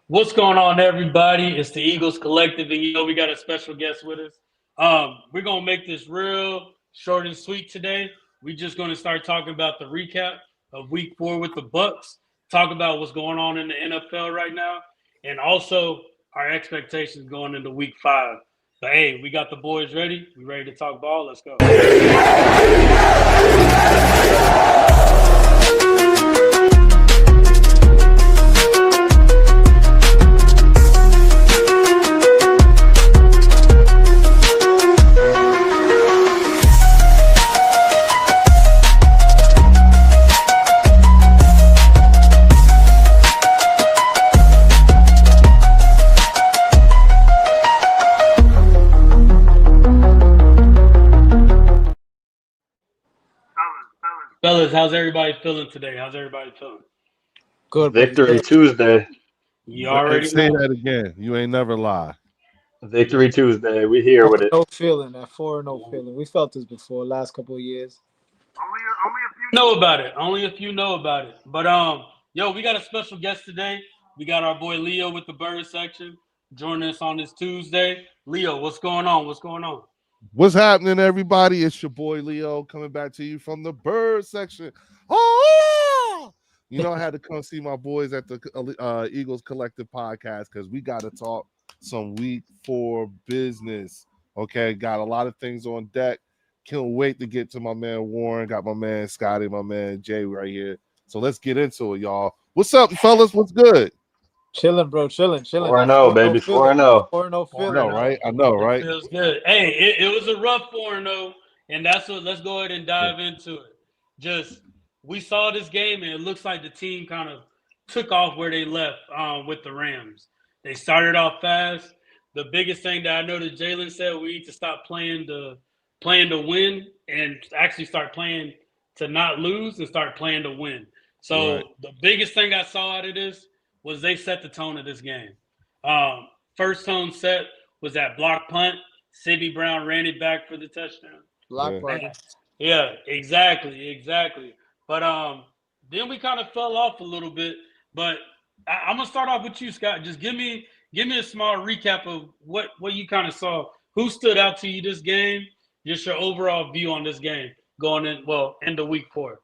What's going on, everybody? It's the Eagles Collective, and we got a special guest with us. We're gonna make this real short and sweet today. We're just gonna start talking about the recap of Week 4 with the Bucks. Talk about what's going on in the NFL right now, and also our expectations going into Week 5. But hey, we got the boys ready. We ready to talk ball? Let's go. Fellas, how's everybody feeling today? How's everybody feeling? Good, Victory Tuesday. You already say know. that again. You ain't never lie. Victory Tuesday. We here with it. No feeling, that 4-0 feeling. We felt this before last couple of years. Only a few know about it. Only a few know about it. But we got a special guest today. We got our boy Leo with the Bird section joining us on this Tuesday. Leo, what's going on? What's going on? What's happening, everybody? It's your boy Leo coming back to you from the Bird section. Oh, I had to come see my boys at the Eagles Collective podcast because we got to talk some Week 4 business. Okay, got a lot of things on deck. Can't wait to get to my man Warren. Got my man Scotty, my man Jay right here. So let's get into it, y'all. What's up, fellas? What's good? Chilling, bro. Chilling. 4-0, baby. 4-0. 4-0 I feeling. know, right? I know, right? Feels good. Hey, it was a rough 4-0, and that's what. Let's go ahead and dive into it. Just we saw this game, and it looks like the team kind of took off where they left with the Rams. They started off fast. The biggest thing that I noticed Jalen said, we need to stop playing to win and actually start playing to not lose and start playing to win. So Right. the biggest thing I saw out of this was they set the tone of this game. First tone set was that block punt. Sidney Brown ran it back for the touchdown. Block Yeah. party. Yeah, exactly. But then we kind of fell off a little bit. But I'm gonna start off with you, Scott. Just give me a small recap of what you kind of saw. Who stood out to you this game? Just your overall view on this game going into Week 4.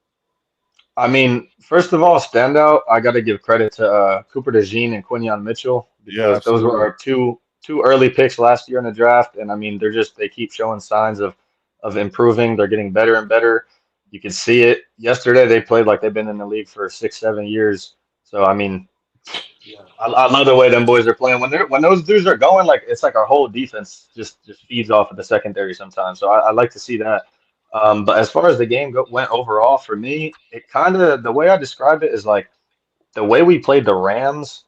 I mean, first of all, standout. I got to give credit to Cooper DeJean and Quinyon Mitchell Yeah, because those were our two early picks last year in the draft, and I mean, they keep showing signs of improving. They're getting better and better. You can see it. Yesterday, they played like they've been in the league for 6-7 years. So I mean, I love the way them boys are playing. When those dudes are going, like it's like our whole defense just feeds off of the secondary sometimes. So I like to see that. But as far as the game went overall, for me, it kind of the way I describe it is like the way we played the Rams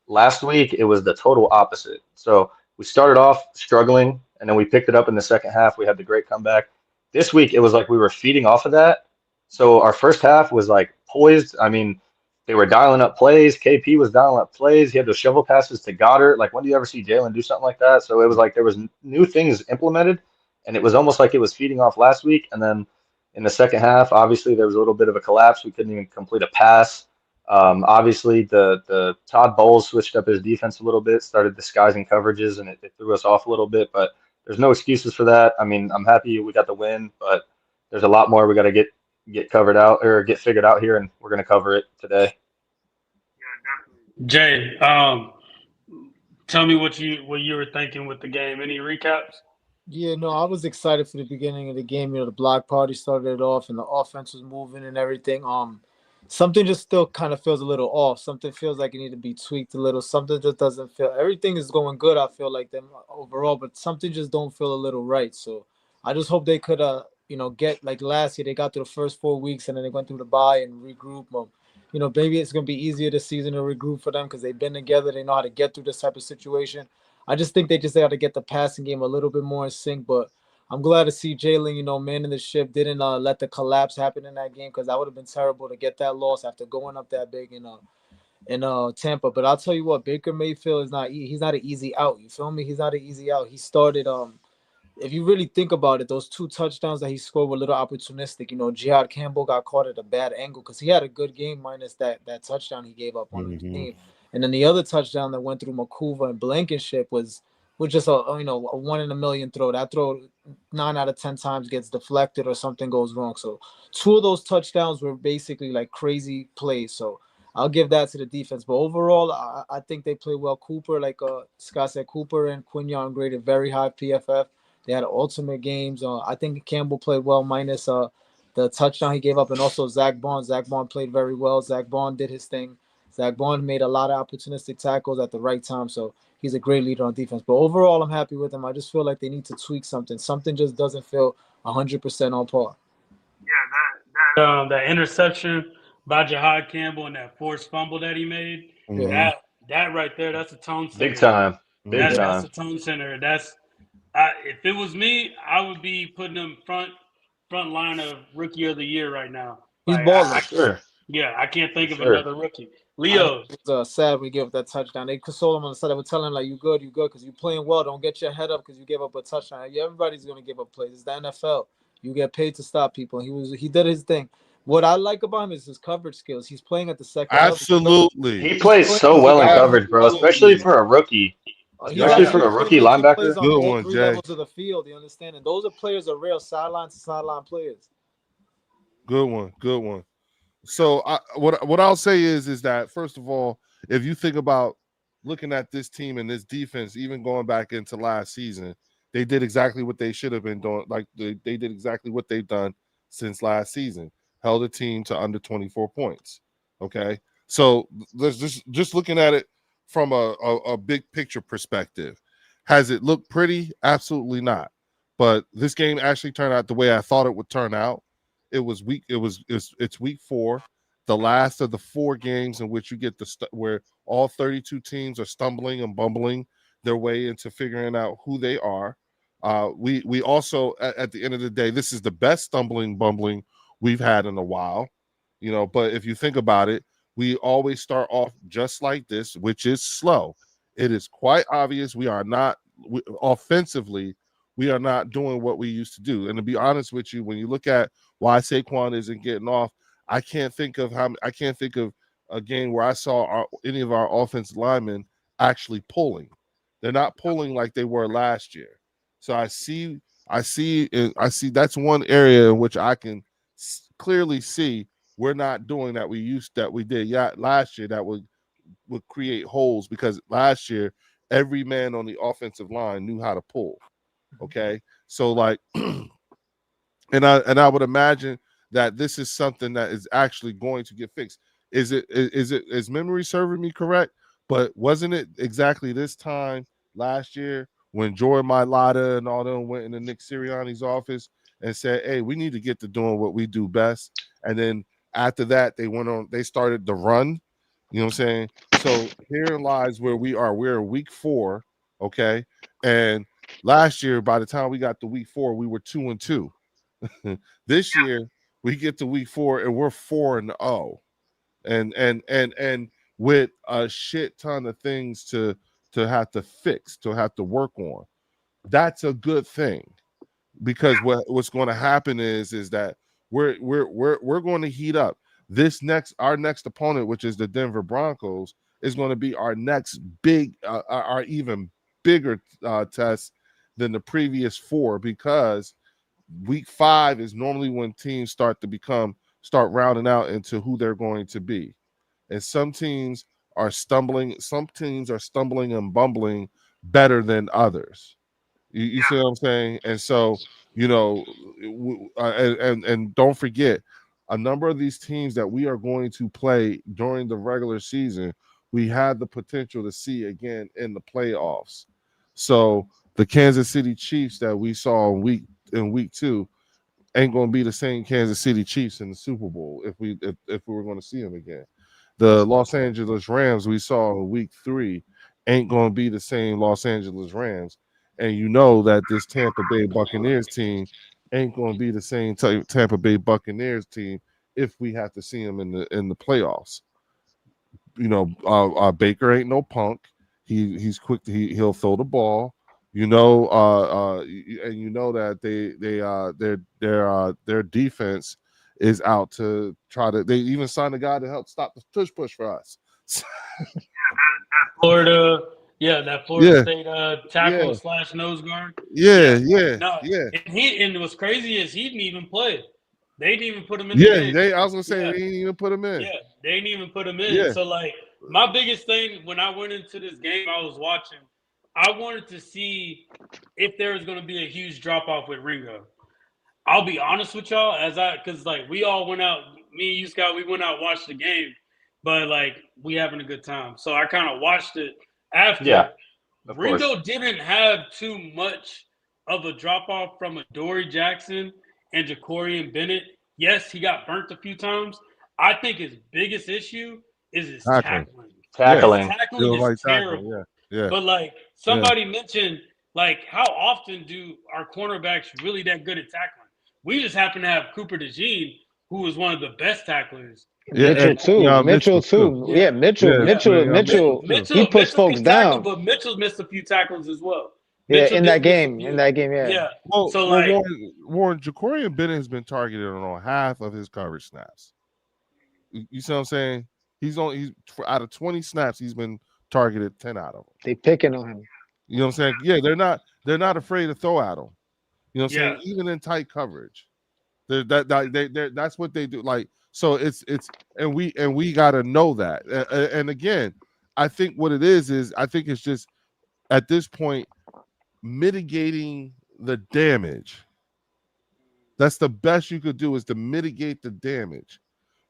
last week. It was the total opposite. So we started off struggling, and then we picked it up in the second half. We had the great comeback. This week, it was like we were feeding off of that. So our first half was like poised. I mean, they were dialing up plays. KP was dialing up plays. He had those shovel passes to Goddard. Like, when do you ever see Jalen do something like that? So it was like there was new things implemented, and it was almost like it was feeding off last week. And then in the second half, obviously there was a little bit of a collapse. We couldn't even complete a pass. Obviously, the Todd Bowles switched up his defense a little bit, started disguising coverages, and it threw us off a little bit. But there's no excuses for that. I mean, I'm happy we got the win, but there's a lot more we got to get covered out or get figured out here, and we're going to cover it today. Jay, tell me what you were thinking with the game. Any recaps? Yeah, no, I was excited for the beginning of the game. The block party started it off, and the offense was moving and everything. Something just still kind of feels a little off. Something feels like it need to be tweaked a little. Something just doesn't feel. Everything is going good. I feel like them overall, but something just don't feel a little right. So I just hope they could, get like last year. They got through the first 4 weeks, and then they went through the bye and regroup. Maybe it's gonna be easier this season to regroup for them because they've been together. They know how to get through this type of situation. I just think they just got to get the passing game a little bit more in sync. But I'm glad to see Jalen, man in the ship, didn't let the collapse happen in that game because that would have been terrible to get that loss after going up that big in Tampa. But I'll tell you what, Baker Mayfield he's not an easy out. You feel me? He's not an easy out. He started if you really think about it, those 2 touchdowns that he scored were a little opportunistic. Jihad Campbell got caught at a bad angle because he had a good game minus that touchdown he gave up on the team. And then the other touchdown that went through Makuva and Blankenship was just a 1 in a million throw. That throw 9 out of 10 times gets deflected or something goes wrong. So 2 of those touchdowns were basically like crazy plays. So I'll give that to the defense. But overall, I think they play well. Cooper, like Scott said, Cooper and Quinyon graded very high PFF. They had ultimate games. I think Campbell played well, minus the touchdown he gave up, and also Zach Bond. Zach Bond played very well. Zach Bond did his thing. Zach Bond made a lot of opportunistic tackles at the right time, so he's a great leader on defense. But overall, I'm happy with him. I just feel like they need to tweak something. Something just doesn't feel 100% on par. Yeah, that interception by Jahad Campbell and that forced fumble that he made, Mhm. that right there, that's a tone setter. Big time. That's a tone center. If it was me, I would be putting him front line of rookie of the year right now. He's Like, balling. Sure. Yeah, I can't think of Sure. another rookie. Leo. It was sad we gave up that touchdown. They consoled him on the side. They were telling him, like, you good, because you're playing well. Don't get your head up because you gave up a touchdown. Yeah, everybody's going to give up plays. It's the NFL. You get paid to stop people. He did his thing. What I like about him is his coverage skills. He's playing at the second level. Absolutely. He plays so well in coverage, bro, especially for a rookie. Especially for a rookie linebacker. On all three levels of the field, you understand? And those are players are real sideline to sideline players. Good one. So what I'll say is that, first of all, if you think about looking at this team and this defense, even going back into last season, they did exactly what they should have been doing. Like they did exactly what they've done since last season. Held a team to under 24 points. Okay, so let's just looking at it from a big picture perspective. Has it looked pretty? Absolutely not. But this game actually turned out the way I thought it would turn out. It's week 4, the last of the 4 games in which you get where all 32 teams are stumbling and bumbling their way into figuring out who they are. We also at the end of the day, this is the best stumbling bumbling we've had in a while, but if you think about it, we always start off just like this, which is slow. It is quite obvious offensively, we are not doing what we used to do. And to be honest with you, when you look at why Saquon isn't getting off, I can't think of a game where I saw any of our offensive linemen actually pulling. They're not pulling like they were last year. So I see that's one area in which I can clearly see we're not doing that we did last year that would create holes, because last year every man on the offensive line knew how to pull. Okay, so like, and I would imagine that this is something that is actually going to get fixed. Is memory serving me correct? But wasn't it exactly this time last year when Jordan Mailata and all them went into Nick Sirianni's office and said, "Hey, we need to get to doing what we do best," and then after that they started the run. You know what I'm saying? So herein lies where we are. We're in week 4, okay, and last year, by the time we got to week 4, we were 2-2. This year, we get to week 4 and we're 4-0, and with a shit ton of things to have to fix, to have to work on. That's a good thing, because what's going to happen is that we're going to heat up. Our next opponent, which is the Denver Broncos, is going to be our next big, our even bigger test than the previous 4, because week 5 is normally when teams start rounding out into who they're going to be. And some teams are stumbling and bumbling better than others. You see what I'm saying? And so, and don't forget, a number of these teams that we are going to play during the regular season, we have the potential to see again in the playoffs. So the Kansas City Chiefs that we saw in week 2 ain't going to be the same Kansas City Chiefs in the Super Bowl if we were going to see them again. The Los Angeles Rams we saw in week 3 ain't going to be the same Los Angeles Rams. And you know that this Tampa Bay Buccaneers team ain't going to be the same Tampa Bay Buccaneers team if we have to see them in the playoffs. Baker ain't no punk. He's quick. He'll throw the ball. And you know that their defense is out to try to. They even signed a guy to help stop the push for us. Florida, that Florida Yeah. State tackle Yeah. / nose guard. Yeah. No, Yeah. and what's crazy is he didn't even play. They didn't even put him in Yeah. the game. I was gonna say they didn't even put him in. Yeah, they didn't even put him in. Yeah. So like my biggest thing when I went into this game I was watching, I wanted to see if there was going to be a huge drop off with Ringo. I'll be honest with y'all, because like we all went out, me and you Scott, we went out and watched the game, but like we having a good time. So I kind of watched it after. Yeah, of Ringo course. didn't have too much of a drop off from Adoree Jackson and Jacorian Bennett. Yes, he got burnt a few times. I think his biggest issue is his tackling. Tackling. His tackling is terrible. Yeah. But like somebody mentioned, like how often do our cornerbacks really that good at tackling? We just happen to have Cooper DeJean, who was one of the best tacklers. Mitchell too. Mitchell too. Yeah, Mitchell. He puts folks down. But Mitchell missed a few tackles as well. Yeah, Mitchell in that game. Yeah. Yeah. Well, so like Warren, Jacorian Bennett has been targeted on half of his coverage snaps. You see what I'm saying? He's out of 20 snaps, he's been targeted 10 out of them. They picking on him. You know what I'm saying? Yeah, they're not afraid to throw at him. You know what I'm saying? Yeah. Even in tight coverage. That's what they do. Like, so it's and we gotta know that. And again, I think what it is I think it's just at this point mitigating the damage. That's the best you could do, is to mitigate the damage.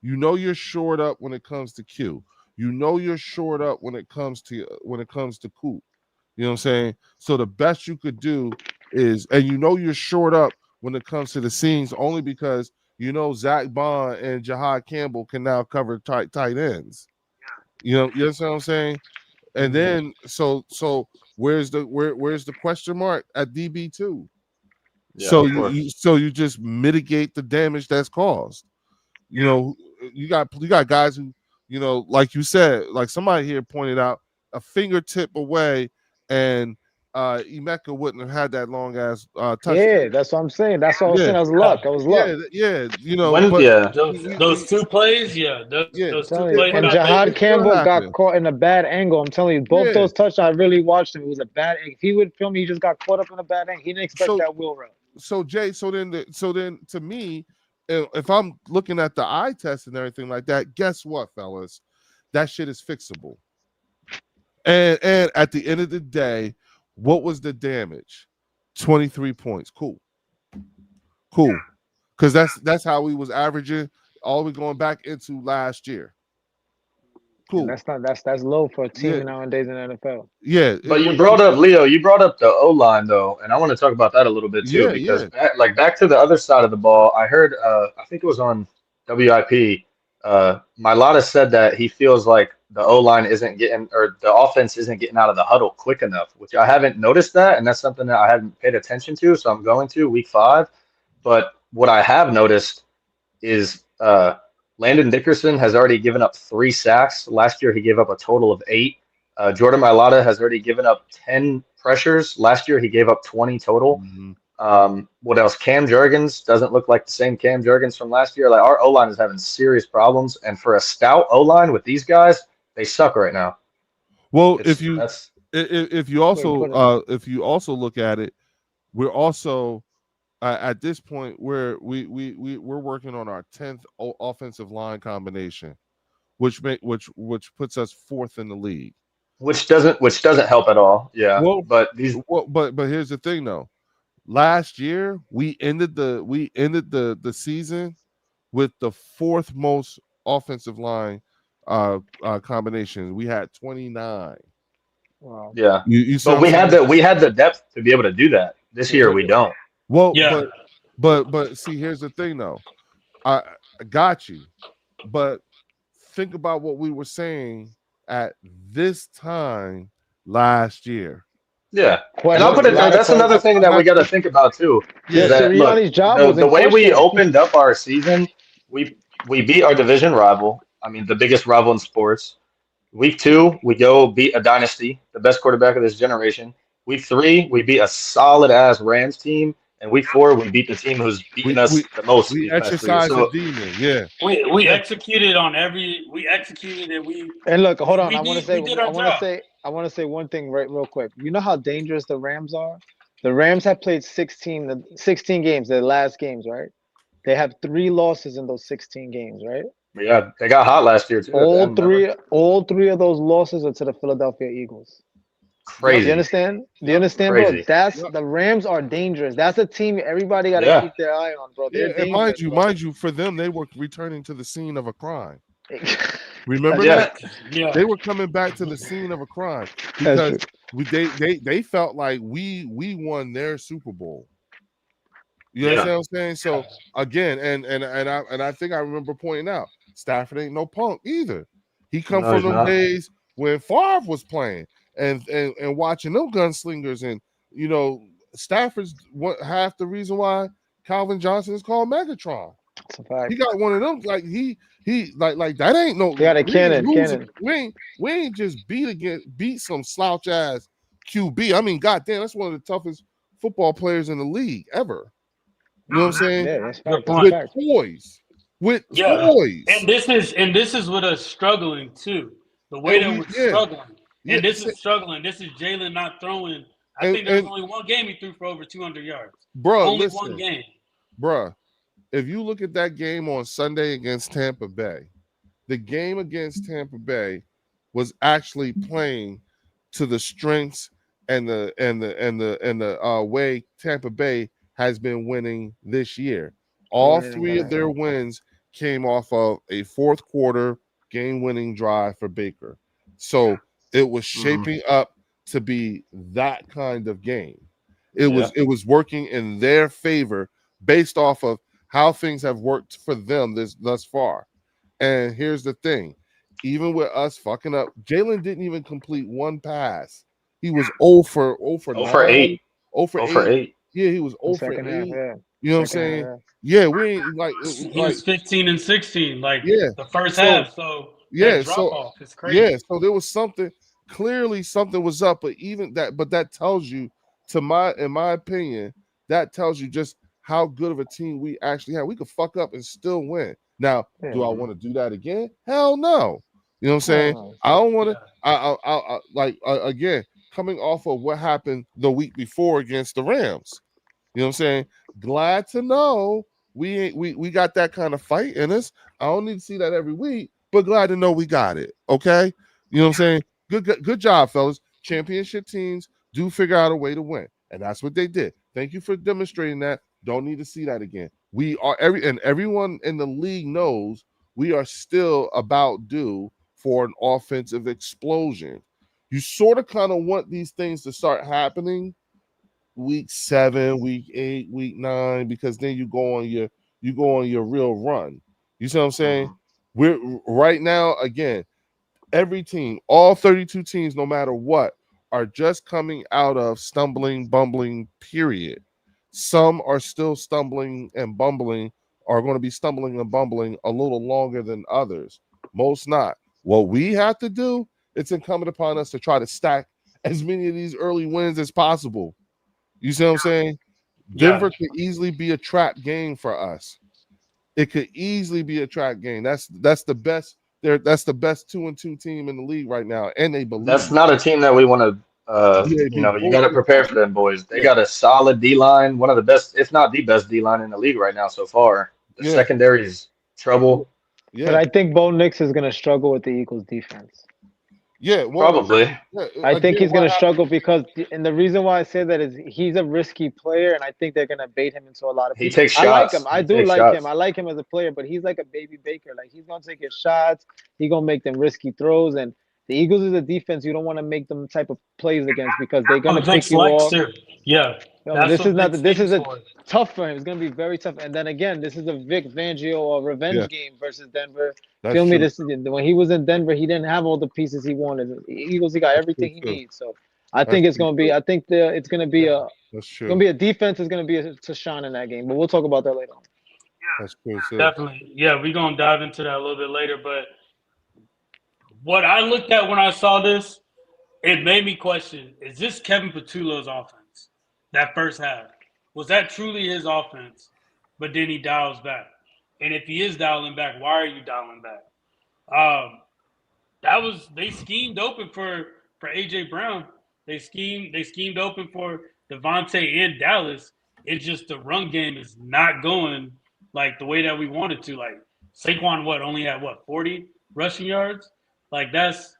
You know you're short up when it comes to Q. You know you're short up when it comes to Coop. You know what I'm saying? So the best you could do is, and you know you're short up when it comes to the seams, only because you know Zach Bond and Jahad Campbell can now cover tight ends. You know what I'm saying? And then so where's the question mark at DB2? Yeah, so you just mitigate the damage that's caused. You know, you got guys who, you know, like you said, like somebody here pointed out, a fingertip away, and Emeka wouldn't have had that long ass touchdown. Yeah, that's what I'm saying. That's what I was saying. That was luck. That was luck. Yeah. You know, those two plays, those two plays. And Jahad Campbell got caught in a bad angle. I'm telling you, both those touchdowns, I really watched him. It was a bad. If he would film, he just got caught up in a bad angle. He didn't expect that wheel route. So Jay, so then to me, if I'm looking at the eye test and everything like that, guess what, fellas? That shit is fixable. And at the end of the day, what was the damage? 23 points. Cool. Because that's how we was averaging all we going back into last year. Cool. And that's low for a team nowadays in the NFL. Yeah. But you brought up the O-line though, and I want to talk about that a little bit too, because back to the other side of the ball, I heard I think it was on WIP, Mailata said that he feels like the O-line isn't getting, or the offense isn't getting out of the huddle quick enough, which I haven't noticed that, and that's something that I hadn't paid attention to, so I'm going to week 5. But what I have noticed is Landon Dickerson has already given up 3 sacks. Last year, he gave up a total of 8. Jordan Mailata has already given up 10 pressures. Last year, he gave up 20 total. Mm-hmm. What else? Cam Jurgens doesn't look like the same Cam Jurgens from last year. Like, our O-line is having serious problems. And for a stout O-line with these guys, they suck right now. Well, if you also look at it, we're also at this point where we're working on our 10th offensive line combination, which puts us 4th in the league. Which doesn't help at all. Yeah. Well, but here's the thing though. Last year we ended the season with the 4th most offensive line combination. We had 29. Wow. Yeah. But we had the depth to be able to do that. This year we don't. Well, yeah. But see, here's the thing though. I got you. But think about what we were saying at this time last year. Yeah. And I'll put it there. That's another thing that we got to think about too. Yeah, the way we opened up our season, we beat our division rival. I mean, the biggest rival in sports. Week 2, we go beat a dynasty, the best quarterback of this generation. Week 3, we beat a solid ass Rams team. In week 4, we beat the team who's beaten us the most we these past 3 years. exercised So the demon. Yeah. We executed on every. We executed and we And look, hold on. we I want to did say, we did our job. I want to say one thing real quick. You know how dangerous the Rams are? The Rams have played 16 games, their last games, right? They have 3 losses in those 16 games, right? yeah, they got hot last year too. All three of those losses are to the Philadelphia Eagles. Crazy. Do you understand? Do you understand, Crazy. bro? The Rams are dangerous. That's a team everybody got to keep their eye on, bro. They're Yeah, and dangerous. mind you, for them, they were returning to the scene of a crime. Remember Yeah. that? Yeah. They were coming back to the scene of a crime because they felt like we won their Super Bowl. You understand what I'm saying? So again, and I think I remember pointing out, Stafford ain't no punk either. He come from them days when Favre was playing and watching them gunslingers, and you know, Stafford's half the reason why Calvin Johnson is called Megatron. That's a fact. He got one of them, like he like that ain't no. He got a cannon. We ain't just beat some slouch ass QB. I mean, goddamn, that's one of the toughest football players in the league ever. You know what I'm saying? Yeah, that's Good fact. point. With toys. And this is with us struggling too. The way that we're struggling. And this is struggling. This is Jalen not throwing. I think there's only one game he threw for over 200 yards. Bro, only one game. Bruh, if you look at that game on Sunday against Tampa Bay, the game against Tampa Bay was actually playing to the strengths and the way Tampa Bay has been winning this year. All 3 of their wins came off of a fourth quarter game-winning drive for Baker. So it was shaping up to be that kind of game. It was working in their favor based off of how things have worked for them thus far. And here's the thing. Even with us fucking up, Jalen didn't even complete one pass. He was 0 for 8. 0 for 8. Yeah, he was 0 for 8. Half, you know what I'm saying? Half. Yeah, we ain't like he was 15 and 16, like the first half. So off. It's crazy. Yeah, so there was something was up, but that tells you, in my opinion, that tells you just how good of a team we actually have. We could fuck up and still win. Now, do I want to do that again? Hell no. You know what I'm saying? I don't want to. I again, coming off of what happened the week before against the Rams. You know what I'm saying? Glad to know we got that kind of fight in us. I don't need to see that every week, but glad to know we got it. Okay? You know what I'm saying? Good job, fellas. Championship teams do figure out a way to win, and that's what they did. Thank you for demonstrating that. Don't need to see that again. We are everyone in the league knows we are still about due for an offensive explosion. You sort of kind of want these things to start happening week 7, week 8, week 9, because then you go on your real run. You see what I'm saying? We're right now, again, every team, all 32 teams, no matter what, are just coming out of stumbling, bumbling period. Some are still stumbling and bumbling, are going to be stumbling and bumbling a little longer than others. Most not. What we have to do, it's incumbent upon us to try to stack as many of these early wins as possible. You see what I'm saying? Denver could easily be a trap game for us. It could easily be a trap game. That's the best. That's the best 2-2 team in the league right now, and they believe that's not a team that we want to. You got to prepare for them boys. They got a solid D line, one of the best, if not the best D line in the league right now so far. The secondary is trouble. Yeah. But I think Bo Nix is going to struggle with the Eagles defense. Yeah, probably. I think he's going to struggle because, and the reason why I say that is he's a risky player, and I think they're going to bait him into a lot of. He takes shots. I like him. I do like him. I like him as a player, but he's like a baby Baker. Like he's going to take his shots. He's going to make them risky throws, and the Eagles is a defense you don't want to make them type of plays against because they're going to pick you off. Yeah. This is a tough for him. It's going to be very tough. And then again, this is a Vic Fangio revenge game versus Denver. That's Feel me? true. When he was in Denver, he didn't have all the pieces he wanted. Eagles, he got everything he needs. So I think it's going to be. I think it's going to be a. That's true. It's going to be a defense. Is going to be to shine in that game. But we'll talk about that later on. That's cool. Definitely. Yeah, we're going to dive into that a little bit later. But what I looked at when I saw this, it made me question: is this Kevin Patullo's offense? That first half. Was that truly his offense? But then he dials back. And if he is dialing back, why are you dialing back? They schemed open for AJ Brown. They schemed open for Devontae and Dallas. It's just the run game is not going like the way that we wanted to. Like Saquon, only had 40 rushing yards? Like that's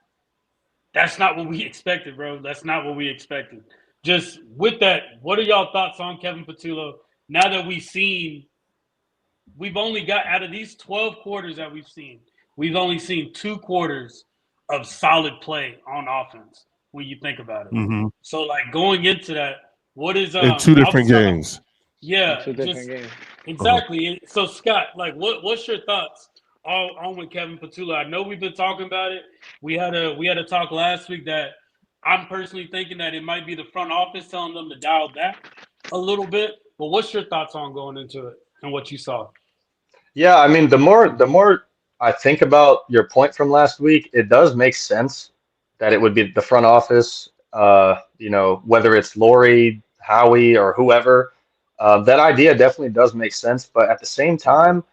not what we expected, bro. That's not what we expected. Just with that, what are y'all thoughts on Kevin Patullo now that we've only got out of these 12 quarters that we've only seen 2 quarters of solid play on offense when you think about it. Mm-hmm. So like going into that, what is in 2 different games? Yeah, 2 different games. Exactly. So Scott, like what's your thoughts on with Kevin Patullo? I know we've been talking about it. We had a talk last week that I'm personally thinking that it might be the front office telling them to dial back a little bit. But what's your thoughts on going into it and what you saw? Yeah, I mean, the more I think about your point from last week, it does make sense that it would be the front office, whether it's Lori, Howie, or whoever. That idea definitely does make sense. But at the same time,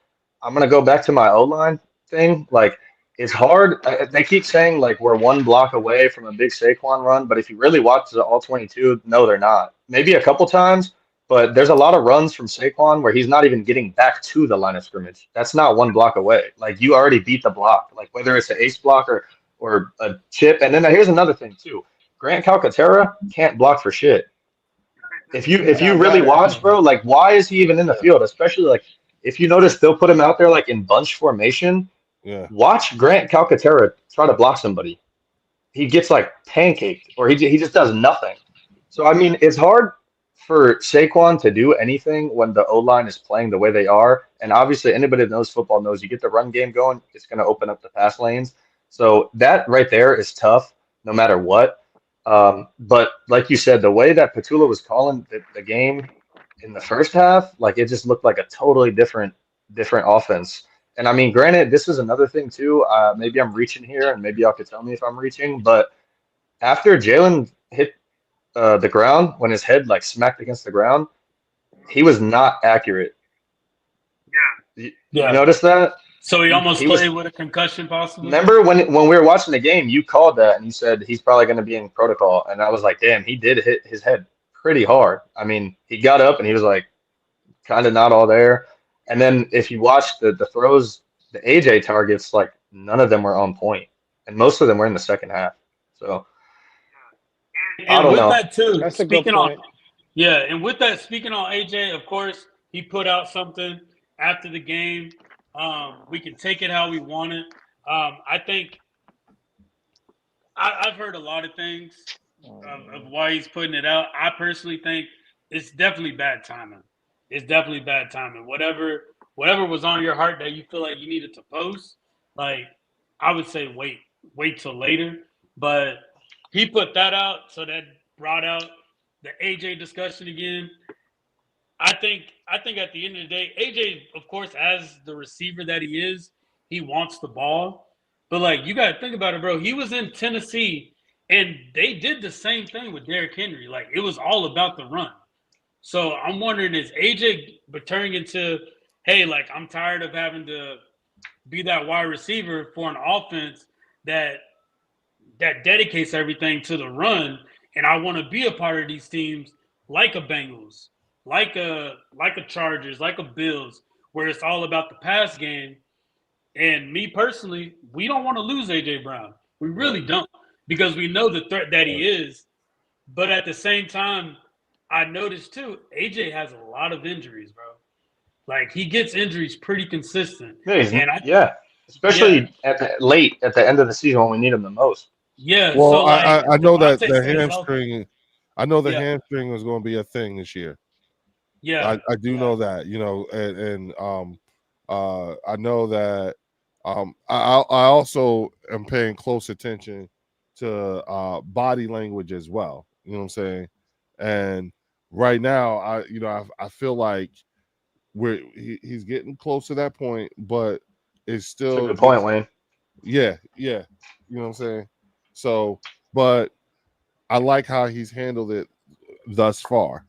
I'm going to go back to my O-line thing. Like, it's hard. They keep saying, like, we're 1 block away from a big Saquon run. But if you really watch the all 22, no, they're not. Maybe a couple times. But there's a lot of runs from Saquon where he's not even getting back to the line of scrimmage. That's not 1 block away. Like, you already beat the block. Like, whether it's an ace block or a chip. And then here's another thing, too. Grant Calcaterra can't block for shit. If you really watch, bro, like, why is he even in the field? Especially, like, if you notice, they'll put him out there, like, in bunch formation. Yeah. Watch Grant Calcaterra try to block somebody. He gets, like, pancaked, or he just does nothing. So, I mean, it's hard for Saquon to do anything when the O-line is playing the way they are. And obviously, anybody that knows football knows you get the run game going, it's going to open up the pass lanes. So that right there is tough no matter what. But like you said, the way that Patullo was calling the game in the first half, like it just looked like a totally different offense. And I mean, granted, this is another thing too. Maybe I'm reaching here, and maybe y'all could tell me if I'm reaching. But after Jalen hit the ground, when his head like smacked against the ground, he was not accurate. Yeah. You notice that? So he almost played with a concussion, possibly. Remember when we were watching the game, you called that and you said he's probably going to be in protocol, and I was like, damn, he did hit his head pretty hard. I mean, he got up and he was like, kind of not all there. And then if you watch the throws, the AJ targets, like none of them were on point, and most of them were in the second half. So. And I don't know. that too, That's a good point. And with that, speaking on AJ, of course, he put out something after the game. We can take it how we want it. I think I've heard a lot of things of why he's putting it out. I personally think it's definitely bad timing. It's definitely bad timing. Whatever was on your heart that you feel like you needed to post, like I would say wait till later. But he put that out, so that brought out the AJ discussion again. I think at the end of the day, AJ, of course, as the receiver that he is, he wants the ball. But like you gotta think about it, bro. He was in Tennessee and they did the same thing with Derrick Henry. Like it was all about the run. So I'm wondering, is AJ turning into, hey, like I'm tired of having to be that wide receiver for an offense that dedicates everything to the run, and I want to be a part of these teams like a Bengals, like a Chargers, like a Bills, where it's all about the pass game. And me personally, we don't want to lose AJ Brown. We really don't, because we know the threat that he is. But at the same time, I noticed too, AJ has a lot of injuries, bro. Like he gets injuries pretty consistent. Especially at the end of the season when we need him the most. Yeah. Well, so like, I know that Devontae the stays hamstring. healthy. I know the hamstring was going to be a thing this year. Yeah, I do know that, and I know that I also am paying close attention to body language as well. You know what I'm saying? And right now, I feel like he's getting close to that point, but it's still That's a good point, Wayne. Yeah. You know what I'm saying? So, but I like how he's handled it thus far.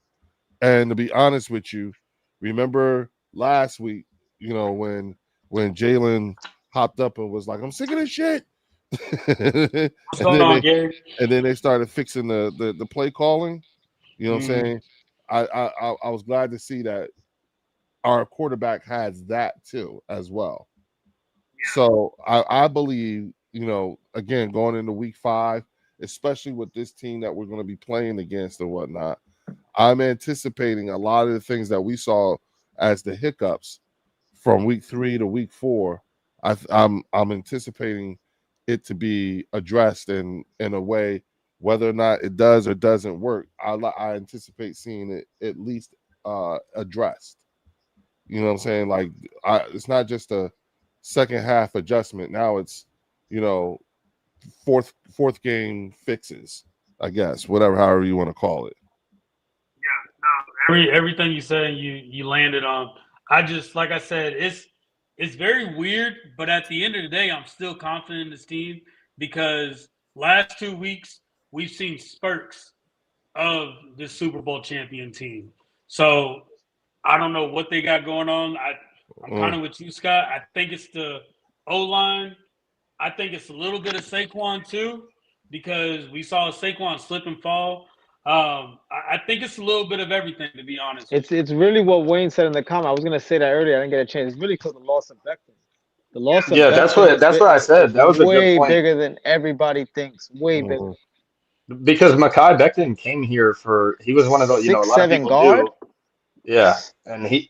And to be honest with you, remember last week, when Jalen hopped up and was like, "I'm sick of this shit," and What's going on, then Gary? they started fixing the play calling. You know what I'm Mhm. saying? I was glad to see that our quarterback has that too as well. So I believe, again, going into week 5, especially with this team that we're going to be playing against and whatnot, I'm anticipating a lot of the things that we saw as the hiccups from week 3 to week 4. I'm anticipating it to be addressed in a way, whether or not it does or doesn't work. I anticipate seeing it at least addressed. You know what I'm saying? Like, it's not just a second half adjustment. Now it's, fourth game fixes, I guess, however you want to call it. Everything you said, you landed on. I just, like I said, it's very weird, but at the end of the day, I'm still confident in this team because last 2 weeks we've seen spurts of the Super Bowl champion team. So I don't know what they got going on. I'm kind of with you, Scott. I think it's the O-line. I think it's a little bit of Saquon too, because we saw Saquon slip and fall. I think it's a little bit of everything, to be honest. It's really what Wayne said in the comment. I was gonna say that earlier. I didn't get a chance. It's really because of the loss of Becton. The loss of Yeah, Becton that's what I said. is That was a good way point. bigger than everybody thinks. Way bigger. Because Mekhi Becton came here he was one of those, a lot of 6'7" people guard. do. Yeah. And he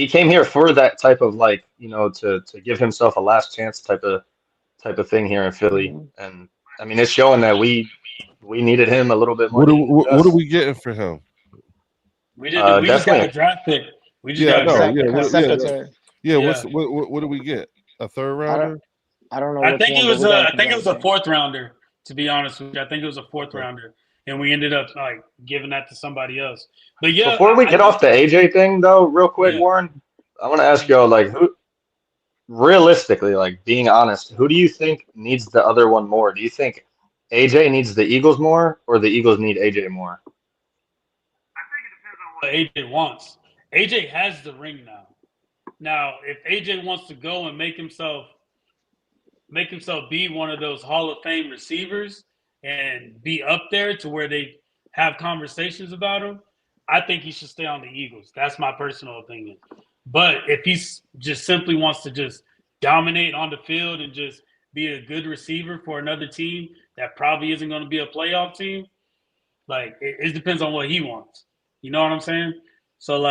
came here for that type of to give himself a last chance type of thing here in Philly. And I mean, it's showing that we needed him a little bit more. What are we getting for him? We didn't. We just got a draft pick. We just got a draft pick. What do we get? A third rounder? I don't know. I think it was a 4th rounder. To be honest with you, I think it was a 4th rounder, and we ended up giving that to somebody else. But yeah, before we get off the AJ thing, though, real quick, Warren, I want to ask y'all, who, realistically, being honest, who do you think needs the other one more? Do you think AJ needs the Eagles more, or the Eagles need AJ more? I think it depends on what AJ wants. AJ has the ring now. Now, if AJ wants to go and make himself be one of those Hall of Fame receivers and be up there to where they have conversations about him, I think he should stay on the Eagles. That's my personal opinion. But if he just simply wants to just dominate on the field and just be a good receiver for another team that probably isn't going to be a playoff team, it depends on what he wants. You know what I'm saying? So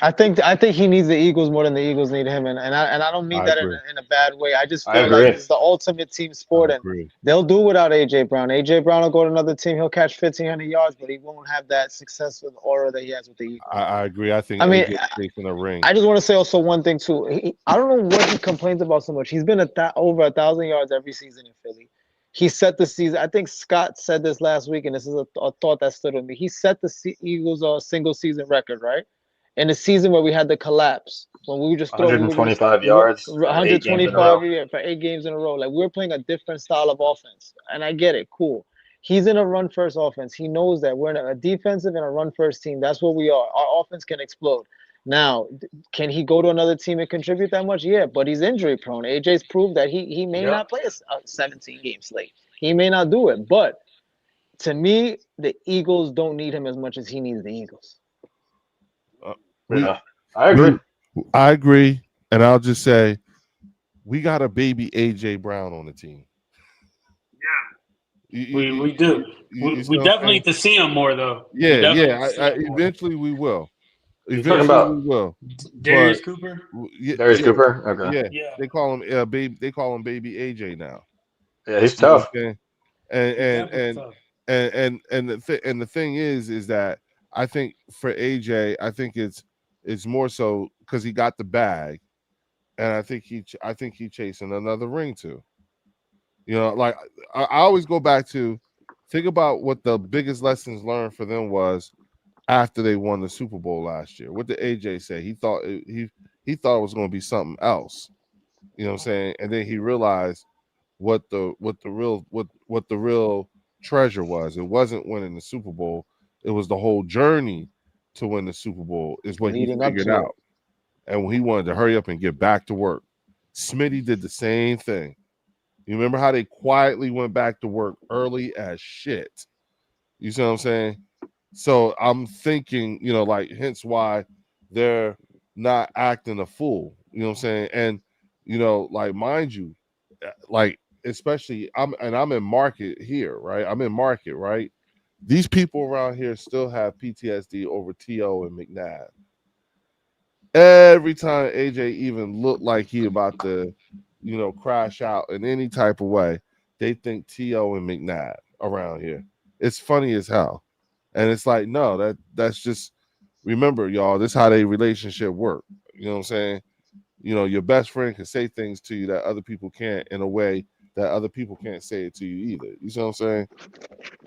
I think he needs the Eagles more than the Eagles need him, and I don't mean that in a bad way. I just feel like it's the ultimate team sport, and they'll do without AJ Brown. AJ Brown will go to another team. He'll catch 1,500 yards, but he won't have that success with aura that he has with the Eagles. I agree. I think AJ's chasing a ring. I just want to say also one thing too. I don't know what he complains about so much. He's been over 1,000 yards every season in Philly. He set the season. I think Scott said this last week, and this is a thought that stood with me. He set the Eagles' single season record, right? In the season where we had the collapse, when we were just 125 yards, 125 for 8 games in a row. We're playing a different style of offense, and I get it. Cool. He's in a run-first offense. He knows that we're in a defensive and a run-first team. That's what we are. Our offense can explode. Now, can he go to another team and contribute that much? Yeah, but he's injury-prone. AJ's proved that he may not play a 17-game slate. He may not do it. But to me, the Eagles don't need him as much as he needs the Eagles. I agree. And I'll just say, we got a baby AJ Brown on the team. Yeah, we do. We definitely need to see him more, though. Eventually we will. Eventually we will. Darius Cooper. Darius Cooper. Okay. Yeah. They call him baby. They call him Baby AJ now. Yeah, he's tough. And the thing is that I think for AJ, I think it's more so because he got the bag, and I think he chasing another ring too. I always go back to think about what the biggest lessons learned for them was after they won the Super Bowl last year. What did AJ say? He thought it was going to be something else. You know what I'm saying? And then he realized what the real treasure was. It wasn't winning the Super Bowl. It was the whole journey to win the Super Bowl is what Leading he up figured to it. out. And he wanted to hurry up and get back to work. Smitty did the same thing. You remember how they quietly went back to work early as shit? You see what I'm saying? So I'm thinking, like, hence why they're not acting a fool. You know what I'm saying? And, like, mind you, like, especially I'm in market here, right? I'm in market, right? These people around here still have PTSD over T.O. and McNabb. Every time AJ even looked like he about to, crash out in any type of way, they think T.O. and McNabb around here. It's funny as hell. And it's like, no, that's just, remember, y'all, this is how their relationship work. You know what I'm saying? Your best friend can say things to you that other people can't in a way that other people can't say it to you either. You see what I'm saying?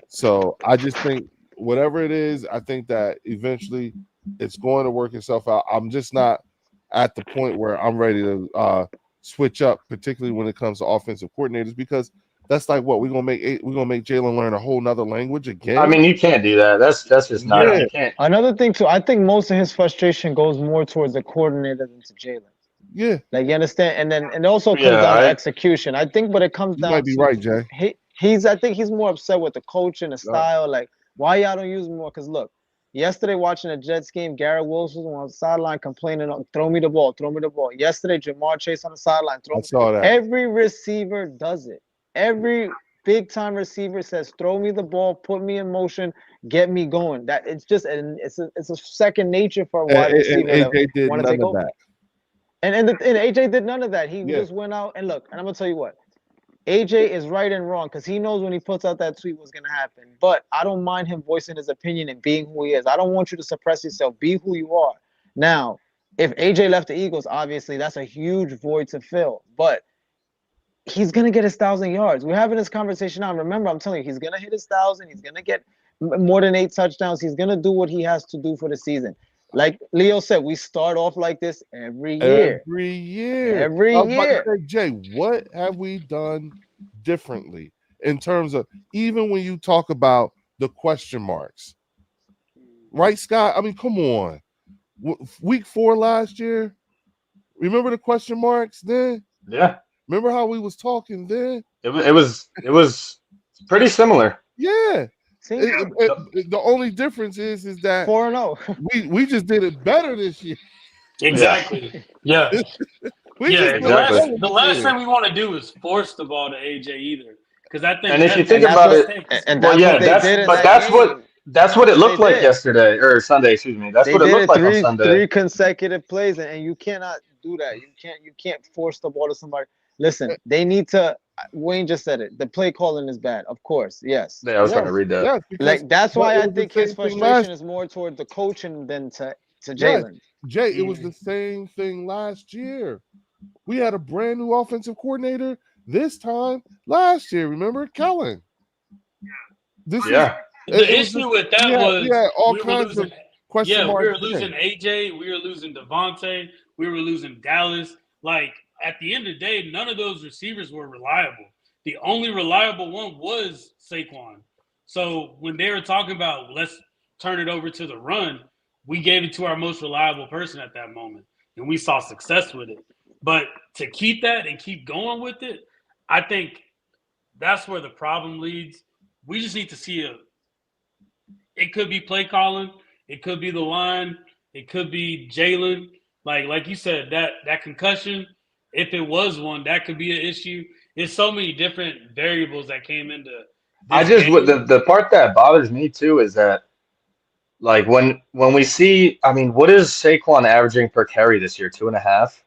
So I just think whatever it is, I think that eventually it's going to work itself out. I'm just not at the point where I'm ready to switch up, particularly when it comes to offensive coordinators, because that's like what we're gonna make Jalen learn a whole nother language again. I mean, you can't do that. That's just not. Yeah. You can't. Another thing too, I think most of his frustration goes more towards the coordinator than to Jalen. Yeah, Like, you understand, and it also comes Yeah, down to execution. I think what it comes you down might be to, right, Jay. I think he's more upset with the coach and the style. Like, why y'all don't use more? Because look, yesterday watching the Jets game, Garrett Wilson was on the sideline complaining, "Throw me the ball, throw me the ball." Yesterday, Jamar Chase on the sideline, I saw that. Every receiver does it. Every big time receiver says, "Throw me the ball, put me in motion, get me going." That it's just it's a second nature for a wide receiver. And AJ did want to none take of over. that. And AJ did none of that. He just went out and look. And I'm gonna tell you what, AJ is right and wrong because he knows when he puts out that tweet what's gonna happen. But I don't mind him voicing his opinion and being who he is. I don't want you to suppress yourself. Be who you are. Now, if AJ left the Eagles, obviously that's a huge void to fill. But he's gonna get his 1,000 yards. We're having this conversation now. Remember, I'm telling you, he's gonna hit his 1,000. He's gonna get more than 8 touchdowns. He's gonna do what he has to do for the season. Like Leo said, we start off like this every year. Every year. Every year. Jay, what have we done differently in terms of, even when you talk about the question marks? Right, Scott? I mean, come on. Week 4 last year, remember the question marks then? Yeah. Remember how we was talking then? It was pretty similar. Yeah. See, the only difference is that 4-0. we just did it better this year. Exactly. Yeah. Exactly. The last thing we want to do is force the ball to AJ either, because I think. And if you think about it, that's what it looked like yesterday or Sunday. Excuse me. That's what it looked like on Sunday. 3 consecutive plays, and you cannot do that. You can't force the ball to somebody. Listen, they need to. Wayne just said it. The play calling is bad, of course. Yes. Yeah, I was trying to read that. Like, that's why I think his frustration is more toward the coaching than to Jalen. Jay, it was the same thing last year. We had a brand new offensive coordinator this time last year. Remember, Kellen? The issue with that was all kinds of question marks. We were losing AJ, we were losing Devontae, we were losing Dallas. Like, at the end of the day, none of those receivers were reliable. The only reliable one was Saquon. So when they were talking about let's turn it over to the run, we gave it to our most reliable person at that moment, and we saw success with it. But to keep that and keep going with it, I think that's where the problem leads. We just need to see it could be play calling, it could be the line, it could be Jalen. Like you said, that concussion, if it was one, that could be an issue. There's so many different variables that came into this game. The part that bothers me too is that, like, when we see, I mean, what is Saquon averaging per carry this year? 2.5.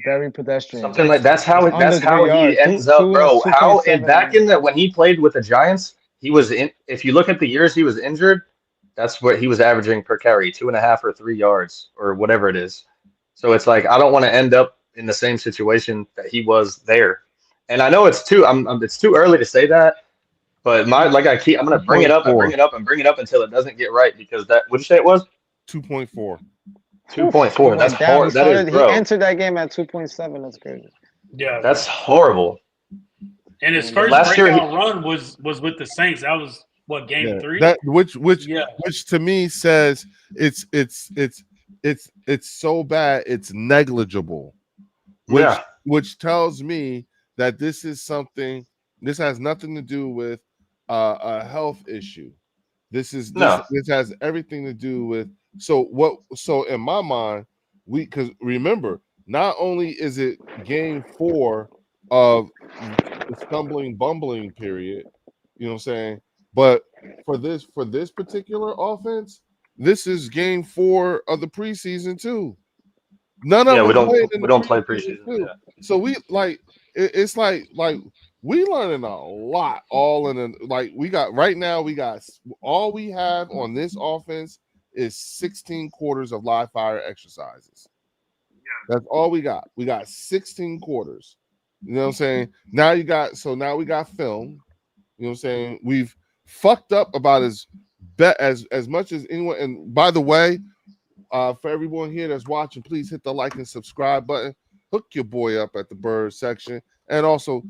Very pedestrian. Something like that's how he ends up, bro. When he played with the Giants, he was in. If you look at the years he was injured, that's what he was averaging per carry, 2.5 or 3 yards or whatever it is. So it's like, I don't want to end up in the same situation that he was there. And I know it's too early to say that, but I'm gonna bring it up and bring it up and bring it up until it doesn't get right, because what'd you say it was? 2.4. 2.4. That's horrible. He entered that game at 2.7. That's crazy. Yeah, that's horrible. And his first breakout run was with the Saints. That was What, game 3? That which to me says it's so bad it's negligible. Which tells me that this is something. This has nothing to do with a health issue. This has everything to do with so in my mind, because remember, not only is it game 4 of the stumbling bumbling period, you know what I'm saying, but for this particular offense, this is game 4 of the preseason too. None of them we don't play preseason. Too. Yeah. So we it's like we learning a lot all in we got right now all we have on this offense is 16 quarters of live fire exercises. Yeah. That's all we got. We got 16 quarters. You know what I'm saying? Now we got film. You know what I'm saying? We've fucked up about as much as anyone. And by the way, for everyone here that's watching, please hit the like and subscribe button. Hook your boy up at the Bird section, and also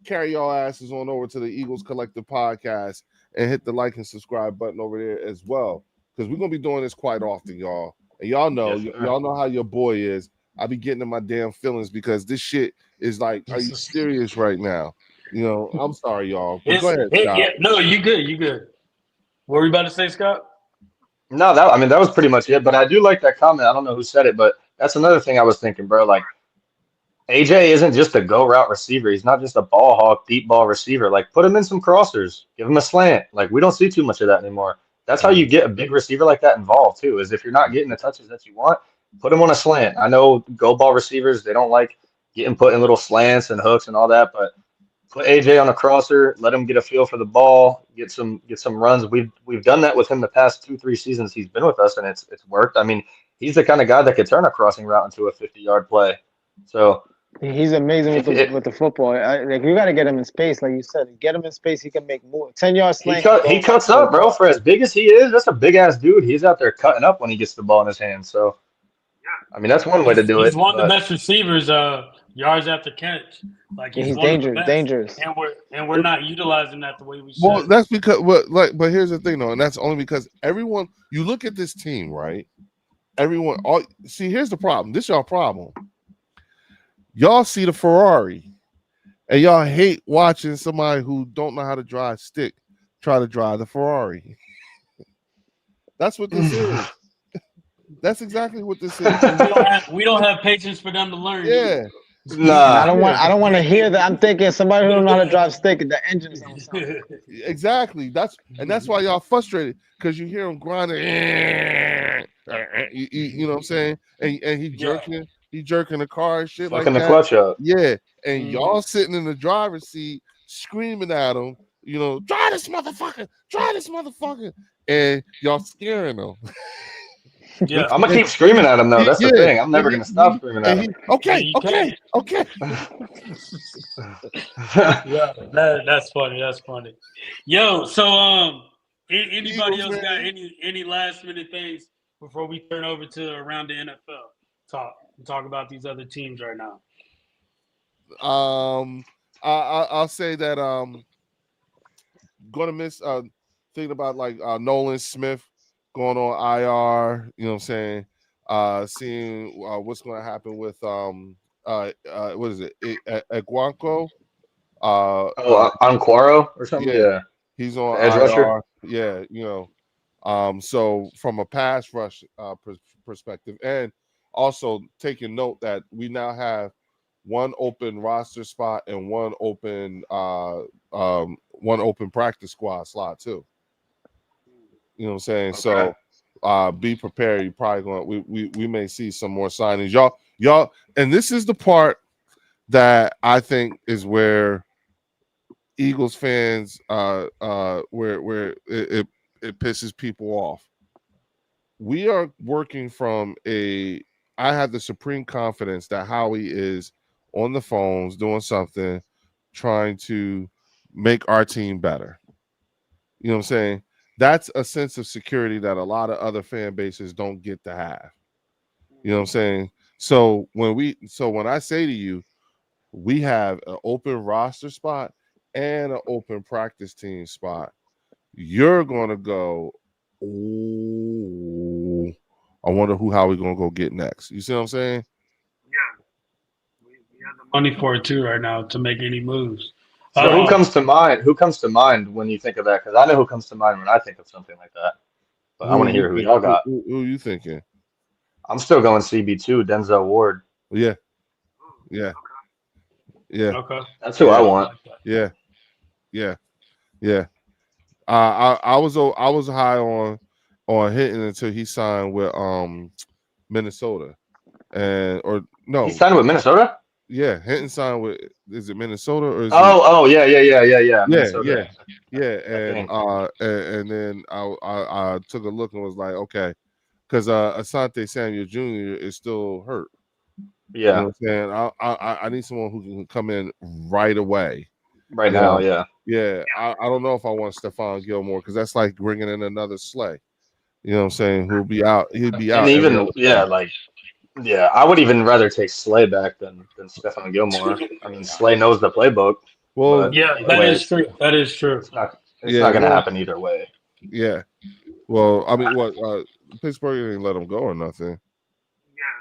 carry y'all asses on over to the Eagles Collective Podcast and hit the like and subscribe button over there as well, because we're gonna be doing this quite often, y'all. And y'all know, y'all know how your boy is. I be getting in my damn feelings because this shit is like, are you serious right now? You know, I'm sorry, y'all. But go ahead, Scott. No, you good. What were you about to say, Scott? No, that was pretty much it. But I do like that comment. I don't know who said it, but that's another thing I was thinking, bro. Like, AJ isn't just a go route receiver. He's not just a ball hawk, deep ball receiver. Like, put him in some crossers. Give him a slant. Like, we don't see too much of that anymore. That's how you get a big receiver like that involved, too, is if you're not getting the touches that you want, put him on a slant. I know go ball receivers, they don't like getting put in little slants and hooks and all that, but put AJ on a crosser, let him get a feel for the ball, get some runs. We've done that with him the past 2-3 seasons he's been with us, and it's worked. I mean, he's the kind of guy that could turn a crossing route into a 50-yard play. So he's amazing with the football. Like, you got to get him in space, like you said. Get him in space, he can make more 10-yard slant. He cuts up, bro. For as big as he is, that's a big ass dude. He's out there cutting up when he gets the ball in his hands. So, I mean, that's one way to do it. He's one of the best receivers, yards after catch. Like, he's dangerous, and we're not utilizing that the way we should. Well, that's because but here's the thing, though, and that's only because everyone. You look at this team, right? Here's the problem. This is y'all problem. Y'all see the Ferrari, and y'all hate watching somebody who don't know how to drive stick try to drive the Ferrari. That's what this is. That's exactly what this is. We don't have patience for them to learn. Yeah. Nah. I don't want to hear that. I'm thinking somebody who don't know how to drive stick, the engine don't sound. Exactly. That's why y'all frustrated, because you hear him grinding. You know what I'm saying? And he jerking. He jerking the car and shit like that. The clutch up. Yeah. And y'all sitting in the driver's seat screaming at him, you know, drive this motherfucker. And y'all scaring him. Yeah. I'm gonna keep screaming at him though. That's the thing. I'm never gonna stop screaming at him. Okay. Yeah, that's funny. That's funny. Yo, so anybody else got any last minute things before we turn over to around the NFL talk about these other teams right now? I'll say that gonna miss thinking about like Nolan Smith going on IR, you know what I'm saying? Seeing what's going to happen with what is it? Eguanco? Anquaro or something? Yeah. He's on edge IR. rusher. Yeah, you know. So from a pass rush perspective, and also taking note that we now have one open roster spot and one open practice squad slot too. You know what I'm saying? Okay. So be prepared. You're probably going we may see some more signings. Y'all, and this is the part that I think is where Eagles fans where it pisses people off. We are working from I have the supreme confidence that Howie is on the phones doing something, trying to make our team better. You know what I'm saying? That's a sense of security that a lot of other fan bases don't get to have. You know what I'm saying? So when I say to you, we have an open roster spot and an open practice team spot, you're gonna go, oh, I wonder how we're gonna go get next. You see what I'm saying? Yeah, we have the money for it too right now to make any moves. So who Um, comes to mind? Who comes to mind when you think of that? Because I know who comes to mind when I think of something like that. But I Who want are to you hear who think? y'all got. Who are you thinking? I'm still going CB2, Denzel Ward. Yeah, yeah, yeah, okay. That's who I yeah, I want. like that. yeah, yeah, yeah. I was high on Hinton until he signed with Minnesota, and or He no, signed with Minnesota? yeah, Hinton signed with, is it Minnesota or is it? Oh, yeah. Yeah, yeah, Minnesota. yeah, I and think. and then I took a look and was like, okay, because Asante Samuel Jr. is still hurt. You know Yeah, what I'm saying? I need someone who can come in right away. right You now, know, yeah. yeah. I don't know if I want Stephon Gilmore because that's like bringing in another Slay. You know what I'm saying? Who'll be out? He'll be And out every even, other yeah, play. like, yeah, I would even rather take Slay back than Stephon Gilmore. I mean, Slay knows the playbook, Well, but Yeah, either that way, is true. That is true. it's yeah, not gonna well, happen either way. yeah. Well, I mean, what Pittsburgh didn't let him go or nothing.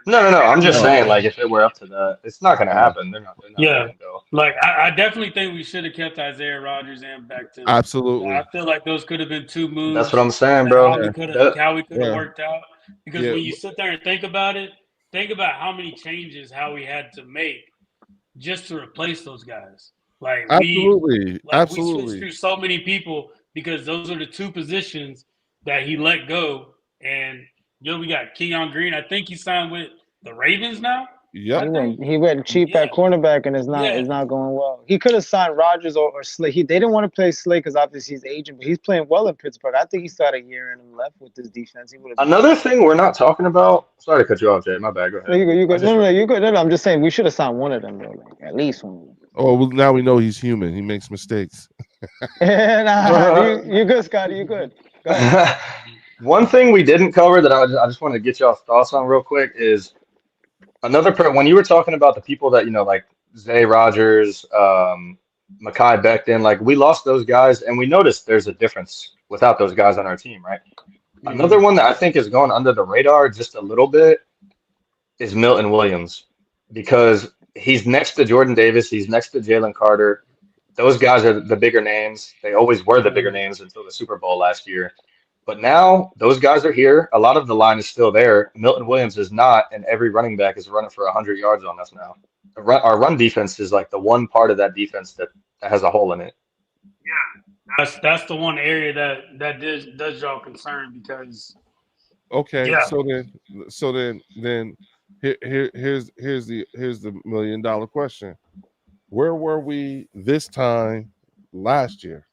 No. I'm just No, saying, like, if it were up to that, it's not gonna no. happen. They're not letting Yeah, him go. like I definitely think we should have kept Isaiah Rodgers and Becton. I Absolutely. feel like those could have been two That's what moves I'm saying, that bro. Yeah, how we could have yeah, worked out. Because yeah. when you sit there and think about it, think about how many changes how we had to make just to replace those guys. Like Absolutely, we switched absolutely. through so many people because those are the two positions that he let go. And we got Keon Green. I think he signed with the Ravens now. Yep. I think. He went cheap Yeah, at cornerback and yeah. it's not going well. He could have signed Rodgers or Slay. They didn't want to play Slay because obviously he's aging, but he's playing well in Pittsburgh. I think he still had a year in him left with this defense. He would have been Another fine. thing we're not talking about. Sorry to cut you off, Jay. My bad. Go No, ahead. you good, you I good. just No, you good. No, I'm just saying we should have signed one of them, though. Like, at least one of them. Oh, well, now we know he's human. He makes mistakes. Nah, you good, Scotty. You good. Go ahead. one thing we didn't cover that I just want to get y'all's thoughts on real quick is when you were talking about the people that like Zay Rogers, Mekhi Becton, like we lost those guys, and we noticed there's a difference without those guys on our team, right? Another one that I think is going under the radar just a little bit is Milton Williams because he's next to Jordan Davis, he's next to Jalen Carter. Those guys are the bigger names. They always were the bigger names until the Super Bowl last year. But now those guys are here. A lot of the line is still there. Milton Williams is not, and every running back is running for 100 yards on us now. Our run defense is like the one part of that defense that has a hole in it. Yeah, that's the one area that does draw concern because Okay, yeah, so then here's the $1 million question. Where were we this time last year?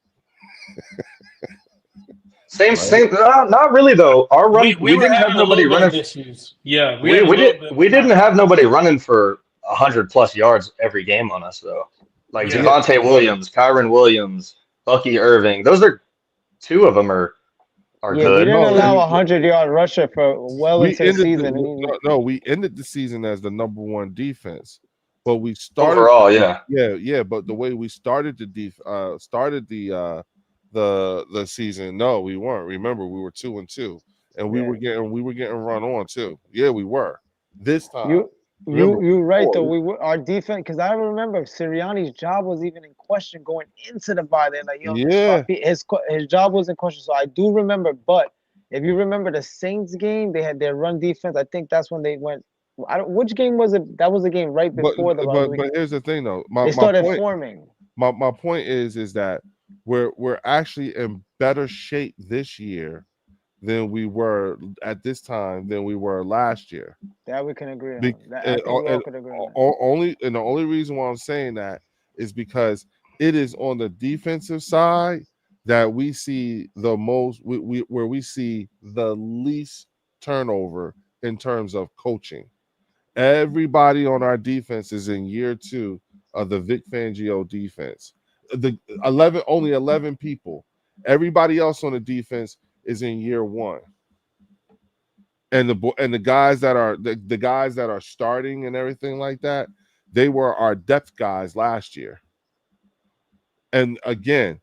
Same, Right. same. Not really though. Our run, we were didn't have having a nobody little bit of running. issues. Yeah, we We had a we little did bit of we didn't problems. have nobody running for 100+ yards every game on us though. Like Yeah. Javonte Williams, Kyron Williams, Bucky Irving. Those are two of them are Yeah, we good. didn't No, allow a 100-yard rusher for well we into the ended season. we ended the season as the #1 defense, but we started Overall, yeah. yeah. But the way we started the season, no, we weren't. Remember, we were 2-2, and we were getting run on too. Yeah, we were. This time, remember, You right though. before, Our defense, because I remember Sirianni's job was even in question going into the bye. They're like, yeah, his job was in question. So I do remember. But if you remember the Saints game, they had their run defense. I think that's when they went. Which game was it? That was the game right before the bye week. but here's the thing though. They started forming. My point is that we're actually in better shape this year than we were at this time than we were last year. That we can agree on. Be- I think we all could agree on that. The only reason why I'm saying that is because it is on the defensive side that we see the most where we see the least turnover in terms of coaching. Everybody on our defense is in year 2 of the Vic Fangio defense. The only 11 people. Everybody else on the defense is in year 1. And the guys that are the guys that are starting and everything like that, they were our depth guys last year. And again,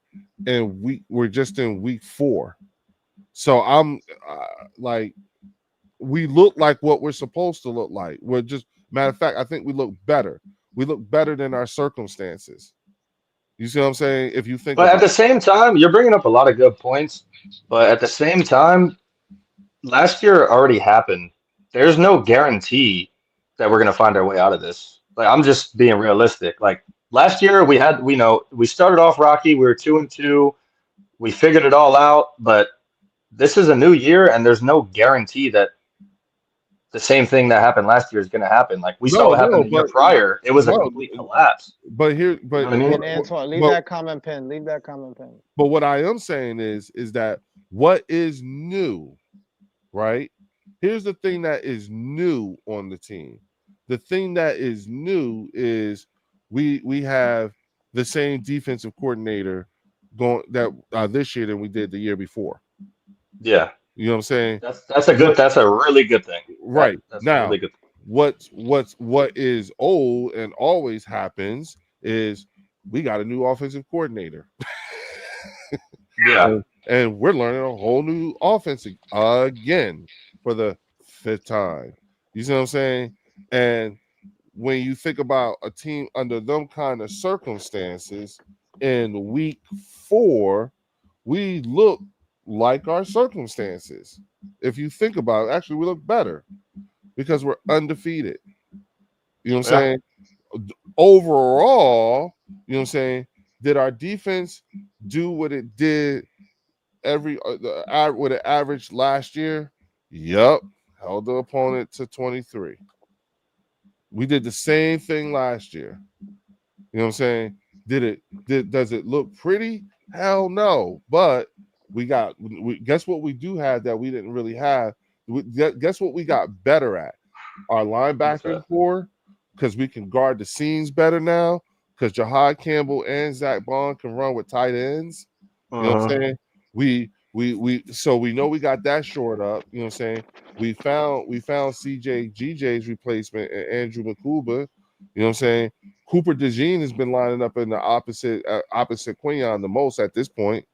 we're just in week 4. So I'm like, we look like what we're supposed to look like. We're just, matter of fact, I think we look better. We look better than our circumstances. You see what I'm saying? If you think But at about the same time, you're bringing up a lot of good points. But at the same time, last year already happened. There's no guarantee that we're gonna find our way out of this. Like I'm just being realistic. Like last year, we started off rocky. We were 2-2. We figured it all out. But this is a new year, and there's no guarantee that the same thing that happened last year is going to happen. Like we saw what happened the year prior. It was a complete collapse. But here, but you know what I mean? Antoine, leave that comment pin. Leave that comment pin. But what I am saying is that what is new, right? Here's the thing that is new on the team. The thing that is new is we have the same defensive coordinator going that this year than we did the year before. Yeah. You know what I'm saying? That's a really good thing. Right. That's now, a really good thing. What is old and always happens is we got a new offensive coordinator. Yeah. And we're learning a whole new offense again for the 5th time. You see what I'm saying? And when you think about a team under them kind of circumstances in week 4, we look like our circumstances. If you think about it, actually we look better because we're undefeated. You know what I'm saying? Overall, you know what I'm saying? Did our defense do what it did what it averaged last year? Yup. Held the opponent to 23. We did the same thing last year. You know what I'm saying? Does it look pretty? Hell no. But we guess what we do have that we didn't really have. Guess what we got better at? Our linebacker core, because we can guard the seams better now. Because Jahad Campbell and Zach Bond can run with tight ends. You know what I'm saying? So we know we got that shored up. You know what I'm saying? We found CJ GJ's replacement and Andrew Makuba. You know what I'm saying? Cooper DeJean has been lining up in the opposite Quinion the most at this point.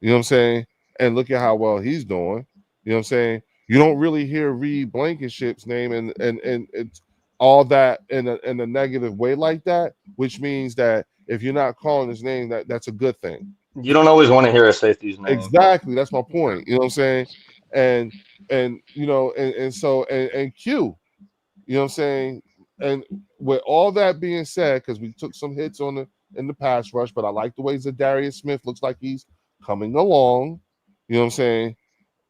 You know what I'm saying? And look at how well he's doing. You know what I'm saying? You don't really hear Reed Blankenship's name and it's all that in a negative way like that, which means that if you're not calling his name, that's a good thing. You don't always want to hear a safety's name. Exactly. That's my point. You know what I'm saying? And you know, and Q, you know what I'm saying? And with all that being said, because we took some hits in the pass rush, but I like the way Zadarius Smith looks like he's coming along. You know what I'm saying?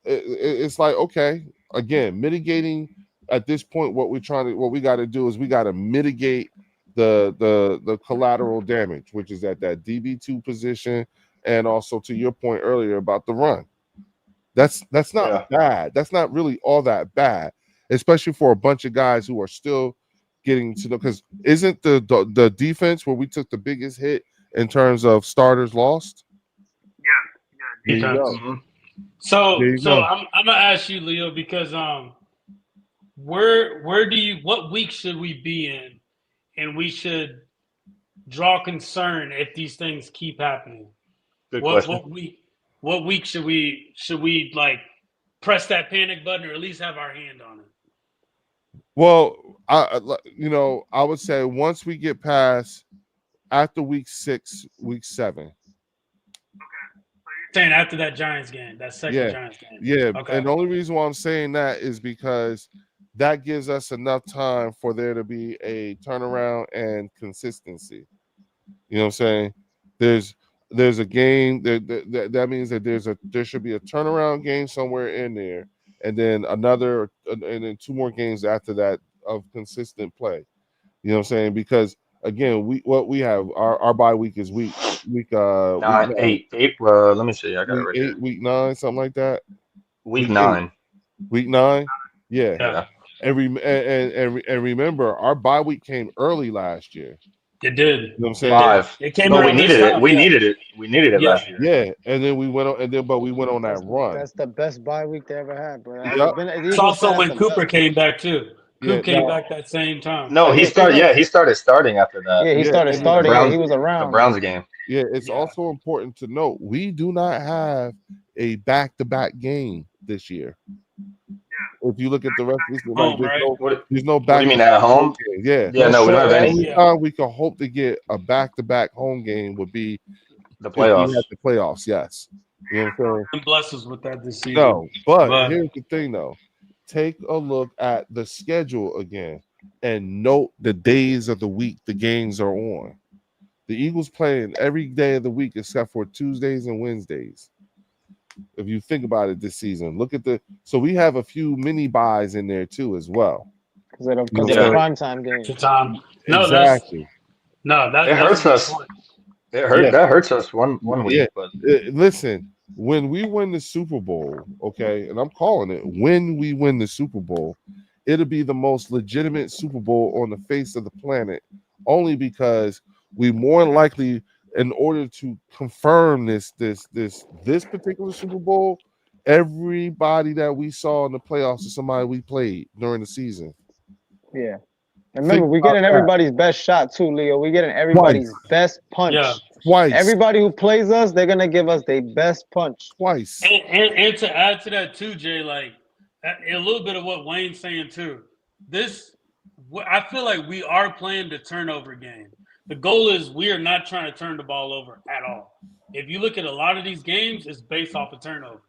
It's like, okay, again, mitigating at this point, what we got to do is we got to mitigate the collateral damage, which is at that DB2 position, and also to your point earlier about the run. That's not bad. That's not really all that bad, especially for a bunch of guys who are still getting to know. Because isn't the defense where we took the biggest hit in terms of starters lost? Yeah. Mm-hmm. So I'm gonna ask you, Leo, because what week should we be in, and we should draw concern if these things keep happening? Good question. What week should we like press that panic button or at least have our hand on it? Well, I would say once we get past after week 6, week 7. Saying after that Giants game, that second Giants game. Yeah. Okay. And the only reason why I'm saying that is because that gives us enough time for there to be a turnaround and consistency. You know what I'm saying? There's a game that means that there should be a turnaround game somewhere in there, and then and then 2 more games after that of consistent play. You know what I'm saying? Because again, we have our bye week is week 9, 8. Let me see. I got it right here. Week 9, something like that. Week 9. Week 9. Yeah. And remember, our bye week came early last year. It did. You know what I'm saying? 5. It came. But we needed it. We needed it. We needed it last year. Yeah, and then we went on, but we went on that run. That's the best bye week they ever had, bro. Yep. It's also when Cooper came back too. Who came back that same time? No, he started. Yeah, he started starting after that. Yeah, he started and starting. Browns- He was The around. Browns game. Yeah, it's Yeah. also important to note we do not have a back-to-back game this year. If you look at the rest of this, Home, right? there's no What do you mean back-to-back at home? game. Yeah. Yeah, no, we don't have Sure, any. Only Yeah. time we can hope to get a back-to-back home game would be The if we playoffs. had the playoffs. Yes, you know what I'm saying. And bless us with that this season. No, but But- here's the thing, though. Take a look at the schedule again and note the days of the week the games are on. The Eagles playing every day of the week except for Tuesdays and Wednesdays. If you think about it this season, look at so we have a few mini buys in there too as well. Because of the Yeah. primetime game. It's a time. No, Exactly. that It hurts that's a us. good point. That hurts us one week. Yeah. But Listen, when we win the Super Bowl, okay, and I'm calling it, when we win the Super Bowl, it'll be the most legitimate Super Bowl on the face of the planet, only because we more likely, in order to confirm this particular Super Bowl, everybody that we saw in the playoffs is somebody we played during the season. Yeah. And remember, we're getting about that. everybody's best shot too, Leo. We're getting everybody's best punch. Yeah. Twice. Everybody who plays us, they're gonna give us their best punch. Twice. And to add to that too, Jay, like a little bit of what Wayne's saying too. I feel like we are playing the turnover game. The goal is we are not trying to turn the ball over at all. If you look at a lot of these games, it's based off of turnovers.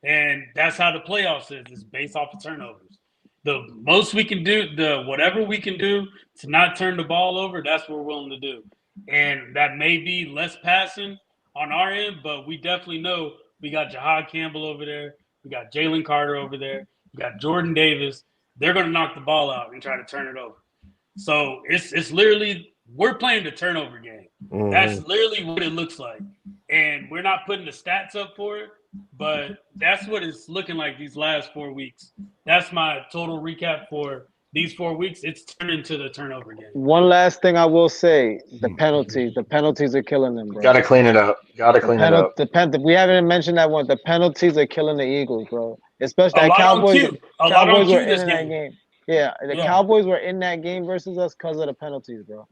And that's how the playoffs is. It's based off of turnovers. The most we can do, whatever we can do to not turn the ball over, that's what we're willing to do. And that may be less passing on our end, but we definitely know we got Jahad Campbell over there. We got Jalen Carter over there. We got Jordan Davis. They're going to knock the ball out and try to turn it over. So it's literally we're playing the turnover game. Mhm. That's literally what it looks like. And we're not putting the stats up for it, but that's what it's looking like these last 4 weeks. That's my total recap for these 4 weeks. It's turned into the turnover game. One last thing I will say: the penalties. The penalties are killing them, bro. got to clean it up. Got to clean it up. We haven't mentioned that one. The penalties are killing the Eagles, bro. Especially A that lot on Cowboys. cue. A lot on Cowboys were cue this in that game. game. Yeah, the Yeah. Cowboys were in that game versus us because of the penalties, bro.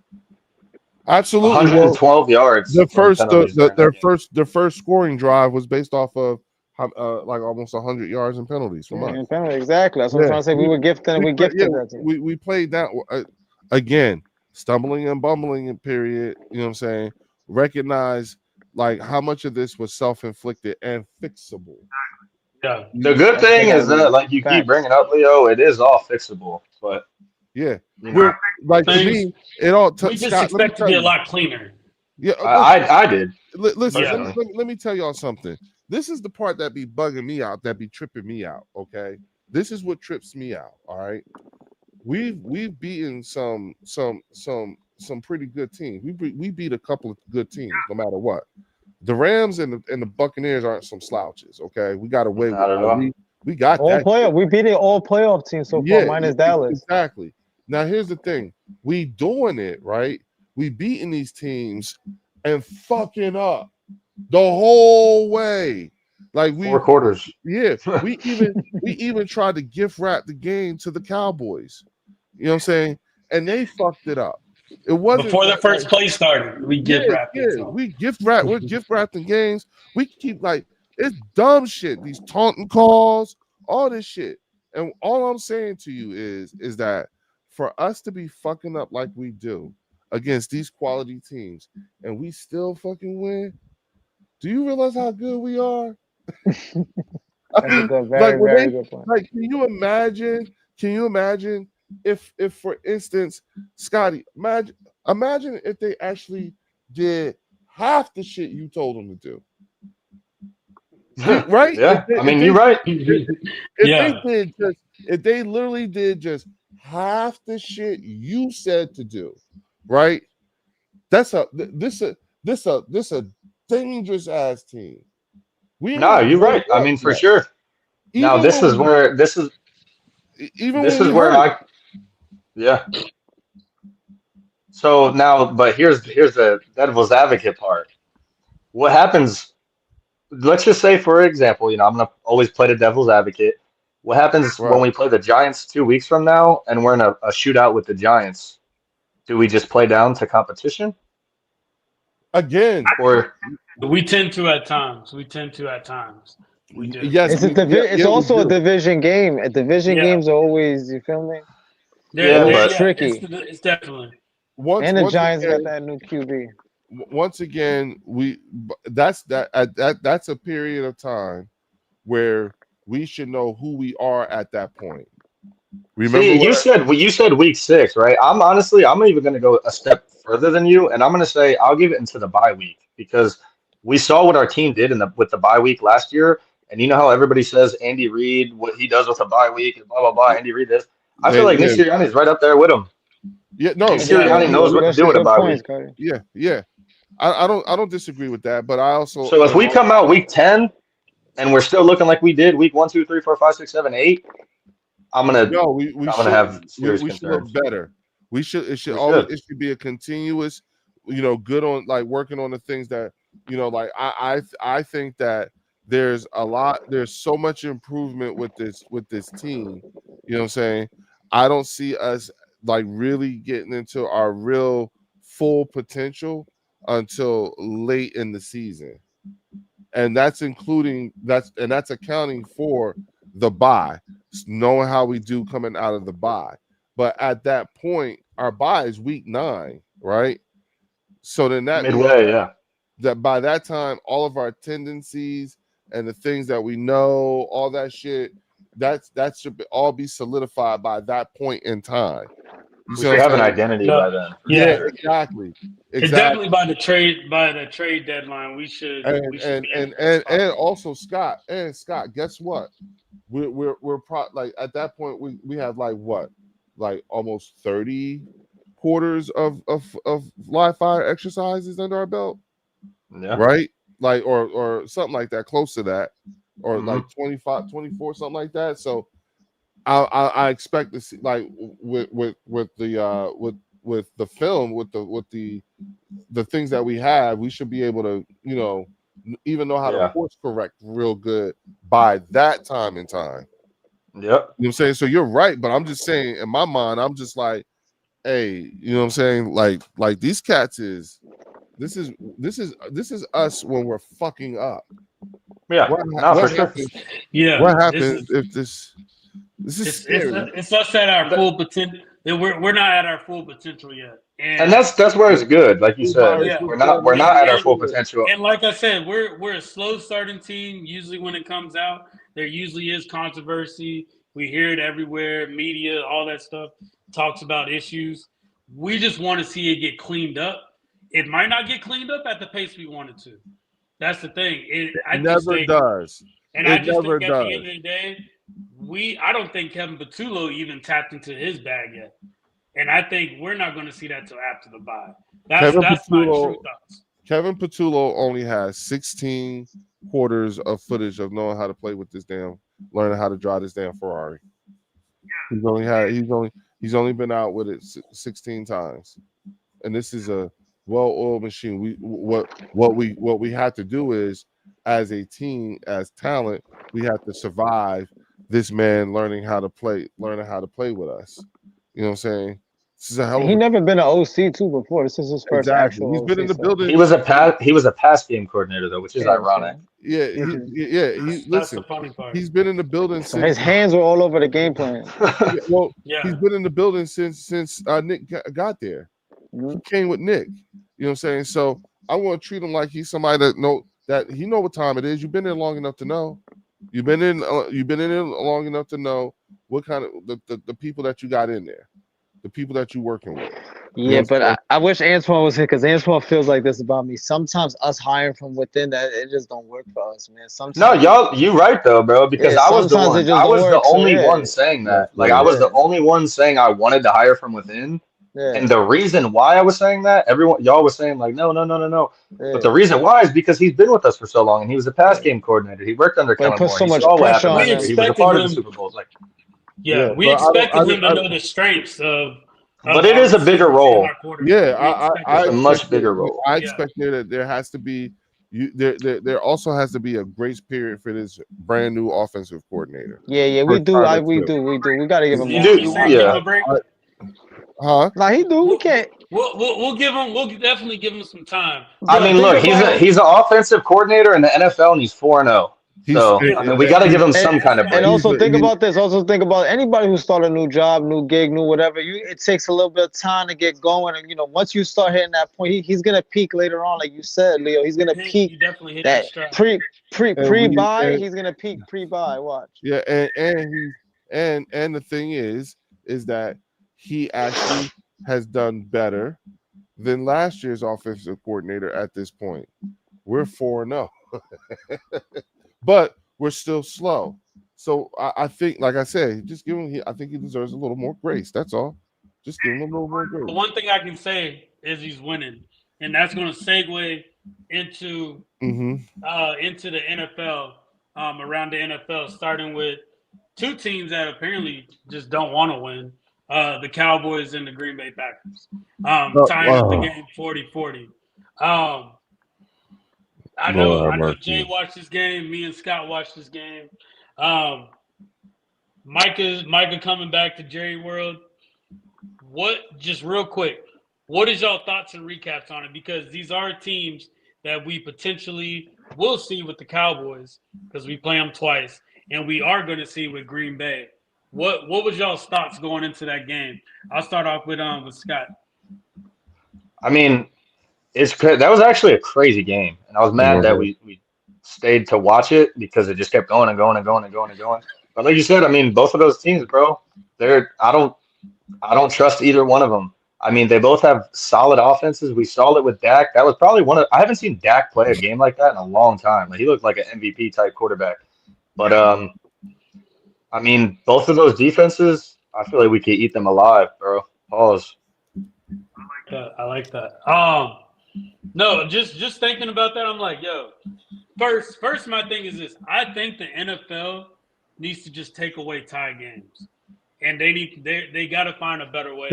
Absolutely. Well, 112 yards. the from first penalties during their that game. their first scoring drive was based off of like almost 100 yards in penalties from us. And penalty, exactly. That's what I'm Yeah. trying to say. We were gifted. We gifted that team. we played that again, stumbling and bumbling in period. You know what I'm saying? Recognize like how much of this was self-inflicted and fixable. Yeah. The good thing is that, like you keep Facts. bringing up, Leo, it is all fixable. But Yeah, you know, we're like to Things- me, it all. We just Scott, let me expect to tell be a you. lot cleaner. Yeah, I did. Listen, Yeah. let me tell y'all something. This is the part that be bugging me out, that be tripping me out. Okay, this is what trips me out. All right, we've beaten some pretty good teams. We beat a couple of good teams, no matter what. The Rams and the Buccaneers aren't some slouches. Okay, we got away with Not at all. it. We got All that. playoff. We beat all playoff teams so far, minus Dallas. Exactly. Now here's the thing: we doing it right. We beating these teams and fucking up the whole way. Like 4 quarters. yeah, we even tried to gift wrap the game to the Cowboys. You know what I'm saying? And they fucked it up. It wasn't Before the first play started, we gift wrapped it. So. we gift wrap. We're gift wrapping games. We keep like it's dumb shit. These taunting calls, all this shit. And all I'm saying to you is that for us to be fucking up like we do against these quality teams, and we still fucking win. Do you realize how good we are? That's a good, very, when very they- good point. Like, can you imagine if for instance, Scotty, imagine if they actually did half the shit you told them to do. Right? Yeah. If I mean, they- you're right. if they literally did just half the shit you said to do, right? This a dangerous ass team. No, you're right. I mean, for sure. Now this is where yeah. So now, but here's the devil's advocate part. What happens? Let's just say, for example, I'm gonna always play the devil's advocate. What happens when we play the Giants 2 weeks from now and we're in a shootout with the Giants? Do we just play down to competition? Again, Or We tend to at times. We do. yes, It's also a division game. Games are always, you feel me? Tricky. It's definitely. And the Giants got that new QB. Once again, that's a period of time where we should know who we are at that point. Remember, you said week 6, right? I'm even going to go a step further than you, and I'm going to say I'll give it into the bye week because we saw what our team did with the bye week last year, and you know how everybody says Andy Reid, what he does with a bye week, and blah blah blah. Andy Reid this. I feel like Nick Sirianni's right up there with him. Yeah, no, Nick Sirianni knows what to do with a bye week. Yeah. I don't disagree with that, but I also so if we come out week 10 and we're still looking like we did week 1, 2, 3, 4, 5, 6, 7, 8, I'm gonna have serious concerns. Should look better. It should be a continuous, good on like working on the things that like I think that there's so much improvement with this team. You know what I'm saying? I don't see us like really getting into our real full potential until late in the season. And that's accounting for the bye, knowing how we do coming out of the bye. But at that point, our bye is week 9, right? So then that midway, that by that time, all of our tendencies and the things that we know, all that shit, that should all be solidified by that point in time. We should have an identity by then. Yeah, exactly. It's definitely by the trade deadline. We should. And also Scott, guess what? We're like at that point we have like what, like almost 30 quarters of live fire exercises under our belt. Yeah. Right? Like or something like that, close to that, or like 25, 24, something like that. So I expect to see like with the film, with the things that we have, we should be able to, even know how to course correct real good by that time in time. Yep. You know what I'm saying? So you're right, but I'm just saying in my mind, I'm just like, hey, you know what I'm saying? Like these cats this is us when we're fucking up. Yeah, for sure. Yeah. What happens if this is scary? It's us at our full potential. We're not at our full potential yet. And that's where it's good, like you said. Yeah. We're not at our full potential. And like I said, we're a slow starting team. Usually when it comes out, there usually is controversy. We hear it everywhere, media, all that stuff talks about issues. We just want to see it get cleaned up. It might not get cleaned up at the pace we want it to. That's the thing. It never does. And I just think at the end of the day, I don't think Kevin Patullo even tapped into his bag yet. And I think we're not going to see that till after the bye. That's my true thoughts. Kevin Patullo only has 16 quarters of footage of knowing how to play with learning how to drive this damn Ferrari. Yeah. He's only been out with it 16 times. And this is a well-oiled machine. What we have to do is, as a team, as talent, we have to survive this man learning how to play with us. You know what I'm saying? This is he never been an OC too before. This is his first actual. He's been in the building. He was a pass game coordinator though, which is ironic. Yeah. Listen, the funny part. He's been in the building since his hands were all over the game plan. He's been in the building since Nick got there. He came with Nick. You know what I'm saying? So I want to treat him like he's somebody that he know what time it is. You've been there long enough to know. You've been in it long enough to know what kind of the people that you got in there, the people that you're working with. Yeah, but I wish Antoine was here because Antoine feels like this about me. Sometimes us hiring from within that it just don't work for us, man. Sometimes you right though, bro. Because I was the only one saying that. Like I was the only one saying I wanted to hire from within. Yeah. And the reason why I was saying that, y'all was saying like, no. Yeah. But the reason why is because he's been with us for so long, and he was a pass game coordinator. He worked under Kellen Moore. So much pressure on him. He was a part of the Super Bowls. Like, we expected him to know the strengths of. But it is a bigger role. Yeah, it's a much bigger role. I expect that there has to be, there also has to be a grace period for this brand new offensive coordinator. Yeah, we do. We got to give him You more. do, You time. say give yeah. him a break? Huh? Nah, he do. We can't. We'll give him. We'll definitely give him some time. I mean, look, he's an offensive coordinator in the NFL, and he's 4-0. So I mean, we got to give him some kind of break. And also think about this. Also think about anybody who start a new job, new gig, new whatever. It takes a little bit of time to get going, and once you start hitting that point, he's gonna peak later on, like you said, Leo. He's gonna peak. You definitely hit that stride. pre-buy. He's gonna peak pre-buy. Watch. Yeah, and the thing is that he actually has done better than last year's offensive coordinator at this point. We're 4-0. But we're still slow. So I think, like I said, just give him. I think he deserves a little more grace. That's all. Just give him a little more grace. The one thing I can say is he's winning, and that's going to segue into into the NFL, around the NFL, starting with two teams that apparently just don't want to win: the Cowboys and the Green Bay Packers, tying up the game 40-40. I know Jay watched this game. Me and Scott watched this game. Micah coming back to Jerry World. Just real quick, what is y'all thoughts and recaps on it? Because these are teams that we potentially will see with the Cowboys because we play them twice, and we are going to see with Green Bay. What was y'all's thoughts going into that game? I'll start off with Scott. I mean, that was actually a crazy game, and I was mad that we stayed to watch it because it just kept going and going and going and going and going. But like you said, I mean, both of those teams, bro, I don't trust either one of them. I mean, they both have solid offenses. We saw it with Dak. That was probably I haven't seen Dak play a game like that in a long time. Like, he looked like an MVP type quarterback. But I mean, both of those defenses, I feel like we could eat them alive, bro. Pause. I like that. No, just thinking about that, I'm like, yo, first my thing is this. I think the NFL needs to just take away tie games. And they got to find a better way.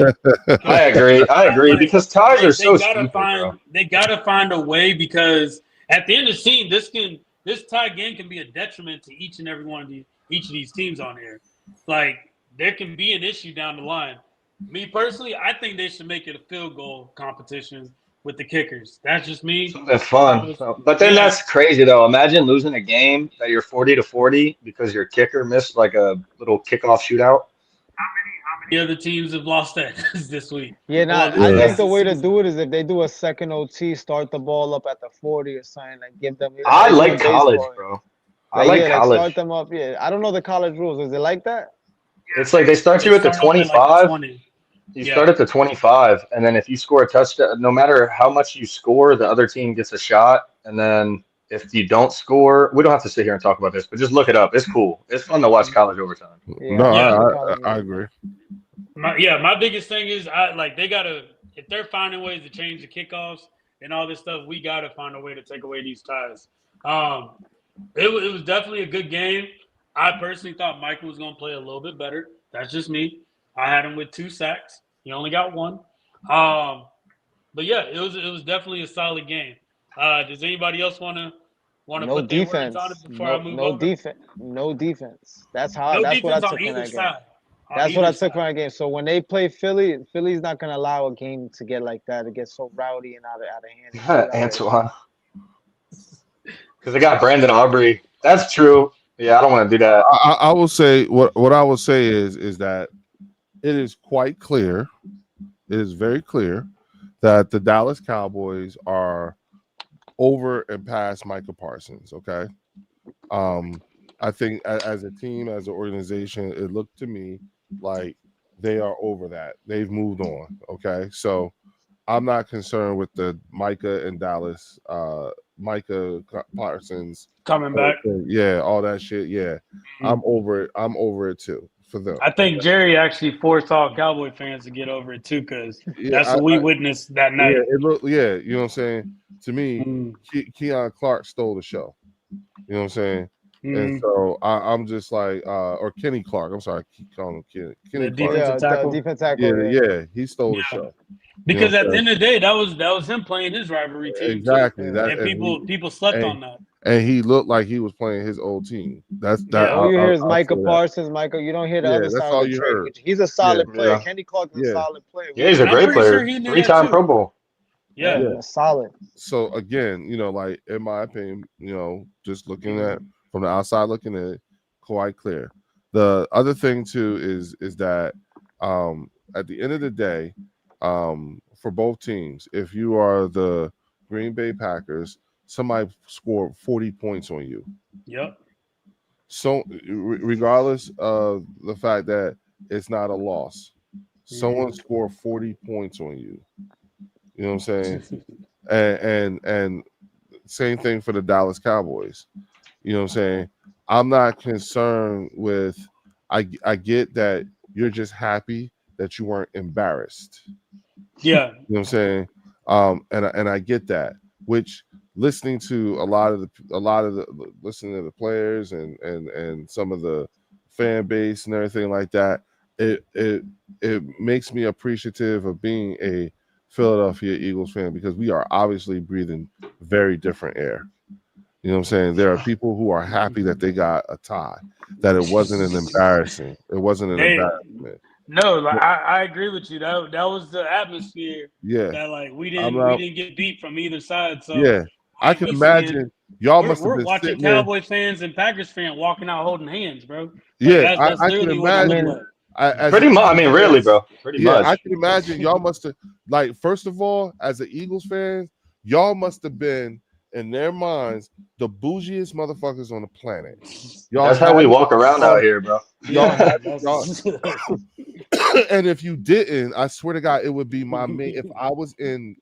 I agree because ties are so stupid, bro. They got to find a way, because at the end of the season, this tie game can be a detriment to each and every one of each of these teams on here. Like, there can be an issue down the line. Me personally, I think they should make it a field goal competition with the kickers. That's just me. Something fun. But then that's crazy, though. Imagine losing a game that you're 40-40 because your kicker missed like a little kickoff shootout. How many other teams have lost that this week? Yeah, I think the way to do it is if they do a second OT, start the ball up at the 40 or something, like give them. I like college, bro. I like college. Start them up. Yeah, I don't know the college rules. Is it like that? It's like they start you at the 25. You start at the 25, and then if you score a touchdown, no matter how much you score, the other team gets a shot. And then if you don't score, we don't have to sit here and talk about this, but just look it up. It's cool. It's fun to watch college overtime. I agree. My biggest thing is they gotta, if they're finding ways to change the kickoffs and all this stuff, we gotta find a way to take away these ties. It was definitely a good game. I personally thought Michael was gonna play a little bit better. That's just me. I had him with 2 sacks. He only got 1. But yeah, it was definitely a solid game. Does anybody else want to put their words on it before I move over? No defense. That's what I took from that game. That's what I took from that game. So when they play Philly's not going to allow a game to get like that. It gets so rowdy and out of hand. Antoine. Because they got Brandon Aubrey. That's true. Yeah, I don't want to do that. I will say what I will say is that it is quite clear. It is very clear that the Dallas Cowboys are over and past Micah Parsons. Okay. I think as a team, as an organization, it looked to me like they are over that. They've moved on. Okay. So I'm not concerned with the Micah and Dallas, Micah Parsons coming back. Yeah, all that shit. Yeah. I'm over it. I'm over it too. For them. I think Jerry actually forced all Cowboy fans to get over it too, because that's what we witnessed that night. You know what I'm saying? To me, Keon Clark stole the show. You know what I'm saying? And so I'm just like, or Kenny Clark. I'm sorry, I keep calling him Kenny Clark. Defensive tackle. Yeah, he stole the show. Because know at what the I'm end of the day, that was him playing his rivalry team exactly. too. That And and people slept he, on that. and he looked like he was playing his old team. That's that. Yeah. All you hear is I'll Micah say that. Parsons, Michael. You don't hear the Yeah, other that's side all of the you trade, heard. which he's a solid Yeah. player. Yeah. Kenny Clark's a Yeah. solid player. Yeah, he's a And I'm great pretty sure player. he knew that 3-time too. Pro Bowl. Yeah. Yeah. Solid. So again, like in my opinion, just looking at from the outside looking at it, quite clear. The other thing too is that at the end of the day, for both teams, if you are the Green Bay Packers, somebody scored 40 points on you. Yep. So regardless of the fact that it's not a loss, someone scored 40 points on you. You know what I'm saying? And same thing for the Dallas Cowboys. You know what I'm saying? I'm not concerned with I get that you're just happy that you weren't embarrassed. Yeah. You know what I'm saying? And I get that, which listening to a lot of the listening to the players and some of the fan base and everything like that, it makes me appreciative of being a Philadelphia Eagles fan because we are obviously breathing very different air. You know what I'm saying? There are people who are happy that they got a tie, that it wasn't an embarrassment. No, like, I agree with you. That was the atmosphere. Yeah. That like we didn't get beat from either side. So yeah, I can imagine y'all must have we're been watching sitting there. Cowboy fans and Packers fans walking out holding hands, bro. Like, Yeah, that's I can literally what it imagine. looked like. Pretty much. I mean, really, bro. Pretty much. I can imagine y'all must have, like, first of all, as an Eagles fans, y'all must have been in their minds the bougiest motherfuckers on the planet. That's how we walk around out here, bro. Y'all, and if you didn't, I swear to God, it would be my main. If I was in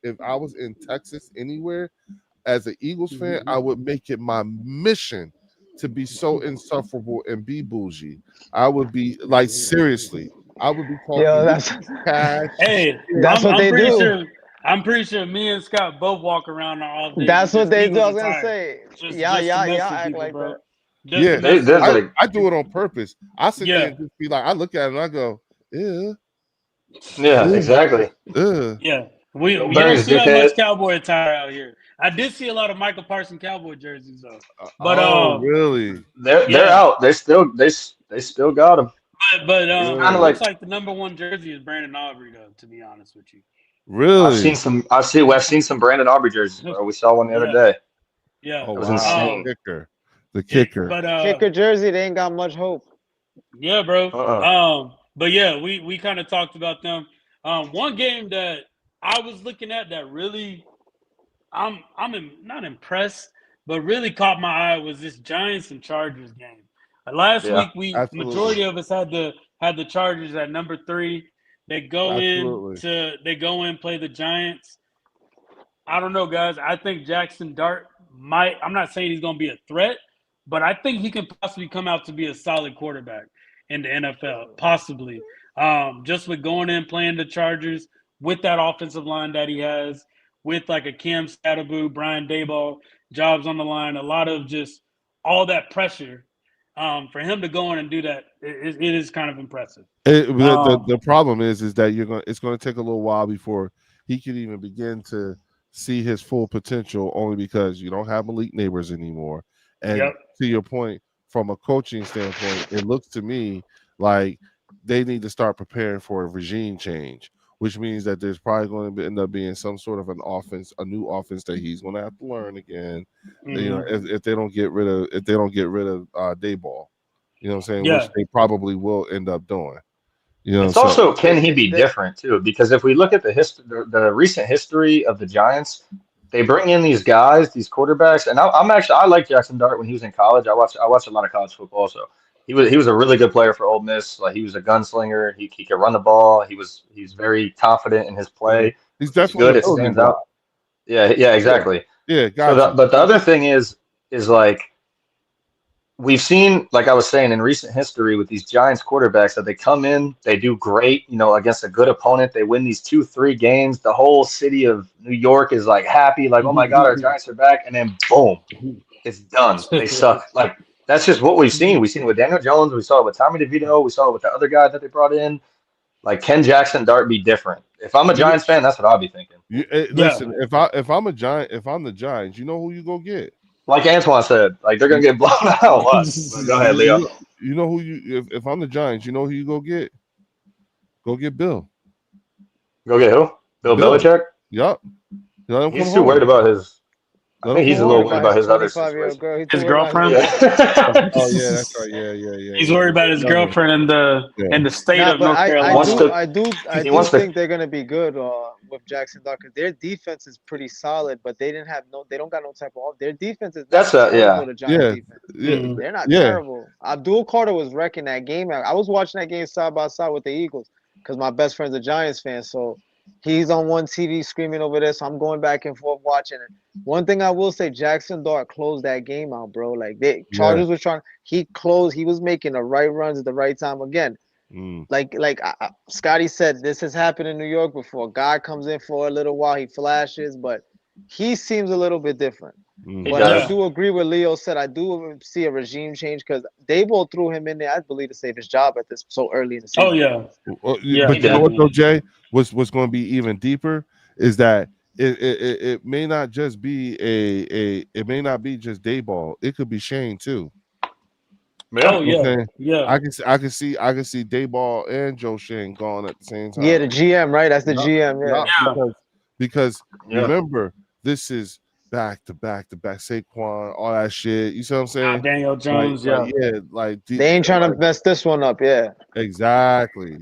Texas anywhere, as an Eagles fan, I would make it my mission to be so insufferable and be bougie. I would be like, seriously, I would be talking cash. Hey, that's what they do. I'm pretty sure me and Scott both walk around all day. That's what they do. I was gonna say. Yeah, act people, like bro. that. I do it on purpose. I sit there and just be like, I look at it and I go, yeah. Yeah, exactly. Yeah. We don't see that much cowboy attire out here. I did see a lot of Michael Parsons cowboy jerseys though. But really? They're out. They still got them. But it looks like the number one jersey is Brandon Aubrey though, to be honest with you. Really? I've seen some Brandon Aubrey jerseys, bro. We saw one the other day. Yeah. It was insane. The kicker. But kicker jersey, they ain't got much hope. Yeah, bro. But yeah, we kind of talked about them. One game that I was looking at that really I'm not impressed, but really caught my eye was this Giants and Chargers game. Last week majority of us had the Chargers at number 3. They go in, play the Giants. I don't know, guys. I think Jackson Dart I'm not saying he's going to be a threat, but I think he can possibly come out to be a solid quarterback in the NFL, possibly. Just with going in, playing the Chargers with that offensive line that he has, with like a Cam Stadaboo, Brian Daboll, jobs on the line, a lot of just all that pressure. For him to go in and do that, it is kind of impressive. The problem is that it's going to take a little while before he can even begin to see his full potential, only because you don't have Malik Neighbors anymore. And to your point, from a coaching standpoint, it looks to me like they need to start preparing for a regime change, which means that there's probably going to end up being some sort of a new offense that he's going to have to learn again. You know, if they don't get rid of Dayball, you know what I'm saying? Yeah. Which they probably will end up doing. You know, it's also, can he be different too? Because if we look at the recent history of the Giants, they bring in these guys, these quarterbacks, and I like Jackson Dart when he was in college. I watched a lot of college football, so he was a really good player for Ole Miss. Like, he was a gunslinger. He could run the ball. He's very confident in his play. He's definitely good. It stands out. Yeah, exactly. Yeah, gotcha. But the other thing is like, we've seen, like I was saying, in recent history with these Giants quarterbacks, that they come in, they do great, against a good opponent. They win these 2-3 games. The whole city of New York is like happy, like, oh my God, our Giants are back. And then boom, it's done. They suck. Like, that's just what we've seen. We've seen it with Daniel Jones. We saw it with Tommy DeVito. We saw it with the other guy that they brought in. Like, can Jackson Dart be different? If I'm a Giants fan, that's what I'll be thinking. Listen, if I'm the Giants, you know who you go get. Like Antoine said, like they're gonna get blown out. What? But go ahead, Leo. You know who you if I'm the Giants, you know who you go get? Go get Bill. Go get who? Bill Belichick? Yup. He's too worried about his. I think he's a little worried about his other situation. Girl. His girlfriend. Yeah. Oh yeah, that's right. Yeah. He's worried about his girlfriend in the state of North Carolina. I do think they're gonna be good with Jackson Dart because their defense is pretty solid, but they don't got no type of their defense is the Giants defense. They're not terrible. Abdul Carter was wrecking that game. I was watching that game side by side with the Eagles because my best friend's a Giants fan, so he's on one TV screaming over there, so I'm going back and forth watching it. One thing I will say, Jackson Dart closed that game out, bro. Like Chargers was trying, he was making the right runs at the right time again. Like Scotty said, this has happened in New York before. Guy comes in for a little while, he flashes, but he seems a little bit different. But I do agree with Leo said. I do see a regime change because Daboll threw him in there, I believe, to save his job at this so early in the season. Oh yeah. But you know what though, Jay? What's going to be even deeper is that it may not just be it may not be just Daboll. It could be Shane too. Oh yeah. I can see Daboll and Joe Shane going at the same time. Yeah, the GM, right? That's the GM. Yeah. Because remember, this is back to back Saquon, all that shit. You see what I'm saying? Daniel Jones, they ain't trying to mess this one up. Yeah, exactly.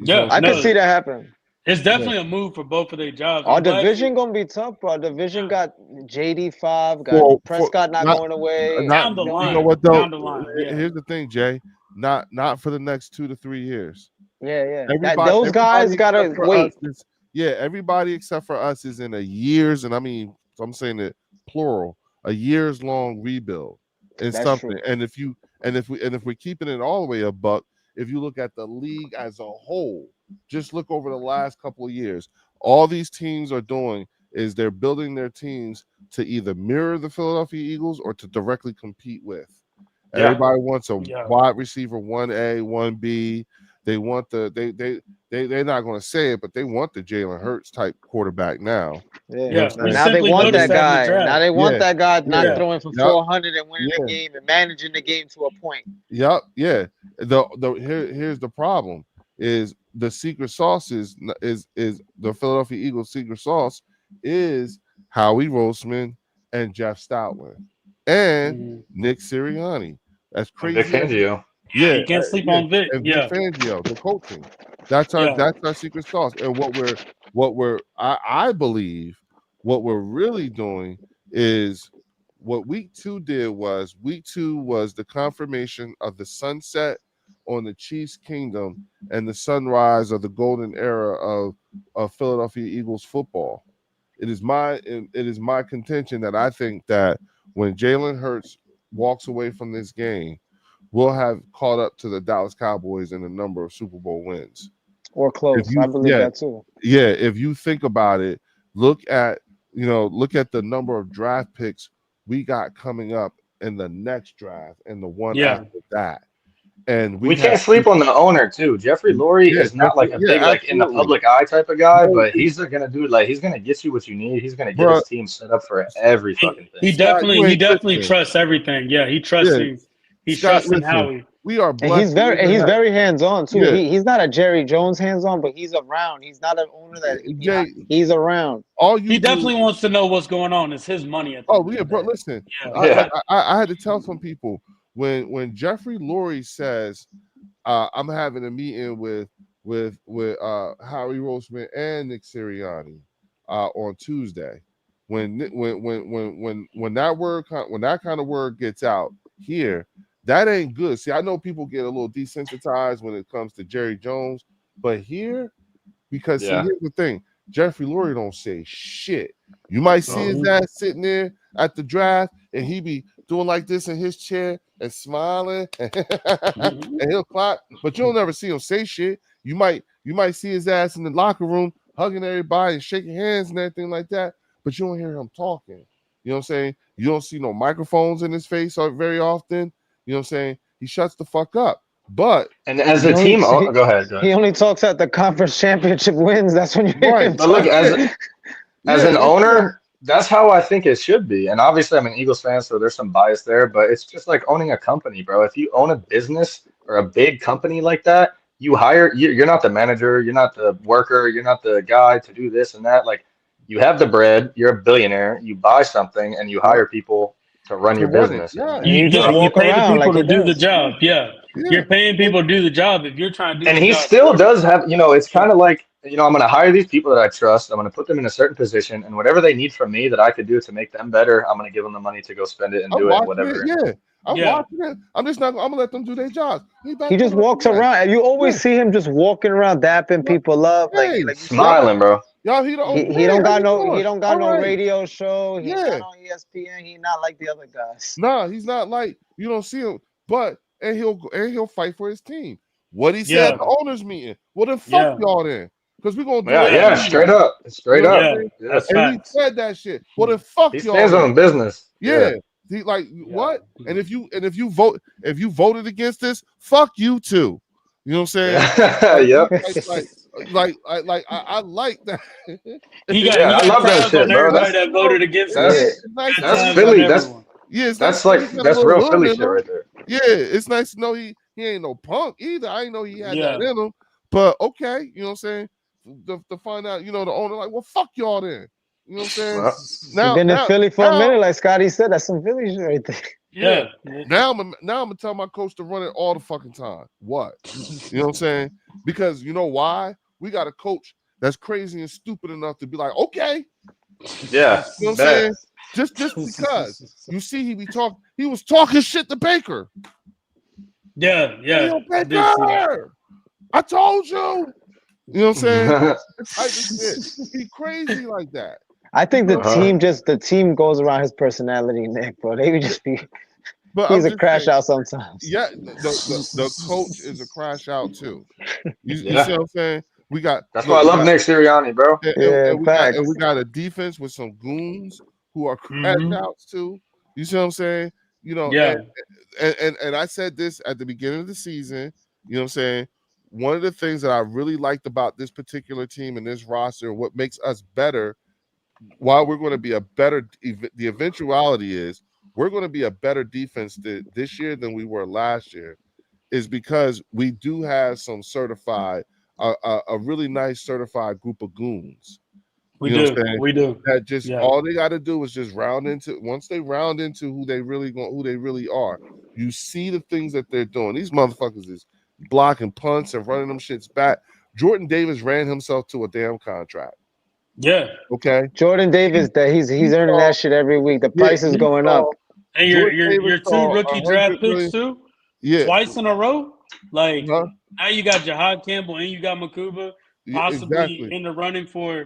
I can see that happen. It's definitely a move for both of their jobs. Our division gonna be tough, bro. Our division got JD5, got Prescott not going away. Down the line. You know what though? Down the line. Here's the thing, Jay. Not for the next 2 to 3 years. Yeah. Those guys gotta wait. Everybody except for us is in a years, and I mean, I'm saying it plural, a years long rebuild and something. True. And if we're keeping it all the way a buck, if you look at the league as a whole, just look over the last couple of years, all these teams are doing is they're building their teams to either mirror the Philadelphia Eagles or to directly compete with. Everybody wants a wide receiver 1A, 1B. They want they're not going to say it, but they want the Jalen Hurts type quarterback now. Now they want that guy. Now they want that guy not throwing for 400 and winning the game and managing the game to a point. Here's the problem: is the secret sauce is the Philadelphia Eagles' secret sauce is Howie Roseman and Jeff Stoutland and Nick Sirianni. That's crazy. Vic Fangio. You can't sleep on Vic. And Vic Fangio, the coaching. That's our secret sauce. And I believe what we're really doing is what week 2 did was the confirmation of the sunset on the Chiefs' kingdom and the sunrise of the golden era of Philadelphia Eagles football. It is my contention that I think that when Jalen Hurts walks away from this game, we'll have caught up to the Dallas Cowboys in the number of Super Bowl wins. Or close. I believe that too. Yeah, if you think about it, look at the number of draft picks we got coming up in the next draft and the one after that. And we can't sleep on the owner too. Jeffrey Lurie is not like a big like in the public eye type of guy, but he's gonna do he's gonna get you what you need. He's gonna get his team set up for every fucking thing. He definitely trusts everything. Yeah, he trusts him. He trusts in Howie. We are blessed. And he's very hands-on too. Yeah. He's not a Jerry Jones hands-on, but he's around. He's not an owner that he's around. He definitely wants to know what's going on. It's his money. Bro, listen. I had to tell some people when Jeffrey Lurie says I'm having a meeting with Howie Roseman and Nick Sirianni on Tuesday. When that kind of word gets out here, that ain't good. See, I know people get a little desensitized when it comes to Jerry Jones, but here, because see, here's the thing: Jeffrey Lurie don't say shit. You might see his ass sitting there at the draft, and he be doing like this in his chair and smiling, and he'll clap, but you'll never see him say shit. You might see his ass in the locker room hugging everybody and shaking hands and everything like that, but you don't hear him talking. You know what I'm saying? You don't see no microphones in his face very often. You know what I'm saying? He shuts the fuck up. But and as a team, go ahead. He only talks at the conference championship wins. That's when you hear him But look, talk. as an owner, that's how I think it should be. And obviously, I'm an Eagles fan, so there's some bias there. But it's just like owning a company, bro. If you own a business or a big company like that, you're not the manager, you're not the worker, you're not the guy to do this and that. Like, you have the bread, you're a billionaire, you buy something, and you hire people to run your business. Yeah. You pay the people to do the job. Yeah. You're paying people to do the job if you're trying to do and the he job. still does have, it's kind of like, I'm going to hire these people that I trust. I'm going to put them in a certain position, and whatever they need from me that I could do to make them better, I'm going to give them the money to go spend it and do it, whatever. I'm watching it. I'm going to let them do their jobs. He just walks around. You always see him just walking around, dapping people up, like smiling, bro. Y'all, he don't got no radio show. He's not on ESPN. He's not like the other guys. No, he's not like, you don't see him, and he'll fight for his team. What he said at the owners meeting. What the fuck y'all then? Because we're gonna do it. Straight up. Yeah. And he said that shit. What the fuck he y'all? He stands on business. Yeah. He what? And if you voted against this, fuck you too. You know what I'm saying? Yep. I like that. I love that shit, bro. That voted against that's Philly. That's real Philly shit right there. Yeah, it's nice to know he ain't no punk either. I didn't know he had that in him. But okay, you know what I'm saying? To find out, the owner like, well, fuck y'all then. You know what I'm saying? Well, been in Philly for a minute, like Scotty said. That's some Philly shit right there. Yeah. Now I'm gonna tell my coach to run it all the fucking time. What? You know what I'm saying? Because you know why? We got a coach that's crazy and stupid enough to be like, okay. Yeah. You know what I'm saying? Just because you see he was talking shit to Baker. Yeah. Baker, I told you. You know what I'm saying? Type of shit. He crazy like that. I think the team goes around his personality, Nick, bro. They would just be. But he's a crash out sometimes. Yeah, the coach is a crash out too. You see what I'm saying? That's why I love Nick Sirianni, bro. And we got a defense with some goons who are crash outs too. You see what I'm saying? And I said this at the beginning of the season. You know what I'm saying? One of the things that I really liked about this particular team and this roster, what makes us better, while we're going to be a better, the eventuality is we're going to be a better defense this year than we were last year, is because we do have some certified, a really nice certified group of goons. We do. That just all they got to do is just once they round into who they really are. You see the things that they're doing. These motherfuckers is blocking punts and running them shits back. Jordan Davis ran himself to a damn contract. Yeah. Okay. Jordan Davis, that he's earning that shit every week. The price is going up. And your two rookie draft picks too. Yeah. Twice in a row. Like now you got Jahad Campbell and you got Makuba possibly in the running for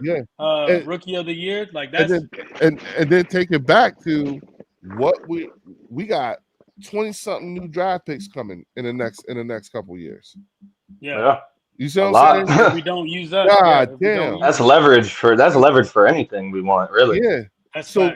rookie of the year. Like that's and then take it back to what we got 20-something new draft picks coming in the next couple years. Yeah. You see what I'm saying? We don't use that. God damn. That's leverage for anything we want, really. Yeah. So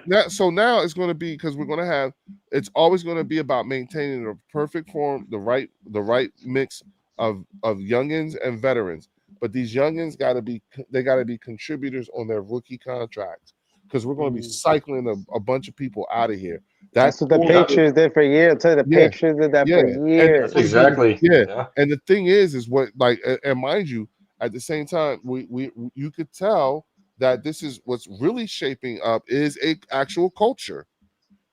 now it's going to be, because we're going to have, it's always going to be about maintaining the perfect form, the right mix of youngins and veterans. But these youngins got to be contributors on their rookie contracts, because we're going to be cycling a bunch of people out of here. That's what the Patriots did for years. I'll tell you, the Patriots did that for years. That's exactly. Yeah. And the thing is what, like, and mind you, at the same time, you could tell that this is what's really shaping up is a actual culture.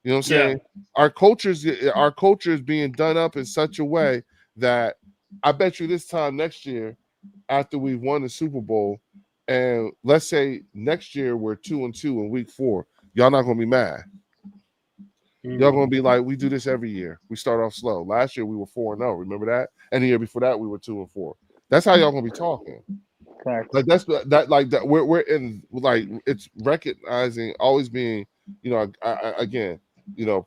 You know what I'm saying? Our culture is being done up in such a way that I bet you this time next year, after we've won the Super Bowl, and let's say next year we're 2-2 in week 4, y'all not gonna be mad. Y'all gonna be like, we do this every year. We start off slow. Last year we were 4-0. Remember that? And the year before that we were 2-4. That's how y'all gonna be talking. Like that's that. Like that. We're in, like, it's recognizing, always being, again,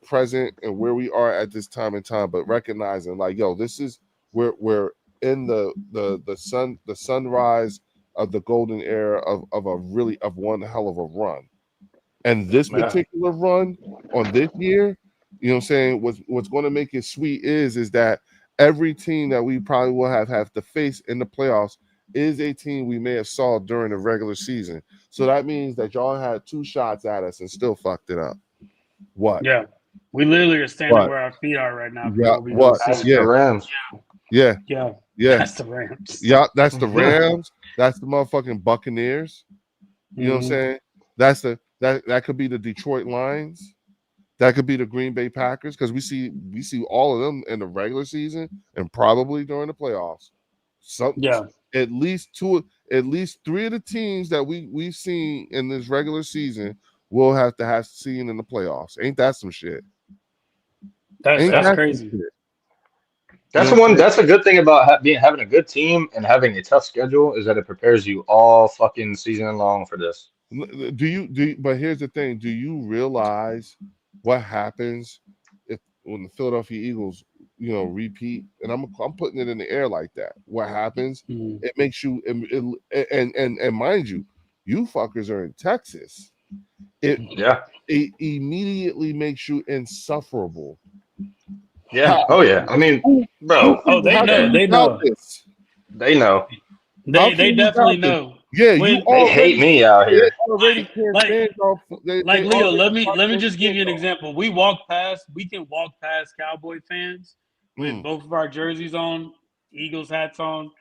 present and where we are at this time in time, but recognizing, like, yo, this is we're in the sunrise of the golden era of one hell of a run. And this particular run on this year, you know what I'm saying, what's going to make it sweet is that every team that we probably will have to face in the playoffs is a team we may have saw during the regular season. So that means that y'all had 2 shots at us and still fucked it up. What? Yeah. We literally are standing where our feet are right now. Yeah. What? That's the Rams. Yeah. Yeah. Yeah. That's the Rams. Yeah. That's the Rams. That's the motherfucking Buccaneers. You know what I'm saying? That's that could be the Detroit Lions. That could be the Green Bay Packers, because we see all of them in the regular season and probably during the playoffs. At least 3 of the teams that we've seen in this regular season will have seen in the playoffs. Ain't that some shit? That's crazy. That's That's a good thing about having a good team and having a tough schedule, is that it prepares you all fucking season long for this. Do you? But here's the thing: do you realize what happens when the Philadelphia Eagles, repeat? And I'm putting it in the air like that. What happens? It makes you, and mind you, you fuckers are in Texas. It immediately makes you insufferable. Yeah. Oh yeah. I mean, bro. Oh, they know. They know. They know. They definitely know. Yeah, they hate me out here. Like Leo, let me just give you an example. We can walk past Cowboy fans with both of our jerseys on, Eagles hats on,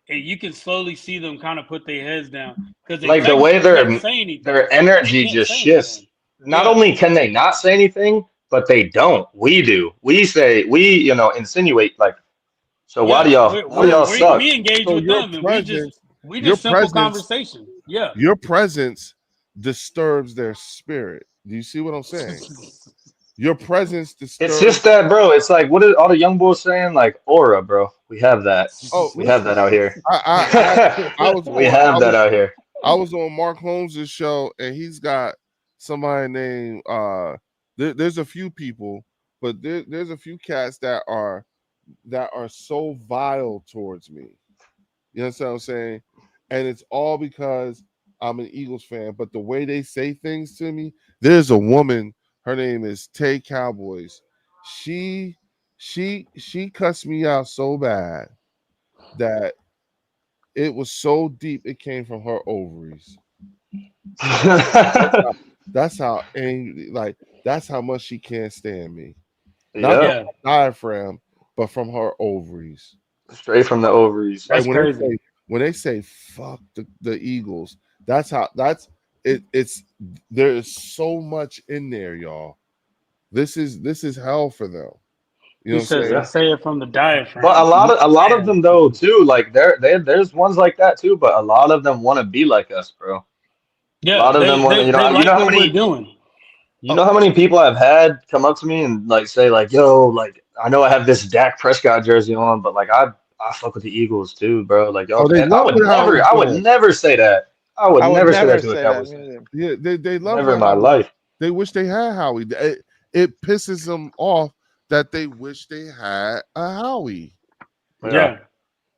and you can slowly see them kind of put their heads down, because like the way their energy just shifts. Not only can they not say anything, but they don't. We do. We say, insinuate, like, so why do y'all suck? We engage with them, and we just simple conversation. Yeah. Your presence disturbs their spirit. Do you see what I'm saying? Your presence disturbs. It's just that, bro. It's like, what are all the young boys saying? Like, aura, bro. We have that. Oh, we have that out here. We have that out here. I was on Mark Holmes' show, and he's got somebody named there's a few people, but there's a few cats that are so vile towards me. You know what I'm saying? And it's all because I'm an Eagles fan. But the way they say things to me, there's a woman, her name is Tay Cowboys. She cussed me out so bad that it was so deep it came from her ovaries. That's how angry, like, that's how much she can't stand me. Not from the diaphragm, but from her ovaries. Straight from the ovaries. That's crazy. When they say fuck the Eagles, that's there is so much in there, y'all. This is hell for them. You know what I'm saying? Say it from the diaphragm. But a lot of them though too, like there's ones like that too, but a lot of them want to be like us, bro. Yeah, a lot of them want to, you know how many doing. You know how many people I've had come up to me and like say like, yo, like, I know I have this Dak Prescott jersey on, but like I fuck with the Eagles too, bro. Like, yo, I would never say that. I would never say that to a Cowboys fan. Yeah, they love never in my life. They wish they had Howie. It pisses them off that they wish they had a Howie. Yeah.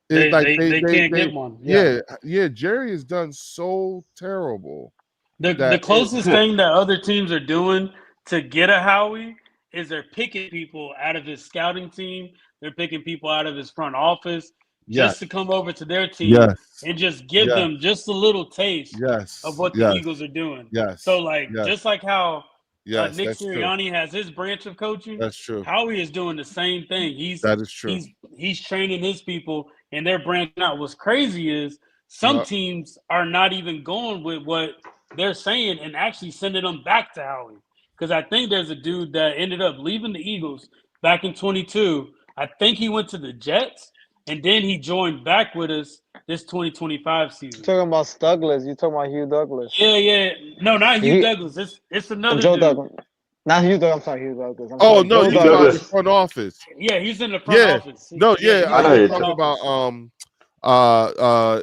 They can't get one. Yeah. Jerry has done so terrible. The closest thing that other teams are doing to get a Howie is they're picking people out of his scouting team. They're picking people out of his front office just to come over to their team and just give them just a little taste of what the Eagles are doing. So, just like how Nick Sirianni has his branch of coaching, that's true. Howie is doing the same thing. That is true. He's training his people, and they're branching out. What's crazy is some teams are not even going with what they're saying and actually sending them back to Howie. Because I think there's a dude that ended up leaving the Eagles back in 22. I think he went to the Jets, and then he joined back with us this 2025 season. You're talking about Douglas. You're talking about Hugh Douglas. Yeah. No, not Hugh Douglas. It's another Joe dude. Douglas. Not Hugh Douglas. I'm sorry, Hugh Douglas. No, Hugh Douglas. The front office. Yeah, he's in the front office. I know you're talking about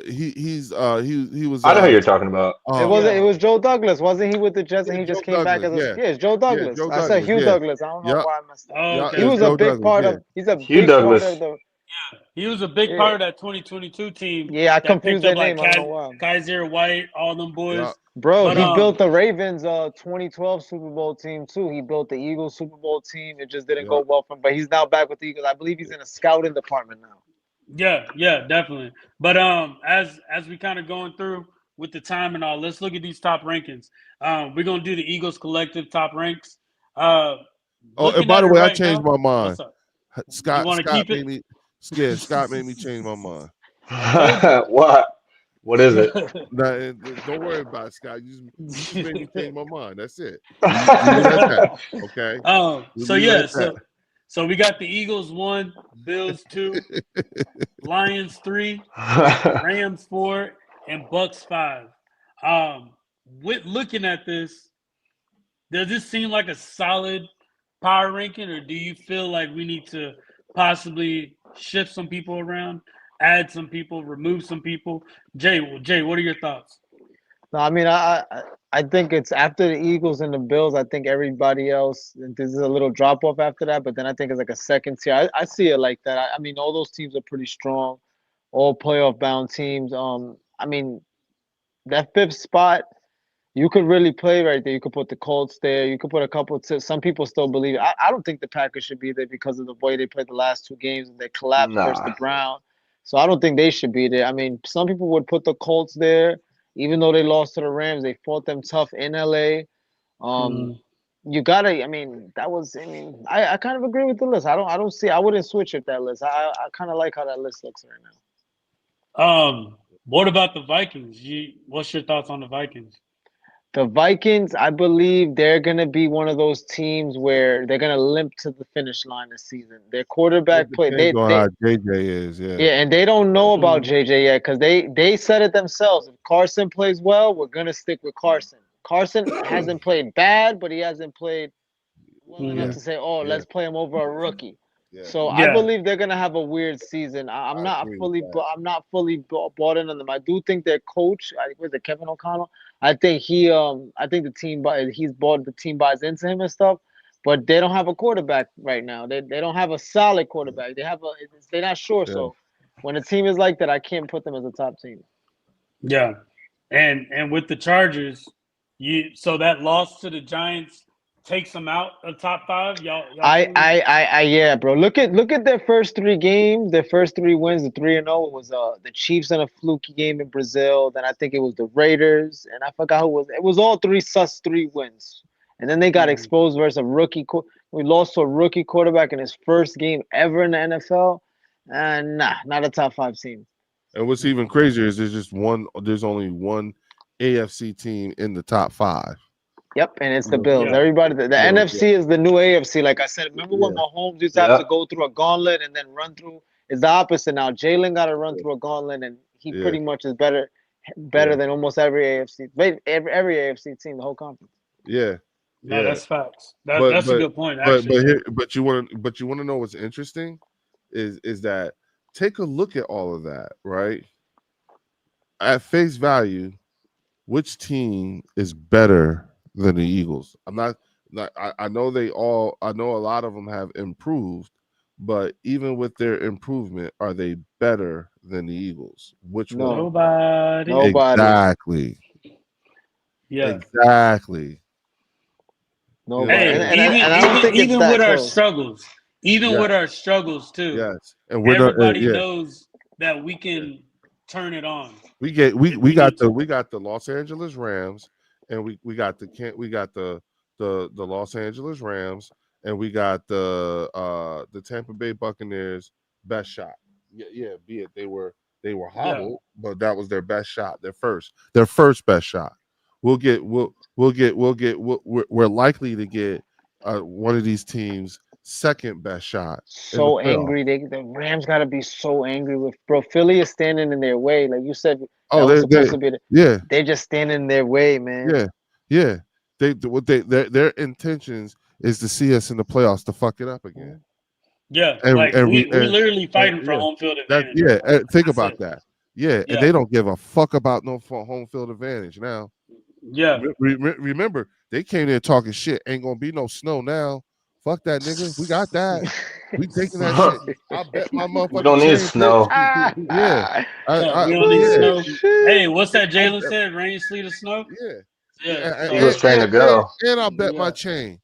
he was. I know who you're talking about. It was Joe Douglas, wasn't he, with the Jets, and he just came back as it's Joe Douglas. I said Hugh Douglas. I don't know why I messed up. Okay. He was a big part of. He's a Hugh big Douglas. part of He was a big part of that 2022 team. Yeah, I confused their like name. I don't know why. Kaiser White, all them boys. Yeah. Bro, but, he built the Ravens 2012 Super Bowl team too. He built the Eagles Super Bowl team. It just didn't go well for him. But he's now back with the Eagles. I believe he's in a scouting department now. Yeah, definitely. But as we kind of going through with the time and all, let's look at these top rankings. We're gonna do the Eagles collective top ranks. And by the way, I changed my mind. Scott made me change my mind. What is it? Nah, don't worry about it, Scott. You just made me change my mind. That's it. Okay. So we got the Eagles 1, Bills 2, Lions 3, Rams 4, and Bucks 5. With looking at this, does this seem like a solid power ranking, or do you feel like we need to possibly shift some people around, add some people, remove some people? Jay, what are your thoughts? No, I mean, I think it's after the Eagles and the Bills. I think everybody else, there's a little drop off after that, but then I think it's like a second tier. I see it like that. I mean, all those teams are pretty strong, all playoff bound teams. I mean, that fifth spot, you could really play right there. You could put the Colts there. You could put a couple. Some people still believe it. I don't think the Packers should be there because of the way they played the last 2 games and they collapsed versus the Browns. So I don't think they should be there. I mean, some people would put the Colts there, even though they lost to the Rams. They fought them tough in LA. You gotta. I mean, that was. I mean, I kind of agree with the list. I don't see. I wouldn't switch at that list. I kind of like how that list looks right now. What about the Vikings? What's your thoughts on the Vikings? The Vikings, I believe they're going to be one of those teams where they're going to limp to the finish line this season. Their quarterback play. How JJ is, yeah, and they don't know about JJ yet because they said it themselves. If Carson plays well, we're going to stick with Carson. Carson hasn't played bad, but he hasn't played well enough to say, let's play him over a rookie. Yeah. So I believe they're gonna have a weird season. I'm not fully bought in on them. I do think their coach, was it Kevin O'Connell? I think the team the team buys into him and stuff. But they don't have a quarterback right now. They don't have a solid quarterback. They're not sure. Yeah. So when a team is like that, I can't put them as a top team. Yeah, and with the Chargers, so that loss to the Giants takes them out of top 5. Y'all yeah, bro. Look at their first 3 games. Their first 3 wins, the 3-0 was the Chiefs in a fluky game in Brazil. Then I think it was the Raiders, and I forgot who it was. It was all 3 wins, and then they got exposed versus a rookie. We lost to a rookie quarterback in his first game ever in the NFL, and not a top 5 team. And what's even crazier is there's only one AFC team in the top 5. Yep, and it's the Bills. Yeah. Everybody, the NFC is the new AFC. Like I said, remember when Mahomes used to have to go through a gauntlet and then run through? It's the opposite now. Jalen got to run through a gauntlet, and he pretty much is better than almost every AFC AFC team, the whole conference. Yeah, that's facts. That's a good point. Actually. But you want to know what's interesting is that take a look at all of that, right? At face value, which team is better than the Eagles? I know a lot of them have improved, but even with their improvement, are they better than the Eagles? Which one? Nobody. Exactly. Yeah. Exactly. Nobody. Hey, even with our struggles, with our struggles too. Yes. And everybody knows that we can turn it on. We got the Los Angeles Rams. And we got the Los Angeles Rams, and we got the Tampa Bay Buccaneers best shot. Yeah, be it they were hobbled, but that was their best shot, their first best shot. We're likely to get one of these teams' second best shot. So angry, the Rams got to be so angry with Philly is standing in their way, like you said. They're just standing in their way, man. Yeah. Their intentions is to see us in the playoffs to fuck it up again. Yeah, we're literally fighting for home field advantage. Think about that. Yeah, and they don't give a fuck about no home field advantage now. Yeah. Remember, they came there talking shit. Ain't gonna be no snow now. Fuck that, nigga. We got that. We taking that shit. I bet my motherfucking We don't need snow. Yeah. We don't need snow. Hey, what's that Jalen said? Rain, sleet, or snow? Yeah. Yeah. Eagles train to go. And I bet my chain.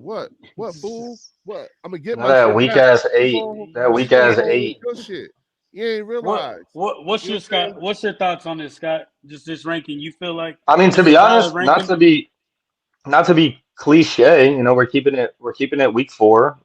What? What, fool? What? I'm gonna get my that weak ass 8. That weak ass 8. Your shit. You ain't realize. What's your Scott? What's your thoughts on this, Scott? Just this ranking. You feel like? I mean, to be honest, not to be cliche, you know, we're keeping it week 4,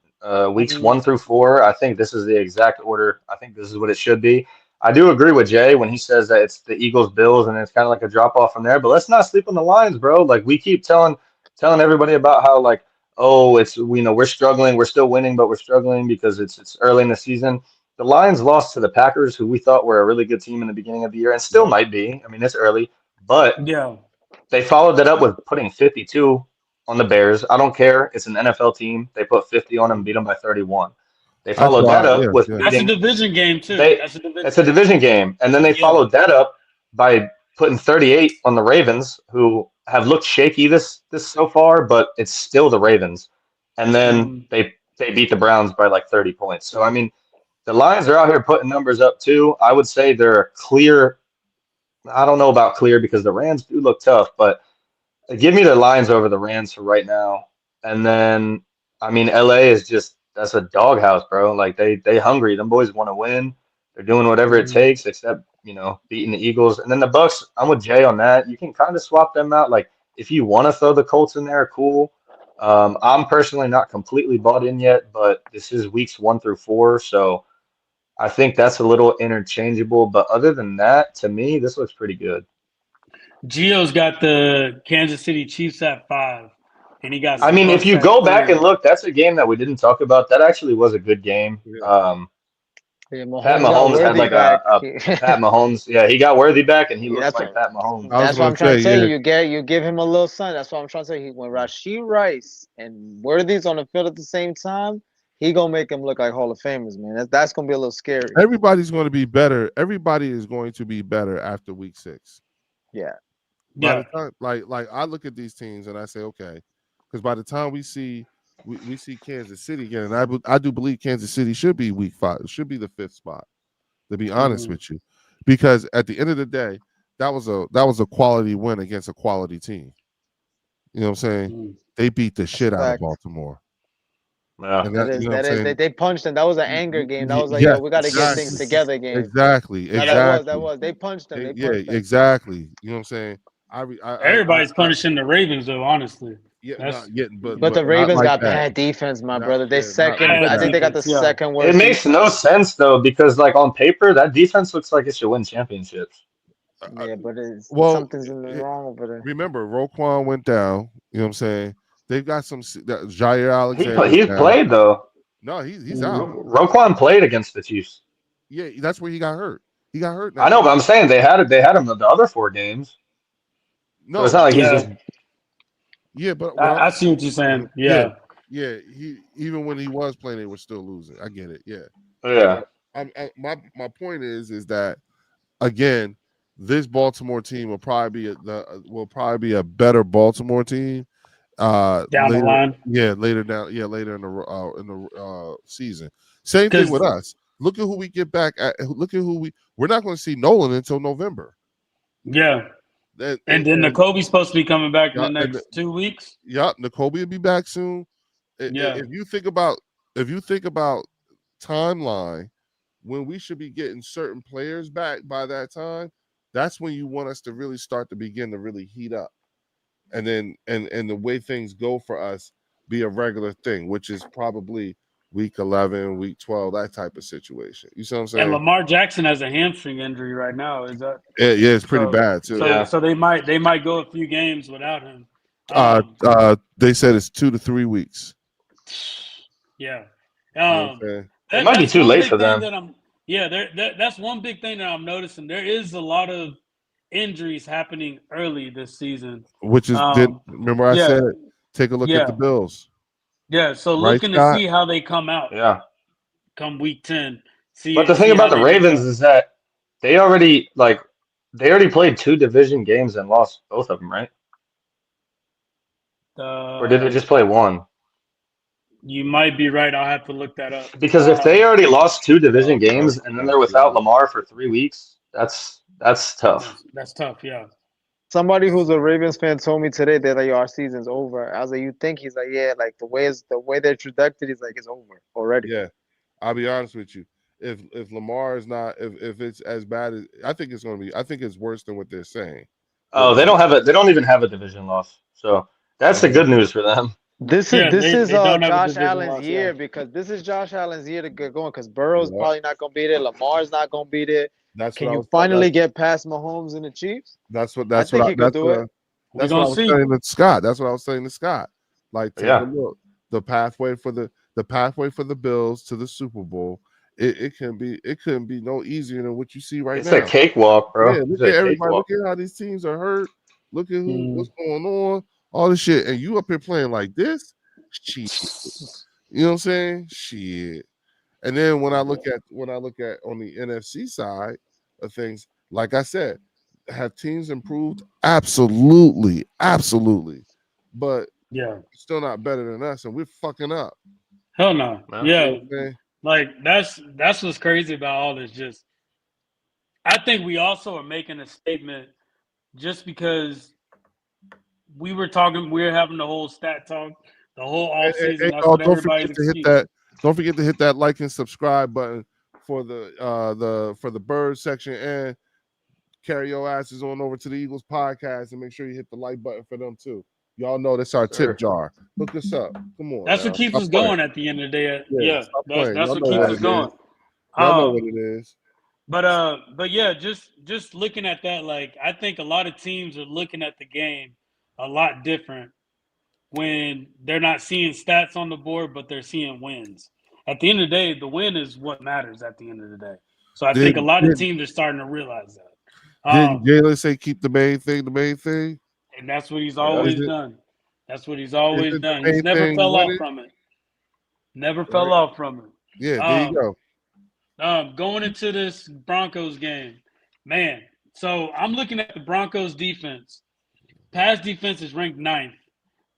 weeks 1 through 4. I think this is the exact order. I think this is what it should be. I do agree with Jay when he says that it's the Eagles, Bills, and it's kind of like a drop off from there. But let's not sleep on the Lions, bro. Like we keep telling everybody about how like, oh, it's we're struggling, we're still winning, but we're struggling because it's early in the season. The Lions lost to the Packers, who we thought were a really good team in the beginning of the year, and still might be. I mean, it's early, but they followed that up with putting 52 on the Bears. I don't care. It's an NFL team. They put 50 on them, beat them by 31. They followed that up with that's a division game too. It's a division game, and then they followed that up by putting 38 on the Ravens, who have looked shaky this so far, but it's still the Ravens. And then they beat the Browns by like 30 points. So I mean, the Lions are out here putting numbers up too. I would say they're a clear. I don't know about clear because the Rams do look tough, but give me the Lions over the Rams for right now. And then I mean, LA is that's a doghouse, bro. Like they hungry. Them boys want to win. They're doing whatever it takes, except beating the Eagles. And then the Bucks, I'm with Jay on that. You can kind of swap them out. Like if you want to throw the Colts in there, cool. I'm personally not completely bought in yet, but this is weeks 1 through 4, so I think that's a little interchangeable. But other than that, to me, this looks pretty good. Gio's got the Kansas City Chiefs at 5. And he got. I mean, if you go back and look, that's a game that we didn't talk about. That actually was a good game. Pat Mahomes had like Pat Mahomes. Yeah, he got Worthy back, and he looks like Pat Mahomes. That's what I'm trying to say. You give him a little son. That's what I'm trying to say. When Rashee Rice and Worthy's on the field at the same time, he gonna make him look like Hall of Famers, man. That's gonna be a little scary. Everybody's going to be better. Everybody is going to be better after week 6. Yeah. By the time, like I look at these teams and I say, okay. Because by the time we see Kansas City again, and I do believe Kansas City should be week 5. It should be the 5th spot, to be honest with you. Because at the end of the day, that was a quality win against a quality team. You know what I'm saying? They beat the shit out of Baltimore. Yeah. They punched them. That was an anger game. That was like, yo, we got to get things together game. Exactly. That was. They punched them. Exactly. You know what I'm saying? Everybody's punishing the Ravens, though, honestly. But the Ravens got bad defense, my brother. They second. I think they got the second worst. It makes no sense though, because like on paper, that defense looks like it should win championships. Yeah, but something's wrong over there. Remember, Roquan went down. You know what I'm saying? They've got some Jair Alexander. He's played though. No, he's out. Roquan played against the Chiefs. Yeah, that's where he got hurt. He got hurt. I know, but I'm saying they had him the other 4 games. No, so it's not like he's just. Yeah, but I see what you're saying. Yeah. He even when he was playing, they were still losing. I get it. Yeah. My point is that again, this Baltimore team will probably be a better Baltimore team down the line. Later in the season. Same thing with us. Look at who we get back at. Look at who we're not going to see Nolan until November. Yeah. And then Nakobe's supposed to be coming back in the next 2 weeks. Yeah, Nakobe will be back soon. If you think about timeline, when we should be getting certain players back by that time, that's when you want us to really start to begin to really heat up. And then and the way things go for us be a regular thing, which is probably week 11, week 12, that type of situation. You see what I'm saying? And Lamar Jackson has a hamstring injury right now. Is that? Yeah, it's pretty bad too. So they might go a few games without him. They said it's 2 to 3 weeks. Yeah. It might be too late for them. That's one big thing that I'm noticing. There is a lot of injuries happening early this season. Which is remember I said take a look at the Bills. Yeah, so looking to see how they come out. Yeah. Come week 10. But the thing about the Ravens is that they already played 2 division games and lost both of them, right? Or did they just play 1? You might be right. I'll have to look that up. Because if they already lost 2 division games and then they're without Lamar for 3 weeks, that's tough. That's tough, yeah. Somebody who's a Ravens fan told me today that like our season's over. I was like, you think? He's like, yeah, like the way their trajectory is like it's over already. Yeah, I'll be honest with you. If Lamar is not, if it's as bad as I think it's going to be, I think it's worse than what they're saying. Oh, they don't even have a division loss. So that's the good news for them. This is Josh Allen's year because this is Josh Allen's year to get going because Burrow's probably not going to beat it. Lamar's not going to beat it. Can you finally get past Mahomes and the Chiefs? That's what I was saying to Scott. That's what I was saying to Scott. Like, take a look. The pathway for the Bills to the Super Bowl. It couldn't be no easier than what you see right now. It's a cakewalk, bro. Yeah, look at everybody. Look at how these teams are hurt. Look at what's going on. All this shit, and you up here playing like this? Shit. You know what I'm saying? Shit. And then when I look at on the NFC side of things, like I said, have teams improved? Absolutely. But still not better than us, and we're fucking up. Hell no. Yeah. Like that's what's crazy about all this. Just I think we also are making a statement just because we were having the whole stat talk, the whole offseason. Don't forget to hit that like and subscribe button for the Bird section, and carry your asses on over to the Eagles podcast and make sure you hit the like button for them too. Y'all know that's our tip jar. Hook us up. Come on. That's what keeps us going at the end of the day. That's what keeps us going. Y'all know what it is. But yeah, just looking at that, like I think a lot of teams are looking at the game a lot different when they're not seeing stats on the board, but they're seeing wins. At the end of the day, the win is what matters at the end of the day. So I think a lot of teams are starting to realize that. Didn't Jalen say keep the main thing? And that's what he's always done. That's what he's always done. He's never fell off from it. Never fell off from it. Yeah, there you go. Going into this Broncos game, man. So I'm looking at the Broncos defense. Pass defense is ranked 9th.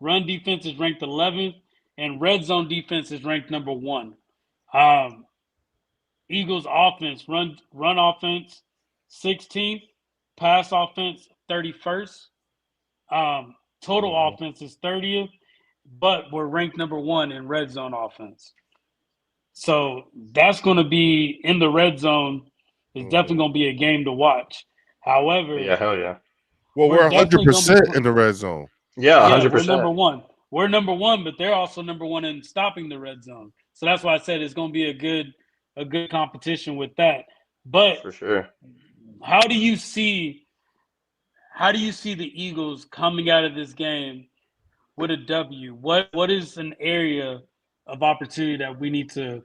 Run defense is ranked 11th. And red zone defense is ranked number 1. Eagles offense, run offense, 16th. Pass offense, 31st. Total offense is 30th. But we're ranked number 1 in red zone offense. So that's going to be in the red zone. It's definitely going to be a game to watch. However, hell yeah. Well, we're 100% in the red zone. Yeah, 100%. We're number 1. We're number 1, but they're also number 1 in stopping the red zone. So that's why I said it's going to be a good competition with that. But for sure, how do you see the Eagles coming out of this game with a W? What is an area of opportunity that we need to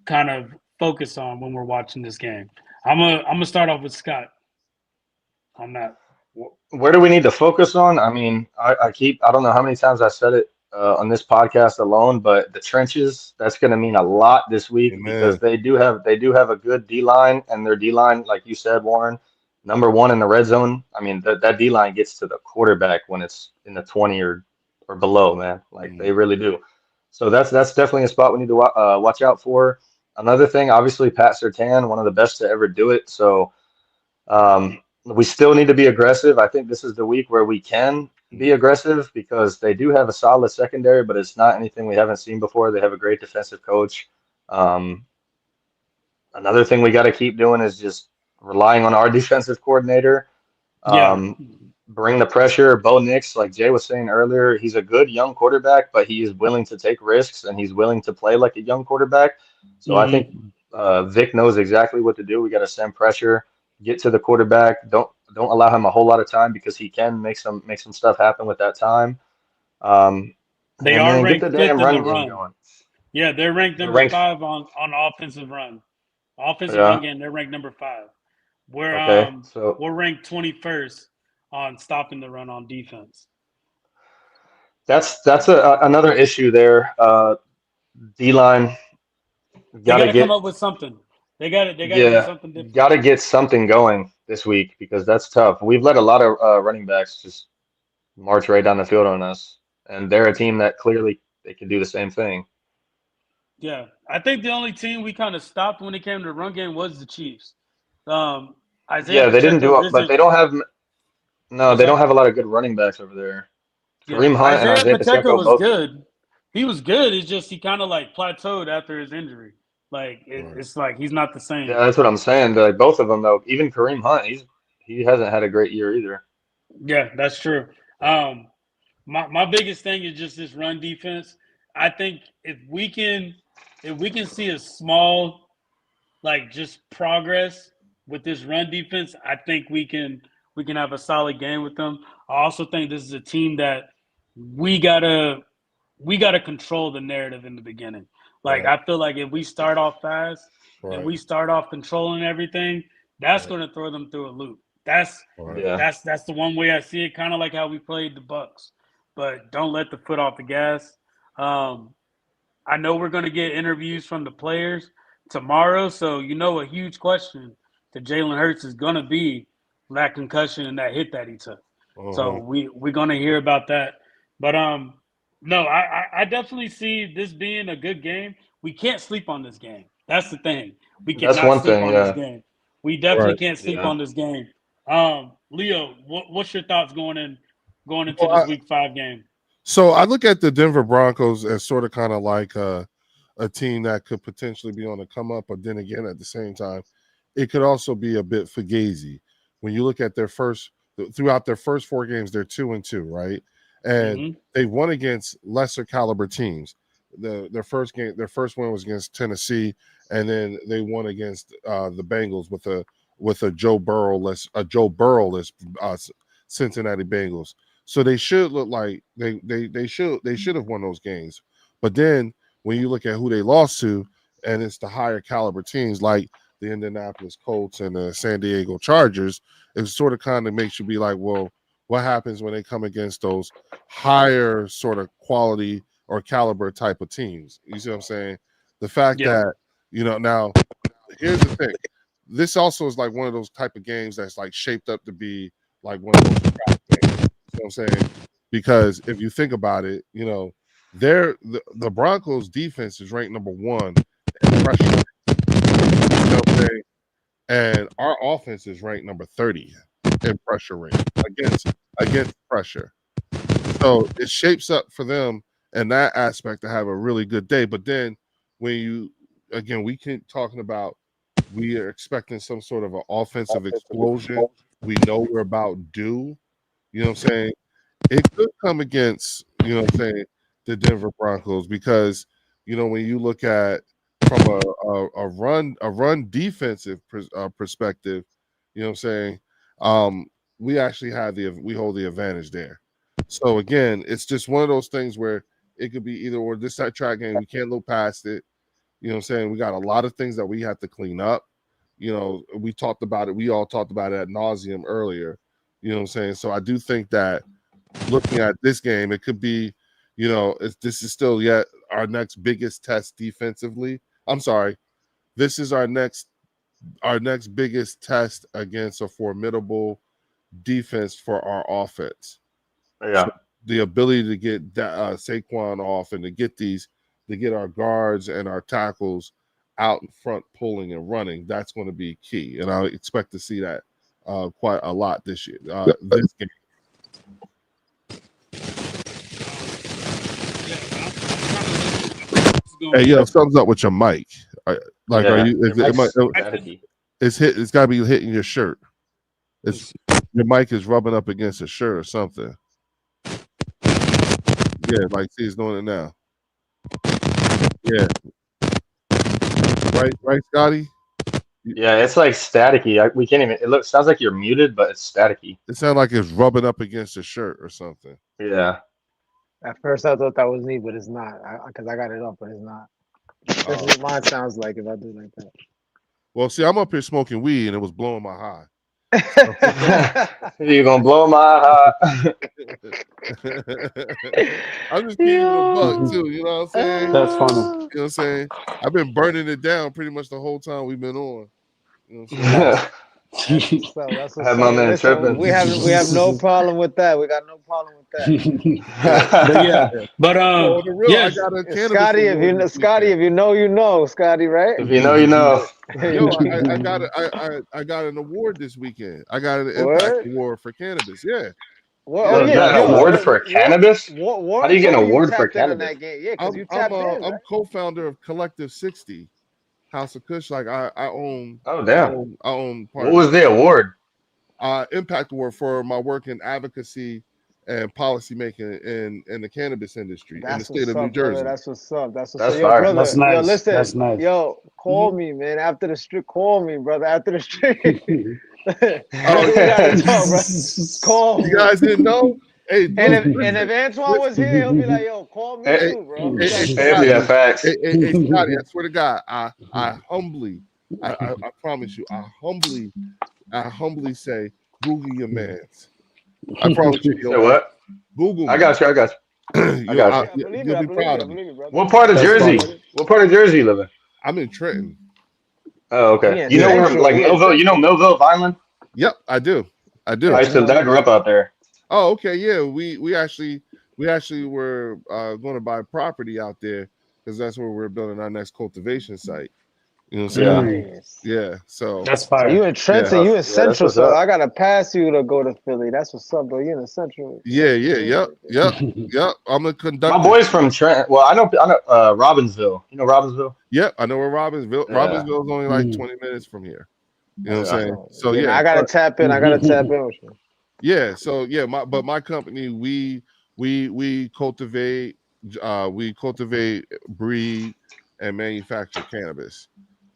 kind of focus on when we're watching this game? I'm gonna start off with Scott on that. Where do we need to focus on? I mean, I don't know how many times I said it on this podcast alone, but the trenches, that's going to mean a lot this week. Amen. Because they do have a good D-line, and their D-line, like you said, Warren, number 1 in the red zone. I mean, that D-line gets to the quarterback when it's in the 20 or below, man. Like they really do. So that's definitely a spot we need to watch out for. Another thing, obviously, Pat Surtain, one of the best to ever do it. So we still need to be aggressive. I think this is the week where we can be aggressive because they do have a solid secondary, but it's not anything we haven't seen before. They have a great defensive coach. Another thing we got to keep doing is just relying on our defensive coordinator. Bring the pressure. Bo Nix, like Jay was saying earlier, he's a good young quarterback, but he is willing to take risks and he's willing to play like a young quarterback. So I think Vic knows exactly what to do. We got to send pressure, get to the quarterback. Don't allow him a whole lot of time because he can make some stuff happen with that time. They are ranked 5th in the run. Going. Yeah, they're ranked number 5 on offensive run. Offensive run game, they're ranked number 5. We're ranked 21st on stopping the run on defense. That's another issue there. D-line gotta come up with something. They got to do something different. Got to get something going this week because that's tough. We've let a lot of running backs just march right down the field on us, and they're a team that clearly they can do the same thing. Yeah, I think the only team we kind of stopped when it came to the run game was the Chiefs. Isaiah Yeah, they didn't do Pacheco it, but isn't. they don't have no, What's they don't that? have a lot of good running backs over there. Yeah, Kareem Hunt and Isaiah Isaiah Pacheco Pacheco was both. good. He was good. It's just he kind of like plateaued after his injury. Like it's like he's not the Yeah, same. that's what I'm saying. Like both of them though, even Kareem Hunt, he hasn't had a great year either. Yeah, that's true. My biggest thing is just this run defense. I think if we can see a small like just progress with this run defense, I think we can have a solid game with them. I also think this is a team that we gotta we gotta control the narrative in the beginning. Like Right. I feel like if we start off fast and Right. we start off controlling everything, that's Right. gonna throw them through a loop. That's Right. Yeah. that's the one way I see it, kind of like how we played the Bucks. But don't let the foot off the gas. I know we're going to get interviews from the players tomorrow, so a huge question to Jalen Hurts is going to be that concussion and that hit that he took. So we're going to hear about that. But no, I definitely see this being a good game. We can't sleep on this game. That's the thing. We That's cannot one sleep thing, on this yeah. game. We definitely Right. can't sleep Yeah. on this game. Leo, what's your thoughts going into Well, this Week 5 game? So I look at the Denver Broncos as sort of kind of like a team that could potentially be on the come up, but then again, at the same time, it could also be a bit fugazi. When you look at throughout their first 4 games, they're 2-2, right? And they won against lesser caliber teams. Their first one was against Tennessee, and then they won against the Bengals with a Joe Burrow-less Cincinnati Bengals. So they should look like they should have won those games. But then when you look at who they lost to, and it's the higher caliber teams like the Indianapolis Colts and the San Diego Chargers, it sort of kind of makes you be like, well, what happens when they come against those higher sort of quality or caliber type of teams? You see what I'm saying? The fact that, now here's the thing. This also is like one of those type of games that's like shaped up to be like one of those trap games. You know what I'm saying? Because if you think about it, the Broncos defense is ranked number 1 in pressure. You know what I'm saying? And our offense is ranked number 30 in pressure rate against pressure. So it shapes up for them in that aspect to have a really good day. But then we keep talking about we are expecting some sort of an offensive explosion. We know we're about due. You know what I'm saying? It could come against, the Denver Broncos because, when you look at from a run defensive perspective, you know what I'm saying? We actually we hold the advantage there. So again, it's just one of those things where it could be either or. This track game, we can't look past it. You know what I'm saying? We got a lot of things that we have to clean up. We talked about it. We all talked about it ad nauseum earlier. You know what I'm saying? So I do think that looking at this game, it could be, this is still yet our next biggest test defensively. I'm sorry. This is our next biggest test against a formidable defense for our offense. Yeah. So the ability to get Saquon off and to get our guards and our tackles out in front pulling and running, that's going to be key. And I expect to see that quite a lot this year, this game. Hey, thumbs up with your mic. Are you? It's got to be hitting your shirt. Your mic is rubbing up against a shirt or something. Yeah, like see, it's doing it now. Yeah. Right, Scotty. Yeah, it's like staticky. We can't even. Sounds like you're muted, but it's staticky. It sounds like it's rubbing up against a shirt or something. Yeah. At first, I thought that was me, but it's not. Because I got it up, but it's not. That's what mine sounds like if I do like that. Well, see, I'm up here smoking weed, and it was blowing my high. You're gonna blow my high. I'm just keeping it a buck too. You know what I'm saying? That's funny. You know what I'm saying? I've been burning it down pretty much the whole time we've been on. You know what I'm saying? That's I had my man tripping. We have no problem with that. We got no problem with that. But yeah, but Oh, the real, yes, I got a cannabis Scotty, award this weekend. Scotty, if you know, you know, Scotty, right? If you know, you know. Yo, I got an award this weekend. I got an impact award for cannabis. Yeah. Well, You got an award for cannabis? How do you get an award for cannabis? Yeah, because you tapped in. I'm co-founder of Collective 60 House of Kush. Like I own. Oh damn! I own what was the award? Impact award for my work in advocacy and policy making in the cannabis industry in the state of New Jersey. Brother, that's what's up. That's That's up. Yo, brother, That's nice. Yo, listen. That's nice. Yo, call me, man. After the street, call me, brother. After the street. Call me. You guys didn't know? Hey, and if Antoine was here, he'll be like, "Yo, call me too, bro." Yeah, facts. Hey, Scotty, I swear to God, I humbly, I promise you, I humbly say, Google your mans. I promise you. Say what? Google. I got you. I got you. You'll be proud of me. What part of Jersey? What part of Jersey you live in? I'm in Trenton. Oh, okay. You know where, like Millville? You know Millville Island? Yep, I do. I grew up out there. Oh, okay. Yeah, we actually were going to buy property out there because that's where we're building our next cultivation site. You know what I'm saying? Yeah. So that's fire. You in Trenton, you in Central, so I gotta pass you to go to Philly. That's what's up, bro. You in the Central. Yeah. Yep. I'm a conductor. My boy's from Trenton. Well, I know Robbinsville. You know Robbinsville? Yeah, I know where Robbinsville. Yeah. Robbinsville is only like 20 minutes from here. You know what I'm saying? So yeah, I gotta tap in. I gotta tap in with you. Yeah. So yeah, my company, we cultivate, breed, and manufacture cannabis.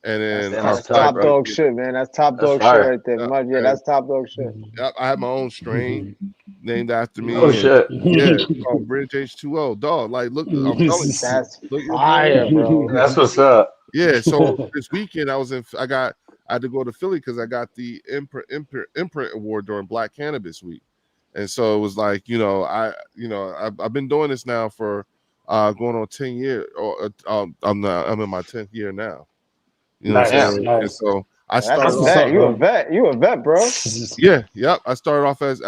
And then that's top dog shit, man. That's top dog shit right there. Yeah, that's top dog shit. I have my own strain named after me. Oh shit! Yeah, it's called Bridge H2O. Dog, like look, I'm telling you, that's fire, bro. That's what's up. Yeah. So this weekend I had to go to Philly because I got the imprint award during Black Cannabis Week, and so it was like I've been doing this now for going on 10 years. I'm in my 10th year now. You know what I'm saying? Nice. And so I started off. You a vet, bro. Yeah, yep. I started off as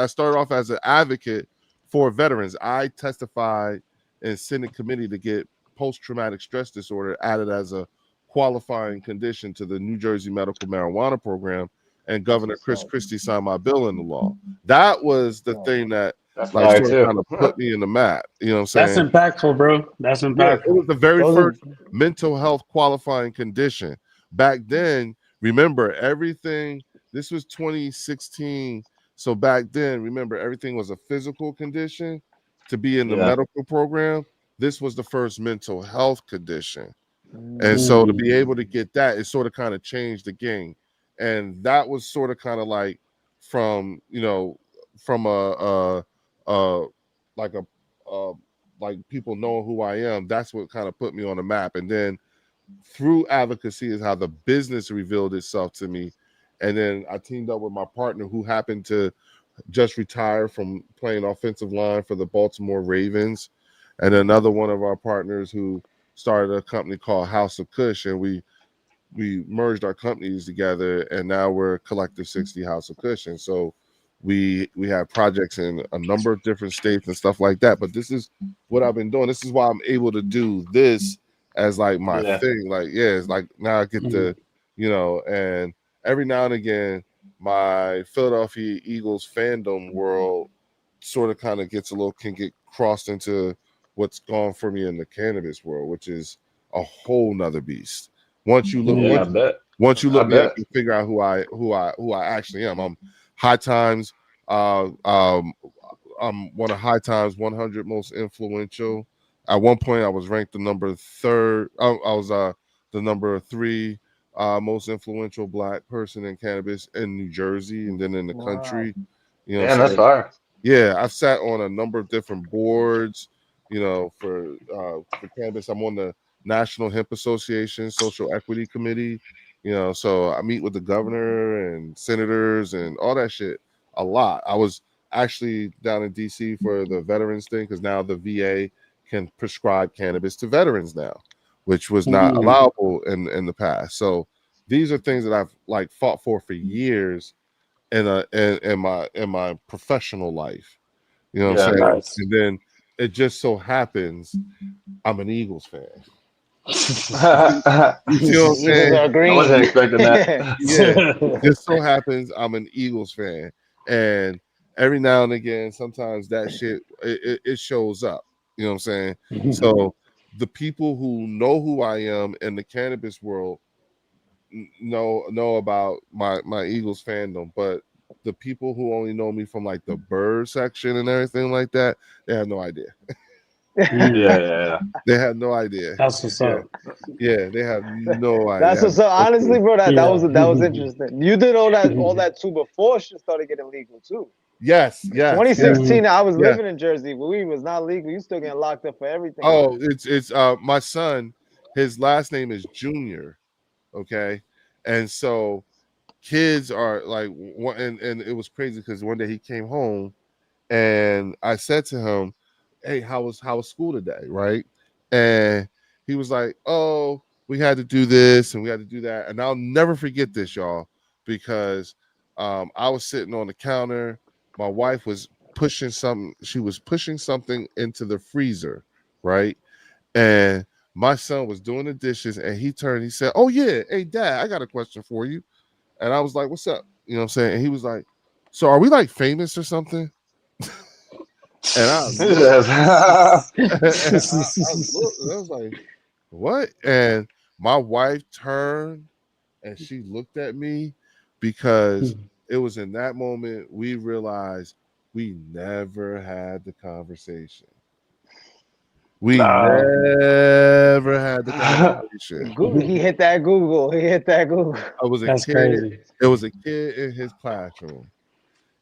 an advocate for veterans. I testified in Senate committee to get post-traumatic stress disorder added as a qualifying condition to the New Jersey medical marijuana program, and Governor Chris Christie signed my bill into law. That was the thing that kind of put me in the map. You know what I'm saying? That's impactful, bro. That's impactful. Yeah, it was the very first mental health qualifying condition. Back then, remember everything. This was 2016. So back then, remember everything was a physical condition to be in the medical program. This was the first mental health condition. And so to be able to get that, it sort of kind of changed the game. And that was sort of kind of like from like people knowing who I am. That's what kind of put me on the map. And then through advocacy is how the business revealed itself to me. And then I teamed up with my partner who happened to just retire from playing offensive line for the Baltimore Ravens. And another one of our partners who started a company called House of Kush, and we merged our companies together, and now we're Collective 60 House of Kush. And so we have projects in a number of different states and stuff like that. But this is what I've been doing. This is why I'm able to do this as like my thing. Like, it's like now I get to, and every now and again, my Philadelphia Eagles fandom world sort of kind of can get crossed into what's gone for me in the cannabis world, which is a whole nother beast. Once you look, once you look at it, you figure out who I actually am. I'm High Times. I'm one of High Times 100 most influential. At one point, I was ranked the number 3rd. I was the number 3 most influential Black person in cannabis in New Jersey, and then in the country. That's fire. Yeah, I've sat on a number of different boards. For cannabis, I'm on the National Hemp Association Social Equity Committee. So I meet with the governor and senators and all that shit a lot. I was actually down in DC for the veterans thing because now the VA can prescribe cannabis to veterans now, which was not allowable in the past. So these are things that I've like fought for years, in my professional life. You know what I'm saying? Nice. And then it just so happens I'm an Eagles fan. You know what I'm saying? I wasn't expecting that. Yeah, just so happens I'm an Eagles fan, and every now and again, sometimes that shit it shows up. You know what I'm saying? So the people who know who I am in the cannabis world know about my Eagles fandom, but the people who only know me from like the bird section and everything like that, they have no idea. Yeah. They had no idea. That's what's up. Yeah, they have no idea. That's what's up. Honestly, bro, that was interesting. You did all that too before shit started getting legal too. Yes. 2016, I was living in Jersey, but we was not legal. You still getting locked up for everything. Oh, it's my son, his last name is Junior. Okay. And so kids are like and it was crazy because one day he came home and I said to him, "Hey, how was school today?" Right? And he was like, "Oh, we had to do this and we had to do that." And I'll never forget this, y'all, because I was sitting on the counter. My wife was pushing something. She was pushing something into the freezer, right? And my son was doing the dishes, and he turned. He said, "Oh yeah, hey Dad, I got a question for you." And I was like, "What's up?" You know what I'm saying? And he was like, "So are we like famous or something?" And I was like, "What?" And my wife turned and she looked at me because it was in that moment we realized we never had the conversation. We never had the conversation. He hit that Google. I was a That's kid. crazy. It was a kid in his classroom.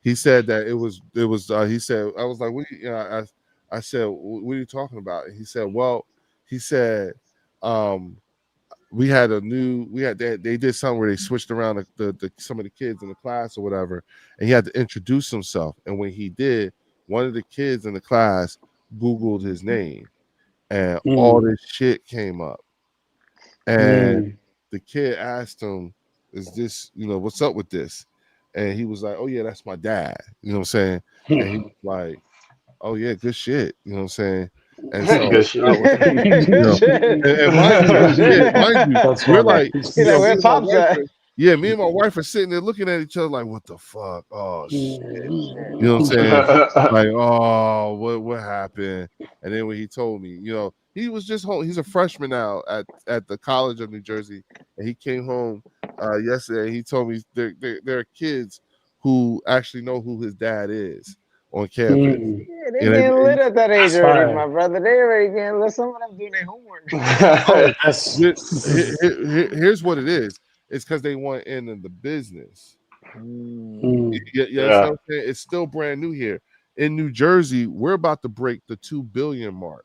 He said that it was he said, I was like, what do you know, I said, what are you talking about? And he said, well, he said, we had they did something where they switched around the some of the kids in the class or whatever, and he had to introduce himself. And when he did, one of the kids in the class Googled his name, and all this shit came up. And the kid asked him, "Is this, what's up with this?" And he was like, "Oh yeah, that's my dad." You know what I'm saying? And he was like, "Oh yeah, good shit." You know what I'm saying? And so Good shit. and mind you, That's we're funny. like, where Pops at? Yeah, me and my wife are sitting there looking at each other like, what the fuck? Oh shit. You know what I'm saying? Like, oh, what happened? And then when he told me, he was just home. He's a freshman now at the College of New Jersey. And he came home yesterday. He told me there are kids who actually know who his dad is on campus. Yeah, they getting lit at that age already, my brother. They already getting lit. Some of them doing their homework. Here's what it is. It's because they want in the business. Yeah. It's still brand new here. In New Jersey, we're about to break the 2 billion mark,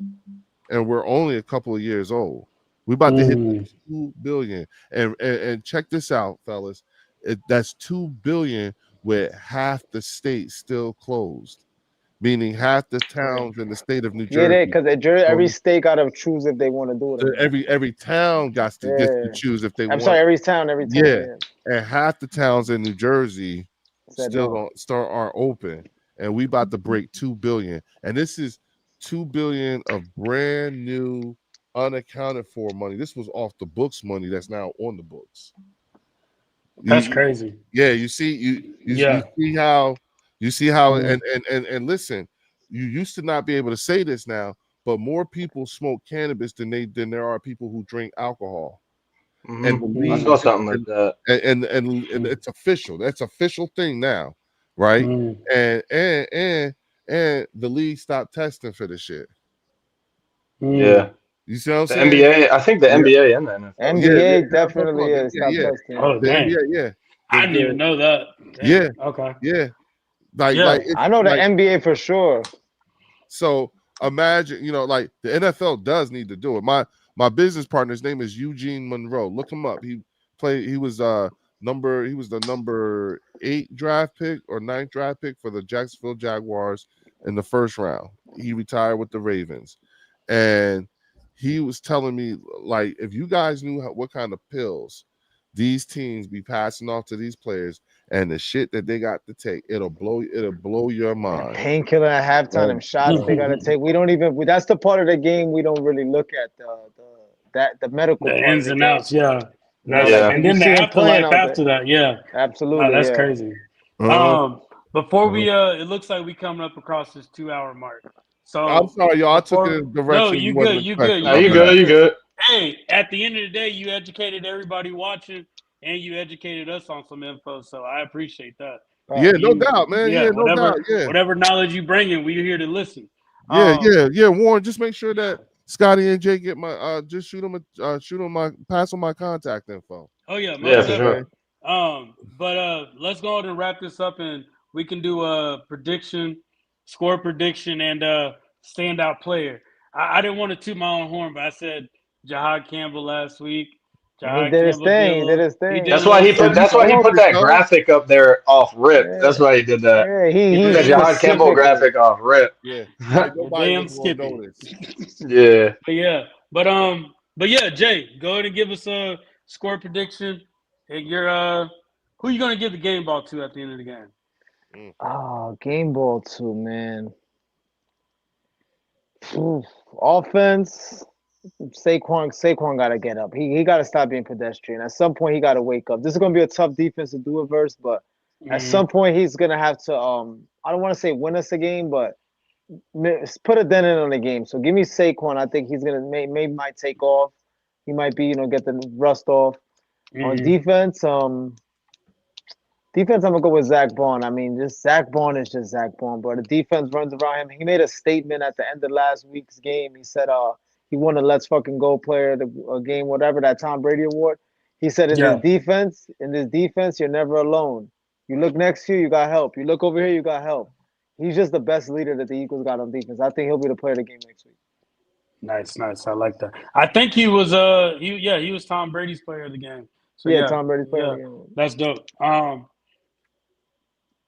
and we're only a couple of years old. We're about to hit the 2 billion. And check this out, fellas. That's 2 billion with half the state still closed. Meaning half the towns in the state of New Jersey. Yeah, because every state got to choose if they want to do it. Every town got to get to choose if they want. I'm sorry, every town. Yeah, and half the towns in New Jersey aren't open, and we about to break 2 billion, and this is 2 billion of brand new, unaccounted for money. This was off the books money that's now on the books. That's crazy. Yeah, you see, you see how. You see how, and listen, you used to not be able to say this now, but more people smoke cannabis than there are people who drink alcohol. Mm-hmm. I saw something like that. And it's official. That's official thing now, right? And the league stopped testing for this shit. Yeah. You see what I'm saying? NBA, I think the NBA and the NFL. NBA definitely is. Testing. Oh, the dang. NBA, I didn't even know that. Dang. Yeah. Okay. Yeah. I know the NBA for sure. So imagine, like the NFL does need to do it. My business partner's name is Eugene Monroe. Look him up. He was the number 8 draft pick or 9th draft pick for the Jacksonville Jaguars in the first round. He retired with the Ravens. And he was telling me, like, if you guys knew what kind of pills these teams be passing off to these players and the shit that they got to take, it'll blow your mind. Painkiller at halftime, them shots they gotta take. We don't even. That's the part of the game we don't really look at the medical the part ins of and the game. outs. Yeah. Yeah. And then the afterlife after that. Yeah. Absolutely. That's crazy. Before we it looks like we coming up across this 2-hour mark. So I'm sorry, y'all. I took it in a direction. No, you good. You good. No, you good. Hey, at the end of the day, you educated everybody watching, and you educated us on some info. So I appreciate that. Yeah, no doubt, man. Yeah, no doubt. Yeah, whatever knowledge you bring in, we're here to listen. Yeah. Warren, just make sure that Scotty and Jay get my just shoot them pass on my contact info. Oh yeah, for sure. But let's go ahead and wrap this up, and we can do a score prediction, and standout player. I didn't want to toot my own horn, but I said Jahad Campbell last week. He did his thing. That's why he put that graphic up there off rip. Yeah. That's why he did that. Yeah, he put that Jahad Campbell graphic off rip. Yeah. Damn Skippy. Yeah. But yeah, Jay, go ahead and give us a score prediction. And who are you gonna give the game ball to at the end of the game? Oh, game ball to, man. Offense. Saquon got to get up. He got to stop being pedestrian. At some point, he got to wake up. This is going to be a tough defense to do it versus, but at some point, he's going to have to, I don't want to say win us a game, but put a dent in on the game. So give me Saquon. I think he's going to maybe might take off. He might be, get the rust off. On defense, I'm going to go with Zach Bond. I mean, just Zach Bond is just Zach Bond, but the defense runs around him. He made a statement at the end of last week's game. He said, he won the Let's Fucking Go player of the game, whatever, that Tom Brady award. He said, in this defense, you're never alone. You look next to you, you got help. You look over here, you got help. He's just the best leader that the Eagles got on defense. I think he'll be the player of the game next week. Nice. I like that. I think he was he was Tom Brady's player of the game. So Tom Brady's player of the game. That's dope.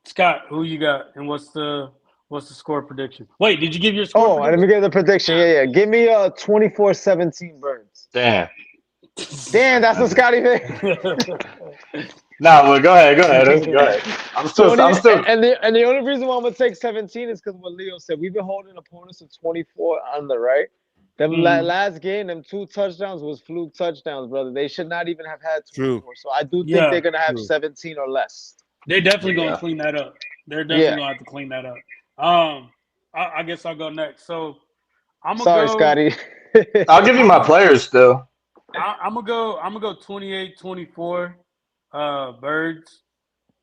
Scott, who you got, and what's the score prediction? Wait, did you give your score prediction? Let me get the prediction. Yeah. Give me 24-17 Birds. Damn, that's what Scotty did. Well, go ahead. I'm still. And the only reason why I'm gonna take 17 is because what Leo said. We've been holding opponents to 24 under, right? Them last game, them 2 touchdowns was fluke touchdowns, brother. They should not even have had 24. True. So I do think they're gonna have 17 or less. They're definitely gonna clean that up. They're definitely gonna have to clean that up. I guess I'll go next. So I'm gonna go. Scotty. I'll give you my players still. I'm gonna go 28-24 Birds.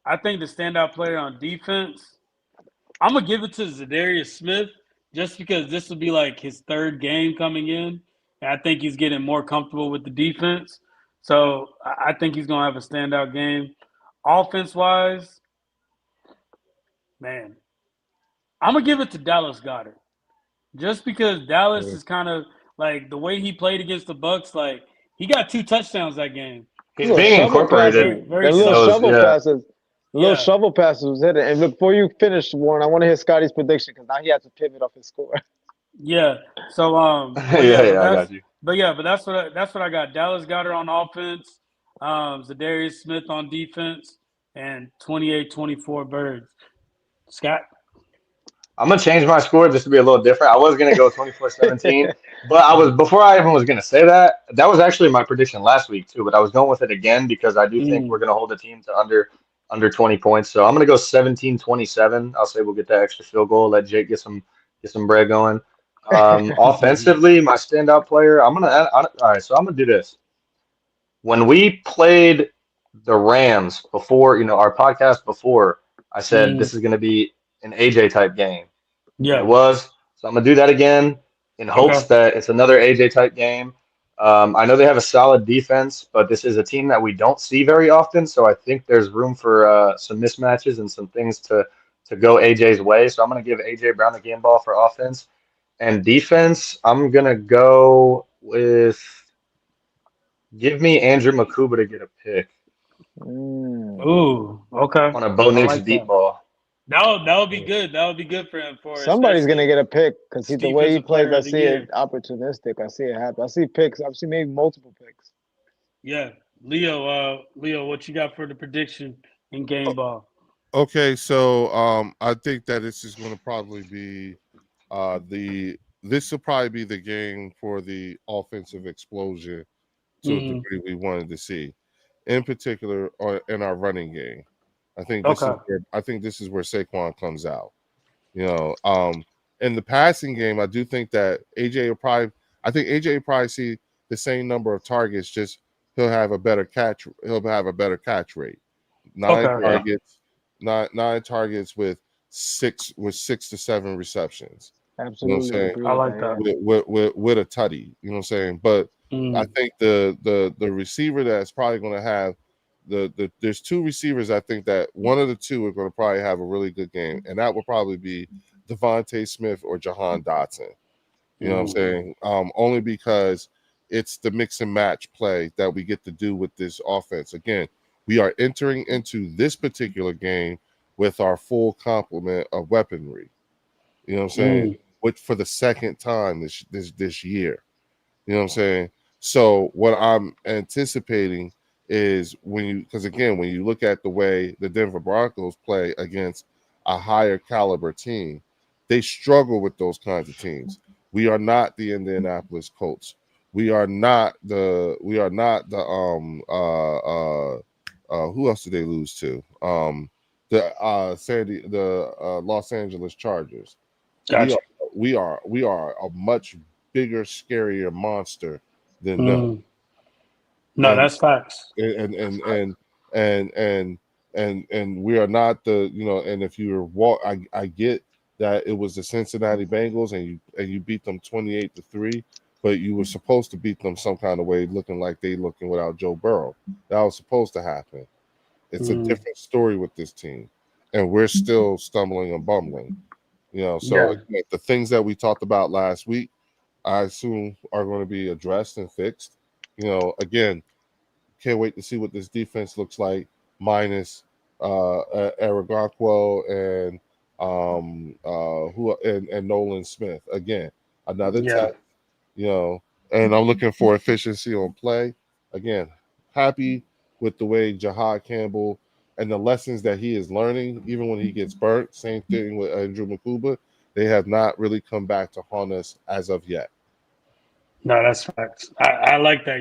I think the standout player on defense, I'm gonna give it to Zadarius Smith just because this will be like his 3rd game coming in. And I think he's getting more comfortable with the defense. So I think he's gonna have a standout game. Offense wise, man, I'm gonna give it to Dallas Goedert, just because Dallas is kind of like the way he played against the Bucs. Like he got 2 touchdowns that game. He's being incorporated. Little shovel passes was hitting. And before you finish, Warren, I want to hear Scotty's prediction because now he has to pivot off his score. Yeah. So I got you. But that's what I got. Dallas Goedert on offense, Zadarius Smith on defense, and 28-24 Birds. Scott? I'm gonna change my score just to be a little different. I was gonna go 24-17, but before I even was gonna say that was actually my prediction last week too. But I was going with it again because I do think we're gonna hold the team to under 20 points. So I'm gonna go 17-27. I'll say we'll get that extra field goal. Let Jake get some bread going. Offensively, my standout player. All right. So I'm gonna do this. When we played the Rams before, our podcast before, I said this is gonna be an AJ type game. Yeah, it was. So I'm gonna do that again in hopes that it's another AJ type game. I know they have a solid defense, but this is a team that we don't see very often. So I think there's room for some mismatches and some things to go AJ's way. So I'm gonna give AJ Brown the game ball for offense and defense. I'm gonna go with give me Andrew Makuba to get a pick. Ooh, okay. On a Bo Nix deep ball. That would be good. That would be good for him. Somebody's gonna get a pick because the way he plays, I see it opportunistic. I see it happen. I see picks. I've seen maybe multiple picks. Yeah, Leo, what you got for the prediction in game ball? Okay, so I think that this is going to probably be this will probably be the game for the offensive explosion to a degree we wanted to see, in particular in our running game. I think this is where Saquon comes out. You know, in the passing game, I do think that AJ will probably see the same number of targets, just he'll have a better catch rate. 9 targets with 6 to 7 receptions. Absolutely, you know what I'm saying? I like that with a tutty. You know what I'm saying? But I think the receiver that's probably going to have there's 2 receivers. I think that one of the 2 are going to probably have a really good game, and that will probably be Devontae Smith or Jahan Dotson. You know what I'm saying? Only because it's the mix and match play that we get to do with this offense. Again, we are entering into this particular game with our full complement of weaponry. You know what I'm saying? Which for the second time this year. You know what I'm saying? So what I'm anticipating is when you look at the way the Denver Broncos play against a higher caliber team, they struggle with those kinds of teams. We are not the Indianapolis Colts. We are not the who else did they lose to? The Los Angeles Chargers. Gotcha. We are a much bigger, scarier monster than them. No, that's facts. And we are not the, you know, and if you're I get that it was the Cincinnati Bengals and you beat them 28-3, but you were supposed to beat them some kind of way, looking like they looking without Joe Burrow. That was supposed to happen. It's a different story with this team, and we're still stumbling and bumbling. You know, so the things that we talked about last week, I assume are going to be addressed and fixed. You know, again, can't wait to see what this defense looks like minus Aragakwo and Nolan Smith. Again, another test. You know, and I'm looking for efficiency on play. Again, happy with the way Jahad Campbell and the lessons that he is learning, even when he gets burnt. Same thing with Andrew Makuba. They have not really come back to haunt us as of yet. No, that's facts. I like that.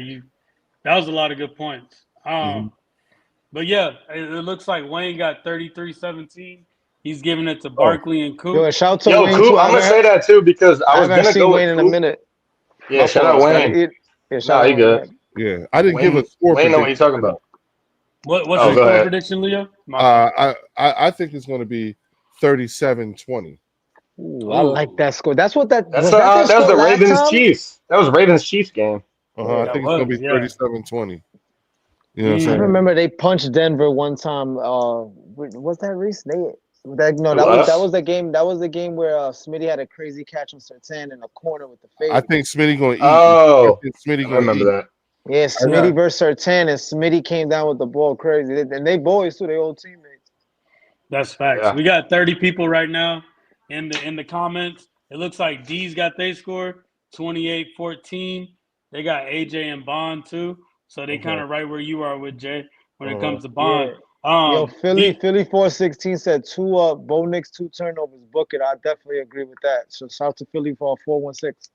That was a lot of good points. But yeah, it looks like Wayne got 33-17. He's giving it to Barkley and Coop. Yo, shout to Wayne Coop. I'm gonna say that too because I was gonna go Wayne in a minute. Yeah, shout out Wayne. Shout out good. Yeah, I didn't give a score. Wayne know what you're talking about. What's your score prediction, Leo? I think it's going to be 37-20. Ooh, I like that score. That's what that. That was the Ravens Chiefs. That was Ravens Chiefs game. I think it's going to be 37-20. You know what I'm saying? I remember they punched Denver one time. Was that Reese? That was the game. That was the game where Smitty had a crazy catch on Surtain in the corner with the fade. I think Smitty going to eat. Oh, I remember that. Yeah, Smitty versus Surtain, and Smitty came down with the ball crazy. And they boys too, they old teammates. That's facts. Yeah. We got 30 people right now in the comments. It looks like D's got their score 28-14. They got AJ and Bond too, so they kind of right where you are with Jay when it comes to Bond. Yeah. Philly 416 said Bo Nix 2 turnovers. Book it. I definitely agree with that. So shout out to Philly for 416.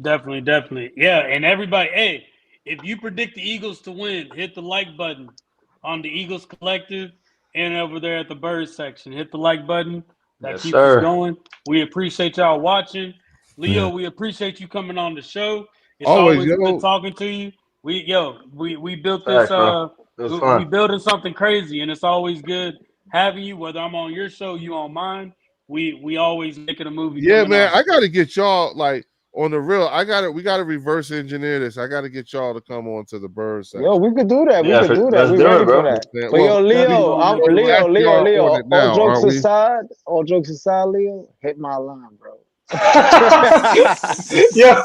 Definitely. Yeah, and everybody, hey, if you predict the Eagles to win, hit the like button on the Eagles Collective and over there at the Birds section. Hit the like button. That keeps us going. We appreciate y'all watching. Leo, we appreciate you coming on the show. It's always good talking to you. We built this we building something crazy, and it's always good having you, whether I'm on your show, you on mine. We always making a movie. Yeah, man, I gotta get y'all like on the real. We gotta reverse engineer this. I gotta get y'all to come on to the Birds section. Yo, we could do that. We could do that. We ready for that. But yo, Leo. All jokes aside, Leo, hit my line, bro. Yeah,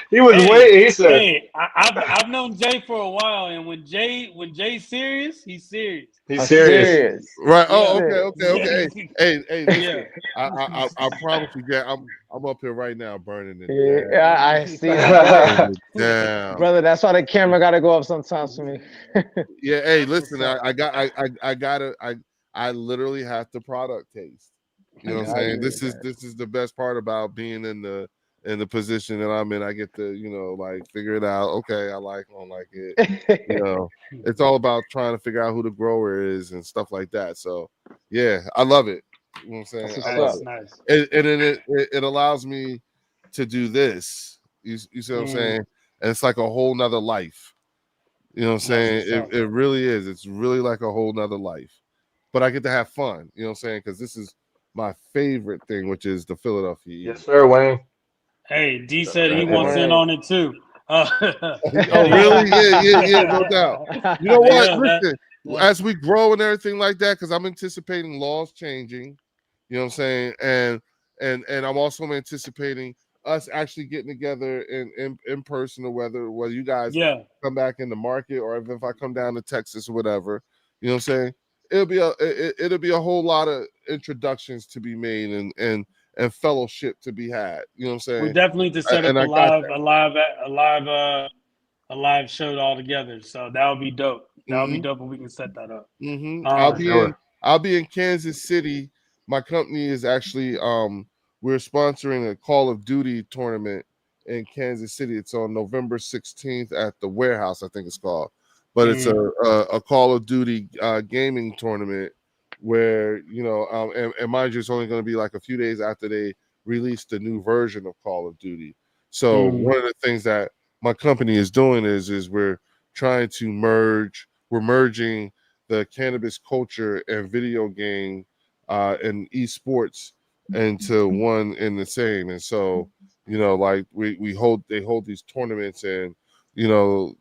he was waiting. He said, "Hey, I've known Jay for a while, and when Jay's serious, he's serious. He's serious." Right. Oh, Yeah. okay. Hey, listen. Yeah. I promise you, Jack. I'm up here right now burning it. Yeah, I see it. Damn. Brother, that's why the camera gotta go up sometimes for me. Yeah. Hey, listen. I literally have the product taste. You know what I'm saying? This is the best part about being in the position that I'm in. I get to, like figure it out. Okay, I like it, I don't like it. It's all about trying to figure out who the grower is and stuff like that. So yeah, I love it. You know what I'm saying? I love it. Nice. And it allows me to do this. You see what I'm saying? And it's like a whole nother life. You know what I'm saying? It really is. It's really like a whole nother life. But I get to have fun. You know what I'm saying? Because this is my favorite thing, which is the Philadelphia Eagles. Yes, sir, Wayne. Hey, D said he wants in on it too. Oh, really? Yeah, no doubt. You know what? Listen, as we grow and everything like that, because I'm anticipating laws changing. You know what I'm saying? And I'm also anticipating us actually getting together in person, or whether you guys come back in the market, or if I come down to Texas or whatever. You know what I'm saying? It'll be a whole lot of introductions to be made and fellowship to be had. You know what I'm saying? We definitely need to set up a live show all together. So that would be dope. That would be dope if we can set that up. I'll be in Kansas City. My company is actually we're sponsoring a Call of Duty tournament in Kansas City. It's on November 16th at the Warehouse, I think it's called. But it's a Call of Duty gaming tournament where, and mind you, it's only going to be like a few days after they release the new version of Call of Duty. So one of the things that my company is doing is we're trying to merging the cannabis culture and video game and esports into one and the same. And so, like they hold these tournaments, and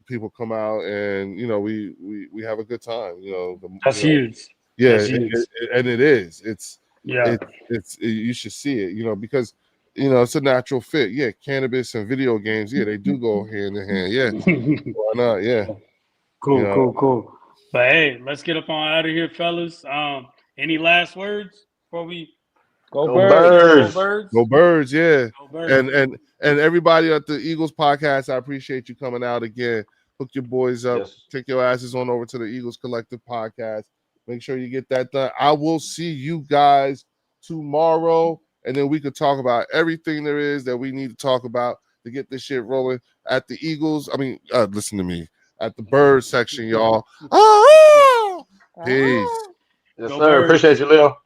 people come out, and we have a good time. That's huge. Yeah, that's huge. And it is. It's you should see it. Because it's a natural fit. Yeah, cannabis and video games. Yeah, they do go hand in hand. Yeah, why not? Yeah. Cool. But hey, let's get up on out of here, fellas. Any last words before we go Birds? Go Birds, yeah. Go Birds. And everybody at the Eagles podcast, I appreciate you coming out again. Hook your boys up. Yes. Take your asses on over to the Eagles Collective podcast. Make sure you get that done. I will see you guys tomorrow, and then we could talk about everything there is that we need to talk about to get this shit rolling at the Eagles. Listen to me. At the Bird section, y'all. Peace. Yes, sir. Appreciate you, Leo.